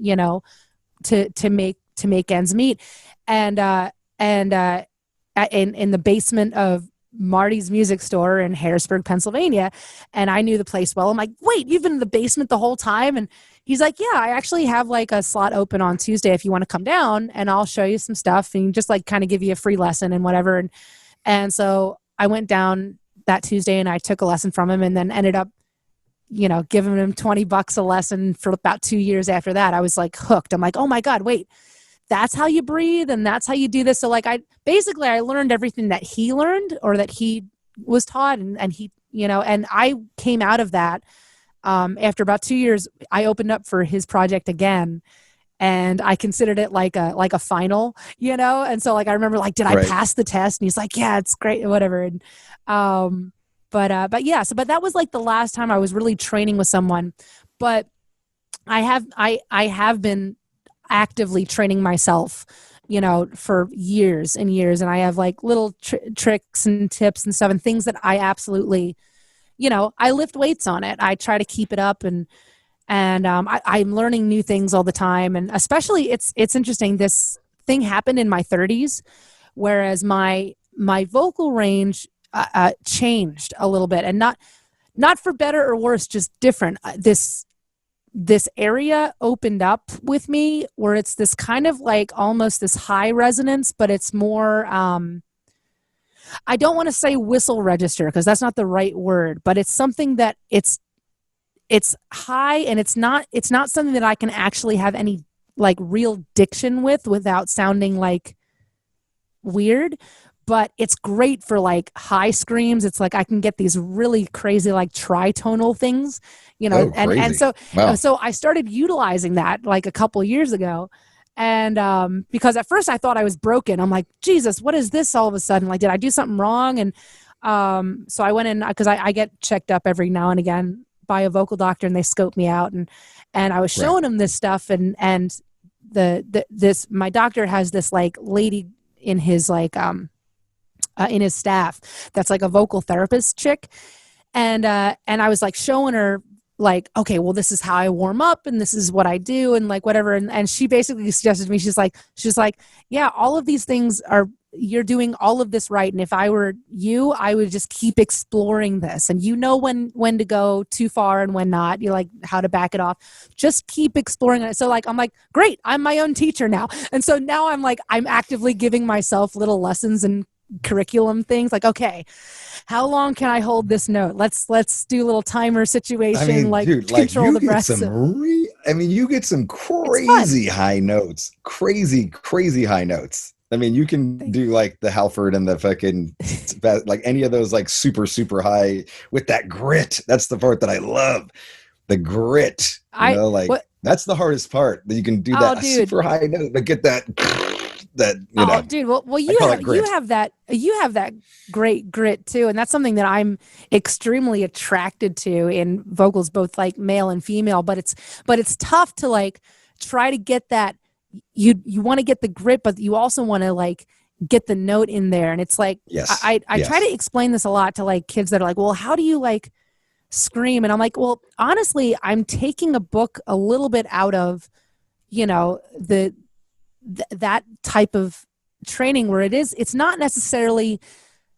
to make ends meet. And in the basement of Marty's music store in Harrisburg, Pennsylvania. And I knew the place well. I'm like, wait, you've been in the basement the whole time? And he's like, yeah, I actually have like a slot open on Tuesday if you want to come down, and I'll show you some stuff and just like kind of give you a free lesson and whatever. And so I went down that Tuesday and I took a lesson from him, and then ended up, giving him $20 a lesson for about 2 years after that. I was like hooked. I'm like, oh my God, wait, that's how you breathe and that's how you do this. So like I learned everything that he learned or that he was taught, and he, and I came out of that. After about 2 years, I opened up for his project again, and I considered it like a final, and so like I remember like, did I pass the test? And he's like, yeah, it's great, whatever. And but that was like the last time I was really training with someone. But I have been actively training myself, for years and years. And I have like little tricks and tips and stuff and things that I absolutely, I lift weights on it. I try to keep it up, and I'm learning new things all the time. And especially it's interesting. This thing happened in my 30s, whereas my vocal range changed a little bit, and not for better or worse, just different. This area opened up with me where it's this kind of like almost this high resonance, but it's more, I don't want to say whistle register because that's not the right word, but it's something that it's high, and it's not something that I can actually have any like real diction with without sounding like weird. But it's great for like high screams. It's like I can get these really crazy like tritonal things, and so wow. So I started utilizing that like a couple years ago, and because at first I thought I was broken. I'm like, Jesus, what is this all of a sudden? Like, did I do something wrong? And so I went in because I get checked up every now and again by a vocal doctor, and they scope me out, and I was showing him this stuff, and my doctor has this like lady in his like in his staff that's like a vocal therapist chick, and I was like showing her like, okay, well, this is how I warm up, and this is what I do, and like whatever, and she basically suggested to me, she's like, yeah, all of these things you're doing all of this right, and if I were you, I would just keep exploring this, and when to go too far and when not, you like how to back it off, just keep exploring it. So like I'm like, great, I'm my own teacher now, and so now I'm actively giving myself little lessons and curriculum things like, okay, how long can I hold this note? Let's do a little timer situation. I mean, like dude, control the breath. You get some crazy high notes, crazy high notes. I mean, you can do like the Halford and the fucking like any of those like super high with that grit. That's the part that I love. The grit. That's the hardest part. That you can do that super high note, but get that dude, well you have that great grit too, and that's something that I'm extremely attracted to in vocals, both like male and female, but it's tough to like try to get that. You want to get the grit, but you also want to like get the note in there, and it's like, yes. I try to explain this a lot to like kids that are like, well, how do you like scream? And I'm like, well, honestly, I'm taking a book a little bit out of that type of training where it's not necessarily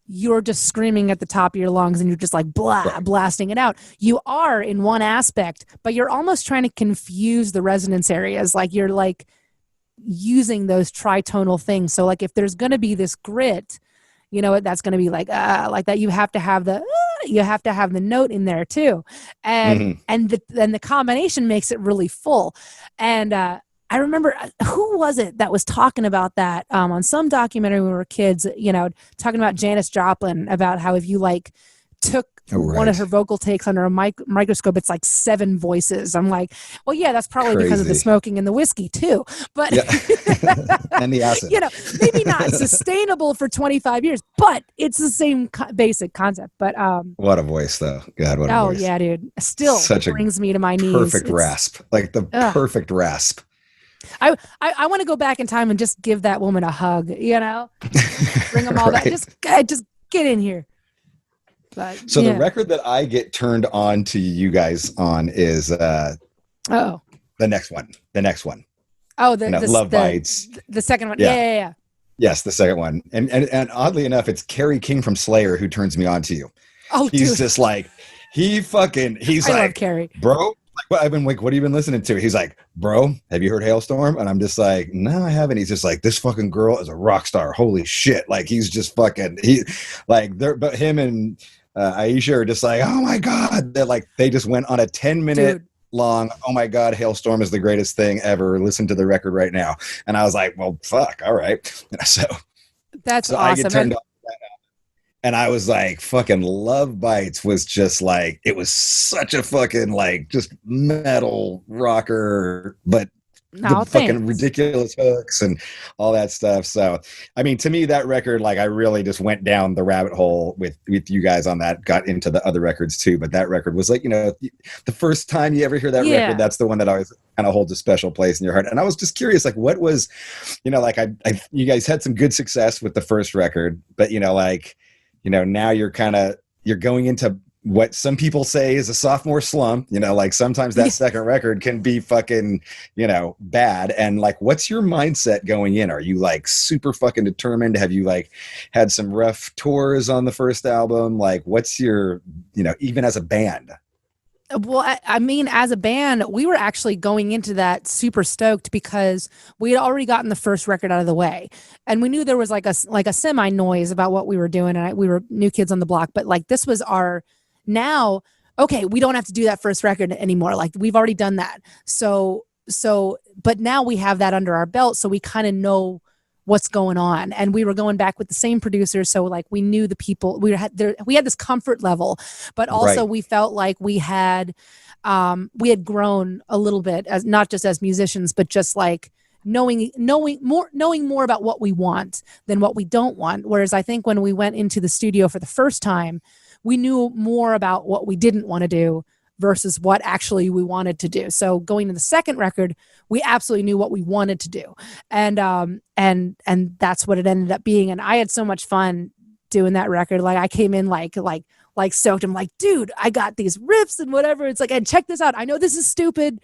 you're just screaming at the top of your lungs and you're just like blasting it out. You are in one aspect, but you're almost trying to confuse the resonance areas. Like you're like using those tritonal things. So like if there's going to be this grit, you know, that's going to be like that. You have to have the note in there too. And, and the combination makes it really full. And, I remember who was it that was talking about that on some documentary when we were kids, you know, talking about Janis Joplin, about how if you like took one of her vocal takes under a microscope, it's like 7 voices. I'm like, well, yeah, that's probably because of the smoking and the whiskey too. But and the acid, you know, maybe not sustainable for 25 years, but it's the same basic concept. But what a voice though. God, what a voice. Oh yeah, dude. Still brings me to my knees. Perfect rasp. Like the perfect rasp. I want to go back in time and just give that woman a hug, you know, bring them all back. Just get in here. But so the record that I get turned on to you guys on is the next one. Oh, the Love Bites. The second one. Yeah. Yes, the second one. And oddly enough, it's Kerry King from Slayer who turns me on to you. Oh, he's just like he's I like, love Kerry. Bro. What have you been listening to? He's like, bro, have you heard Halestorm? And I'm just like, no, I haven't. He's just like, this fucking girl is a rock star. Holy shit. Like he's just fucking, but him and Aisha are just like, oh my God. They're like, they just went on a 10-minute long, oh my God, Halestorm is the greatest thing ever. Listen to the record right now. And I was like, well, fuck. All right. So that's awesome. I get turned on. And I was like, fucking Love Bites was just like, it was such a fucking like just metal rocker, but fucking ridiculous hooks and all that stuff. So, I mean, to me, that record, like I really just went down the rabbit hole with you guys on that, got into the other records too. But that record was like, you know, the first time you ever hear that record, that's the one that always kind of holds a special place in your heart. And I was just curious, like what was, you know, like you guys had some good success with the first record, but you know, like, you know, now you're going into what some people say is a sophomore slump, you know, like sometimes that second record can be fucking, you know, bad. And like, what's your mindset going in? Are you like super fucking determined? Have you like had some rough tours on the first album? Like what's your, you know, even as a band? Well, I mean, as a band, we were actually going into that super stoked because we had already gotten the first record out of the way, and we knew there was like a semi noise about what we were doing, and we were new kids on the block. But like this was our now. Okay, we don't have to do that first record anymore. Like we've already done that. So, but now we have that under our belt, so we kind of know what's going on. And we were going back with the same producer, so like we knew the people. We had this comfort level, but also we felt like we had grown a little bit, as not just as musicians, but just like knowing more about what we want than what we don't want. Whereas I think when we went into the studio for the first time, we knew more about what we didn't want to do versus what actually we wanted to do. So going to the second record, we absolutely knew what we wanted to do. And that's what it ended up being. And I had so much fun doing that record. Like I came in like stoked. I'm like, dude, I got these riffs and whatever. It's like, and check this out. I know this is stupid,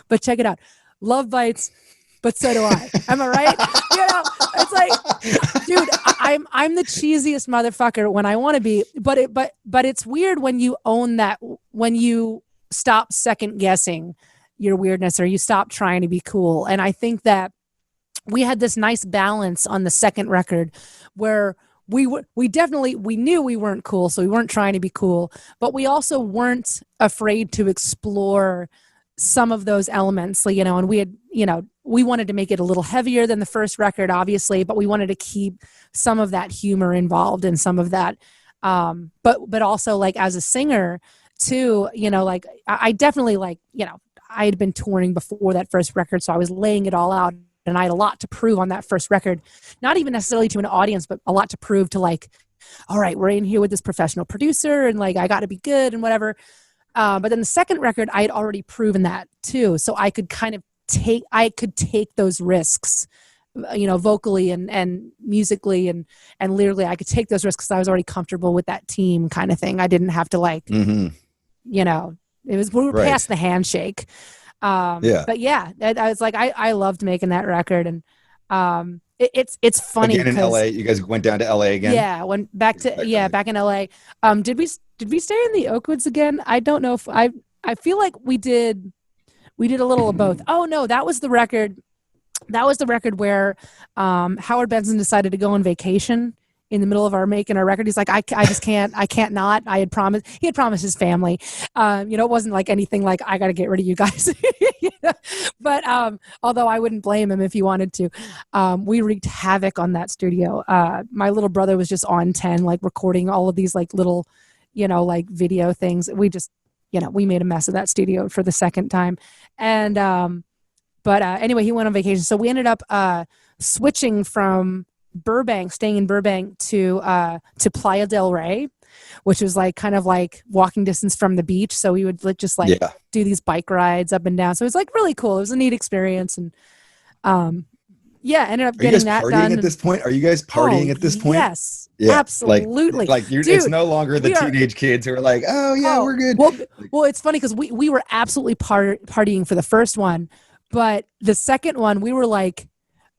but check it out. Love Bites, but so do I. Am I right? You know, it's like, dude, I'm the cheesiest motherfucker when I want to be, but it's weird when you own that, when you stop second guessing your weirdness or you stop trying to be cool. And I think that we had this nice balance on the second record where we knew we weren't cool, so we weren't trying to be cool, but we also weren't afraid to explore some of those elements, you know, and we had, you know, we wanted to make it a little heavier than the first record, obviously, but we wanted to keep some of that humor involved and some of that. But also like as a singer too, you know, like I definitely like, you know, I had been touring before that first record, so I was laying it all out and I had a lot to prove on that first record, not even necessarily to an audience, but a lot to prove to like, all right, we're in here with this professional producer and like, I got to be good and whatever. But then the second record, I had already proven that too. So I could kind of take those risks, you know, vocally and musically and lyrically. I could take those risks because I was already comfortable with that team kind of thing. I didn't have to like, you know, we were past the handshake. But yeah, I was like, I loved making that record. And it's funny. Again in LA, you guys went down to LA again? Yeah, back in LA. Did we stay in the Oakwoods again? I don't know if I feel like we did a little of both. Oh no, that was the record. That was the record where Howard Benson decided to go on vacation in the middle of our making our record. He's like, I just can't, not. He had promised his family. It wasn't like anything like, I got to get rid of you guys. But although I wouldn't blame him if he wanted to, we wreaked havoc on that studio. My little brother was just on 10, like recording all of these like little, like video things. We just, we made a mess of that studio for the second time. And, anyway, he went on vacation. So we ended up switching from staying in Burbank to Playa del Rey, which was like kind of like walking distance from the beach. So we would just do these bike rides up and down. So it was like really cool. It was a neat experience. And ended up getting that done. At this point? Are you guys partying at this point? Yes, absolutely. Like you're, Dude, it's no longer the teenage kids who are like, we're good. Well, it's funny because we were absolutely partying for the first one. But the second one, we were like,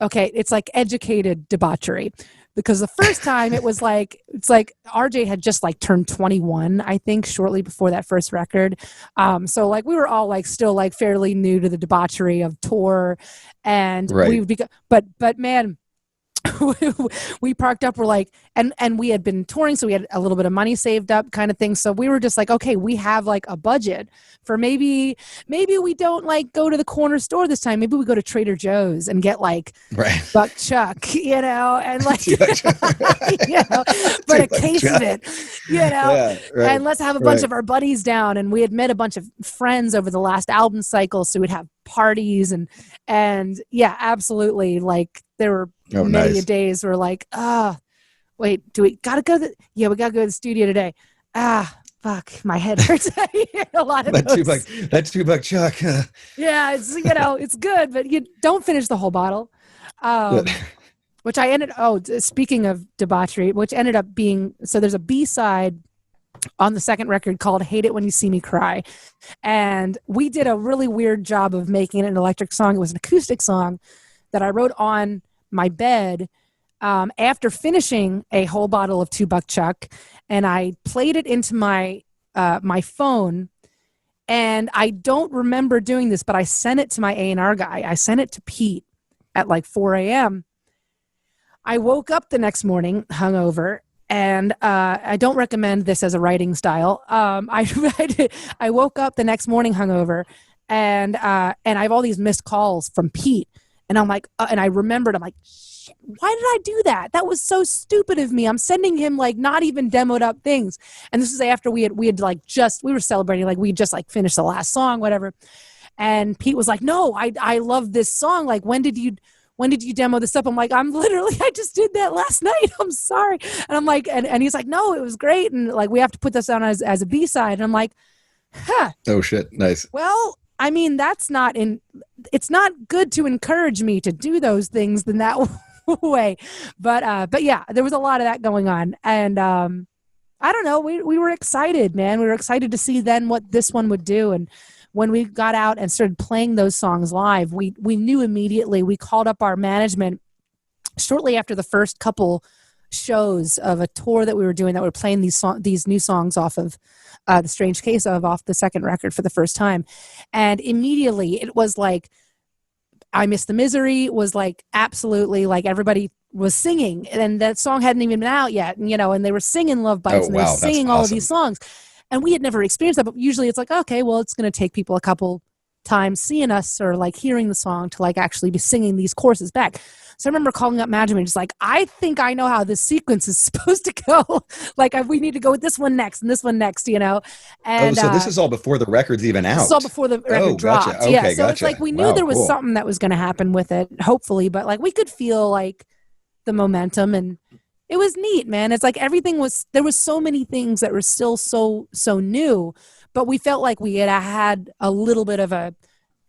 okay, it's like educated debauchery. Because the first time it's like RJ had just like turned 21, I think, shortly before that first record. So like we were all like still like fairly new to the debauchery of tour. And we would be, but man, we parked up, we're like, and we had been touring, so we had a little bit of money saved up kind of thing. So we were just like, okay, we have like a budget for maybe we don't like go to the corner store this time. Maybe we go to Trader Joe's and get like buck chuck, and like, but a case of it, and let's have a bunch of our buddies down. And we had met a bunch of friends over the last album cycle. So we'd have parties and yeah, absolutely. Like there were many days where like, wait, do we gotta go? We gotta go to the studio today. Fuck, my head hurts. A lot of that $2 chuck. Yeah, it's it's good, but you don't finish the whole bottle. Which I ended. Speaking of debauchery, which ended up being, so there's a B-side on the second record called "Hate It When You See Me Cry," and we did a really weird job of making it an electric song. It was an acoustic song that I wrote on my bed after finishing a whole bottle of $2 chuck, and I played it into my my phone. And I don't remember doing this, but I sent it to my A&R guy. I sent it to Pete at like 4 a.m. I woke up the next morning hungover, and I don't recommend this as a writing style. I woke up the next morning hungover, and I have all these missed calls from Pete. And I'm like, and I remembered, I'm like, shit, why did I do that? That was so stupid of me. I'm sending him like not even demoed up things. And this is after we had like we were celebrating, like we just like finished the last song, whatever. And Pete was like, no, I love this song. Like, when did you demo this up? I'm like, I just did that last night. I'm sorry. And I'm like, and he's like, no, it was great. And like, we have to put this on as a B-side. And I'm like, oh shit. Nice. Well, I mean, it's not good to encourage me to do those things in that way. But yeah, there was a lot of that going on. And I don't know, we were excited, man. We were excited to see then what this one would do. And when we got out and started playing those songs live, we knew immediately. We called up our management shortly after the first couple shows of a tour that we were doing, that we were playing these new songs off of The Strange Case off the second record for the first time. And immediately it was like, I Miss the Misery was like absolutely like everybody was singing, and that song hadn't even been out yet, and and they were singing Love Bites, and they were singing all of these songs, and we had never experienced that. But usually it's like, okay, well, it's going to take people a couple times seeing us or like hearing the song to like actually be singing these choruses back. So I remember calling up management, just like, I think I know how this sequence is supposed to go. Like, we need to go with this one next and this one next, And so this is all before the record's even out. This is all before the record dropped. Gotcha. Okay, yeah, so gotcha. it's like we knew there was something that was going to happen with it, hopefully, but like we could feel like the momentum, and it was neat, man. It's like there was so many things that were still so new, but we felt like we had a little bit of an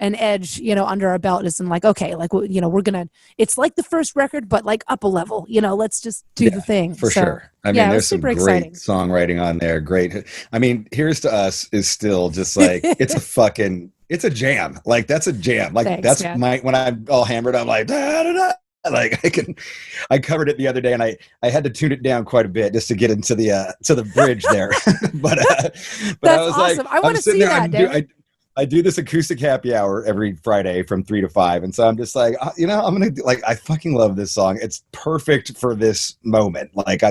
edge, under our belt. Is like, okay, like, we're gonna, it's like the first record, but like up a level, let's just do the thing. For sure. I mean, there's some great songwriting on there. Great. I mean, Here's to Us is still just like, it's a fucking it's a jam. Like that's a jam. Like Thanks, that's man. when I'm all hammered, I'm like, da, da, da. Like I covered it the other day and I had to tune it down quite a bit just to get into the to the bridge there. but That's I was awesome. like, I want I'm to sitting see there, that, David. I do this acoustic happy hour every Friday from 3 to 5. And so I'm just like, you know, I'm going to like, I fucking love this song. It's perfect for this moment. Like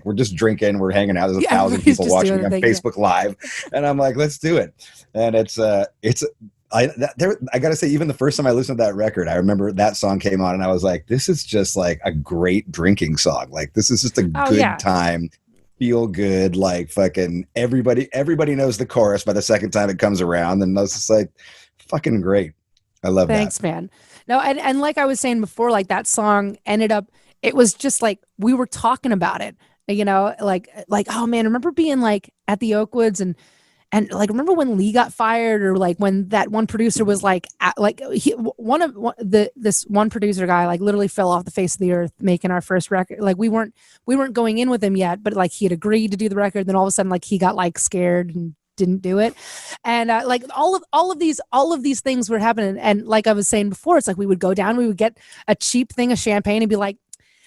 we're just drinking, we're hanging out. There's 1,000 everybody's people just watching doing me on their thing, Facebook Live. And I'm like, let's do it. And I got to say, even the first time I listened to that record, I remember that song came on and I was like, this is just like a great drinking song. Like this is just a good time. Feel good, like fucking everybody knows the chorus by the second time it comes around, and that's just like fucking great. I love Thanks, that. man. No, and like I was saying before, like that song ended up, it was just like we were talking about it, you know, like oh man, remember being like at the Oakwoods and like remember when Lee got fired, or like when that one producer was like this one producer guy like literally fell off the face of the earth making our first record. Like we weren't going in with him yet, but like he had agreed to do the record. Then all of a sudden like he got like scared and didn't do it. And like all of these things were happening. And like I was saying before, it's like we would go down, we would get a cheap thing of champagne and be like,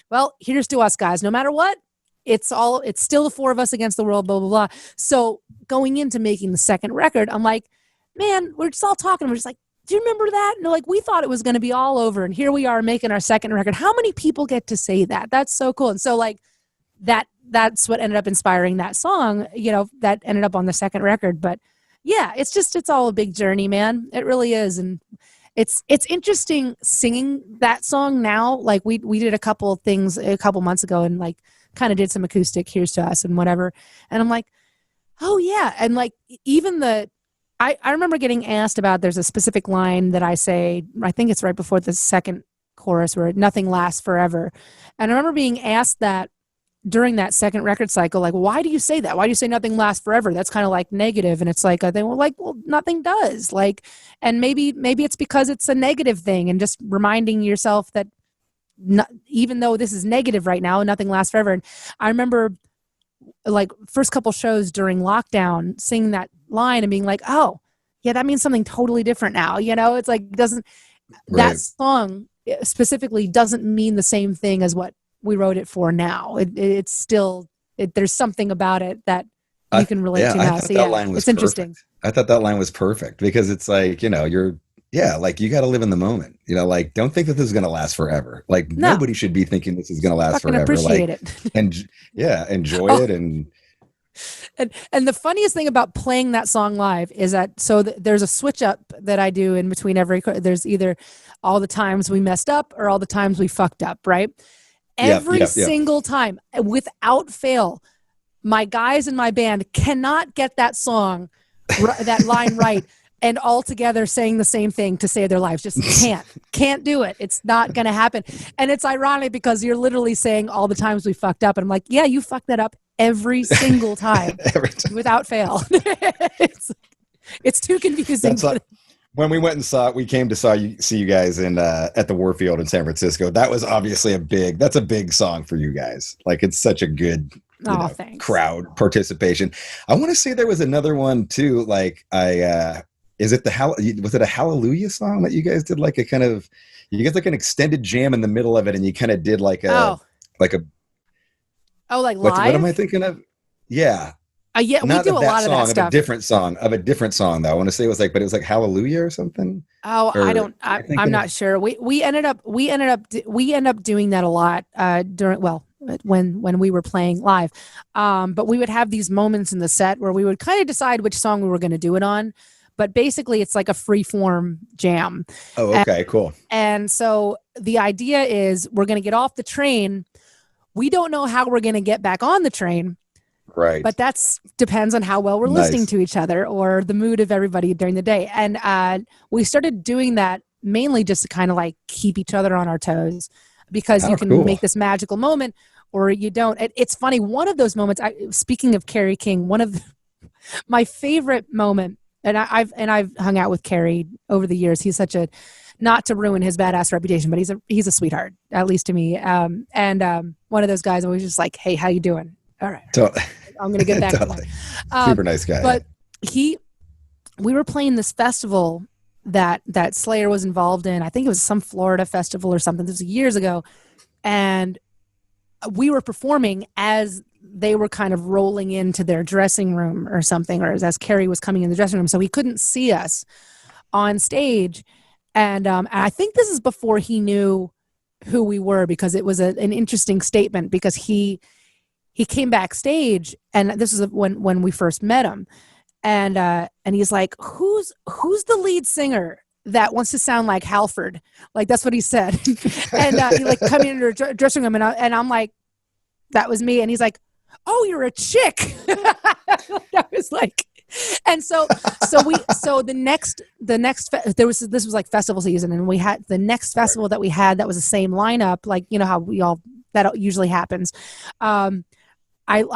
well, here's to us guys, no matter what. It's still the four of us against the world, blah, blah, blah. So going into making the second record, I'm like, man, we're just all talking. We're just like, do you remember that? And like, we thought it was going to be all over. And here we are making our second record. How many people get to say that? That's so cool. And so like that's what ended up inspiring that song, you know, that ended up on the second record. But yeah, it's all a big journey, man. It really is. And it's interesting singing that song now. Like we did a couple of things a couple months ago and like kind of did some acoustic Here's to Us and whatever. And I'm like, oh yeah. And like even I remember getting asked about, there's a specific line that I say, I think it's right before the second chorus where nothing lasts forever. And I remember being asked that during that second record cycle, like, why do you say that? Why do you say nothing lasts forever? That's kind of like negative. And it's like, they were like, well, nothing does. Like, and maybe it's because it's a negative thing and just reminding yourself that even though this is negative right now, nothing lasts forever. And I remember like first couple shows during lockdown singing that line and being like, oh yeah, that means something totally different now. You know, it's like, that song specifically doesn't mean the same thing as what we wrote it for now. It's still, there's something about it that you can relate to now. So yeah, it's interesting. I thought that line was perfect because it's like, you know, like you got to live in the moment, you know, like don't think that this is going to last forever. Like nobody should be thinking this is going to last forever. Appreciate like, it. And yeah, enjoy it. And the funniest thing about playing that song live is that there's a switch up that I do in between there's either all the times we messed up or all the times we fucked up, right? Every single time, without fail, my guys in my band cannot get that song, that line right, and all together saying the same thing to save their lives. Just can't do it. It's not going to happen. And it's ironic because you're literally saying all the times we fucked up. And I'm like, yeah, you fucked that up every single time, without fail. It's too confusing. When we went and we came to see you guys at the Warfield in San Francisco. That was obviously that's a big song for you guys. Like it's such a good crowd participation. I want to say there was another one too. Like was it a Hallelujah song that you guys did like a kind of, you guys like an extended jam in the middle of it and you kind of did like live? What am I thinking of? Yeah. Yeah, we do a lot of that stuff. Of a different song though. I want to say it was like Hallelujah or something. Oh, I'm not sure. We ended up doing that a lot when we were playing live. But we would have these moments in the set where we would kind of decide which song we were going to do it on. But basically it's like a free form jam. Oh, okay, cool. And so the idea is we're going to get off the train. We don't know how we're going to get back on the train. Right. But depends on how well we're listening to each other or the mood of everybody during the day. And we started doing that mainly just to kind of like keep each other on our toes because you can make this magical moment or you don't. It's funny. One of those moments, speaking of Carrie King, my favorite moment, and I've hung out with Carrie over the years. He's such not to ruin his badass reputation, but he's a sweetheart, at least to me. And one of those guys always just like, hey, how you doing? All right. I'm going to get back to that. Super nice guy. But we were playing this festival that Slayer was involved in. I think it was some Florida festival or something. This was years ago, and we were performing as they were kind of rolling into their dressing room or something, or as Carrie was coming in the dressing room, so he couldn't see us on stage. And I think this is before he knew who we were, because it was an interesting statement, because he came backstage, and this is when we first met him, and he's like, who's the lead singer that wants to sound like Halford? Like, that's what he said. And he like come into the dressing room, and I'm like, that was me. And he's like, oh, you're a chick. I was like, and so the next this was like festival season, and we had the next festival that we had that was the same lineup, like, you know how that usually happens. I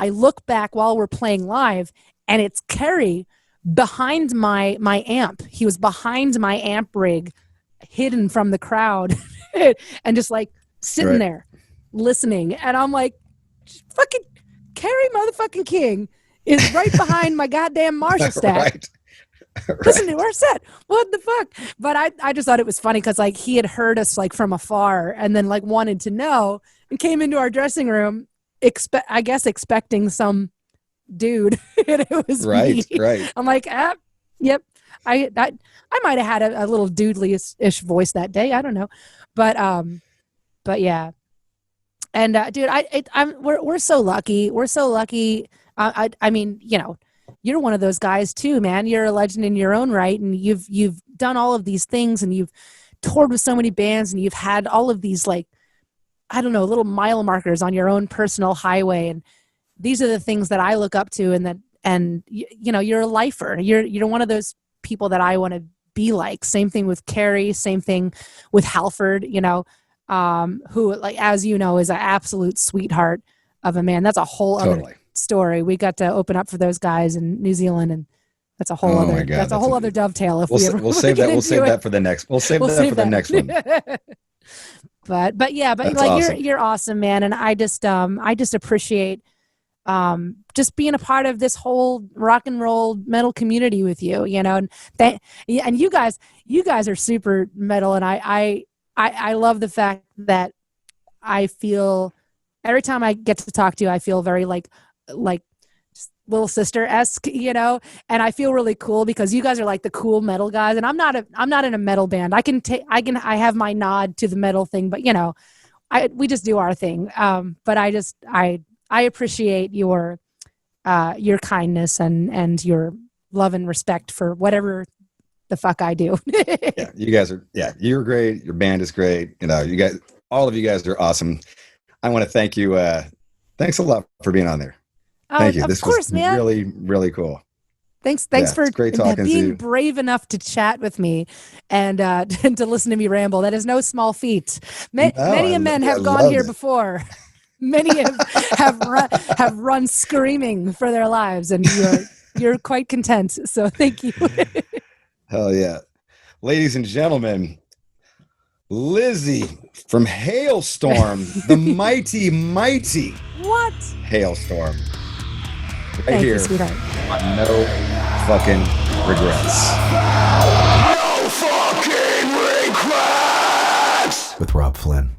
look back while we're playing live, and it's Kerry behind my amp. He was behind my amp rig, hidden from the crowd, and just like sitting there listening. And I'm like, fucking Kerry motherfucking King is right behind my goddamn Marshall stack. Right. Listen to our set. What the fuck? But I just thought it was funny, because like he had heard us like from afar, and then like wanted to know, and came into our dressing room expecting some dude. And it was me. Right. I'm like, yep. I might have had a little doodly-ish voice that day. I don't know, but yeah. And dude, we're so lucky. We're so lucky. I mean, you know, you're one of those guys too, man. You're a legend in your own right, and you've done all of these things, and you've toured with so many bands, and you've had all of these, like, I don't know, little mile markers on your own personal highway. And these are the things that I look up to, and you know, you're a lifer. You're one of those people that I want to be like. Same thing with Carrie. Same thing with Halford. You know, who, like, as you know, is an absolute sweetheart of a man. That's a whole other story. We got to open up for those guys in New Zealand, and that's a whole other dovetail. If we'll save that for the next. We'll save that for the next one. But that's like awesome. You're awesome, man, and I just appreciate just being a part of this whole rock and roll metal community with you. You know, and you guys are super metal, and I love the fact that I feel every time I get to talk to you, I feel very like little sister-esque, you know, and I feel really cool, because you guys are like the cool metal guys, and I'm not in a metal band. I have my nod to the metal thing, but you know, we just do our thing. But I appreciate your kindness and your love and respect for whatever the fuck I do. Yeah, you guys are, you're great. Your band is great. You know, you guys, all of you guys are awesome. I want to thank you. Thanks a lot for being on there. Thank you. This was really, really cool. Thanks for great talking being to you. Brave enough to chat with me and to listen to me ramble. That is no small feat. Many men have gone here before. Many have run screaming for their lives, and you're quite content. So thank you. Hell yeah. Ladies and gentlemen, Lzzy from Halestorm, the mighty what? Halestorm. Thank you, sweetheart. No fucking regrets. No fucking regrets! With Robb Flynn.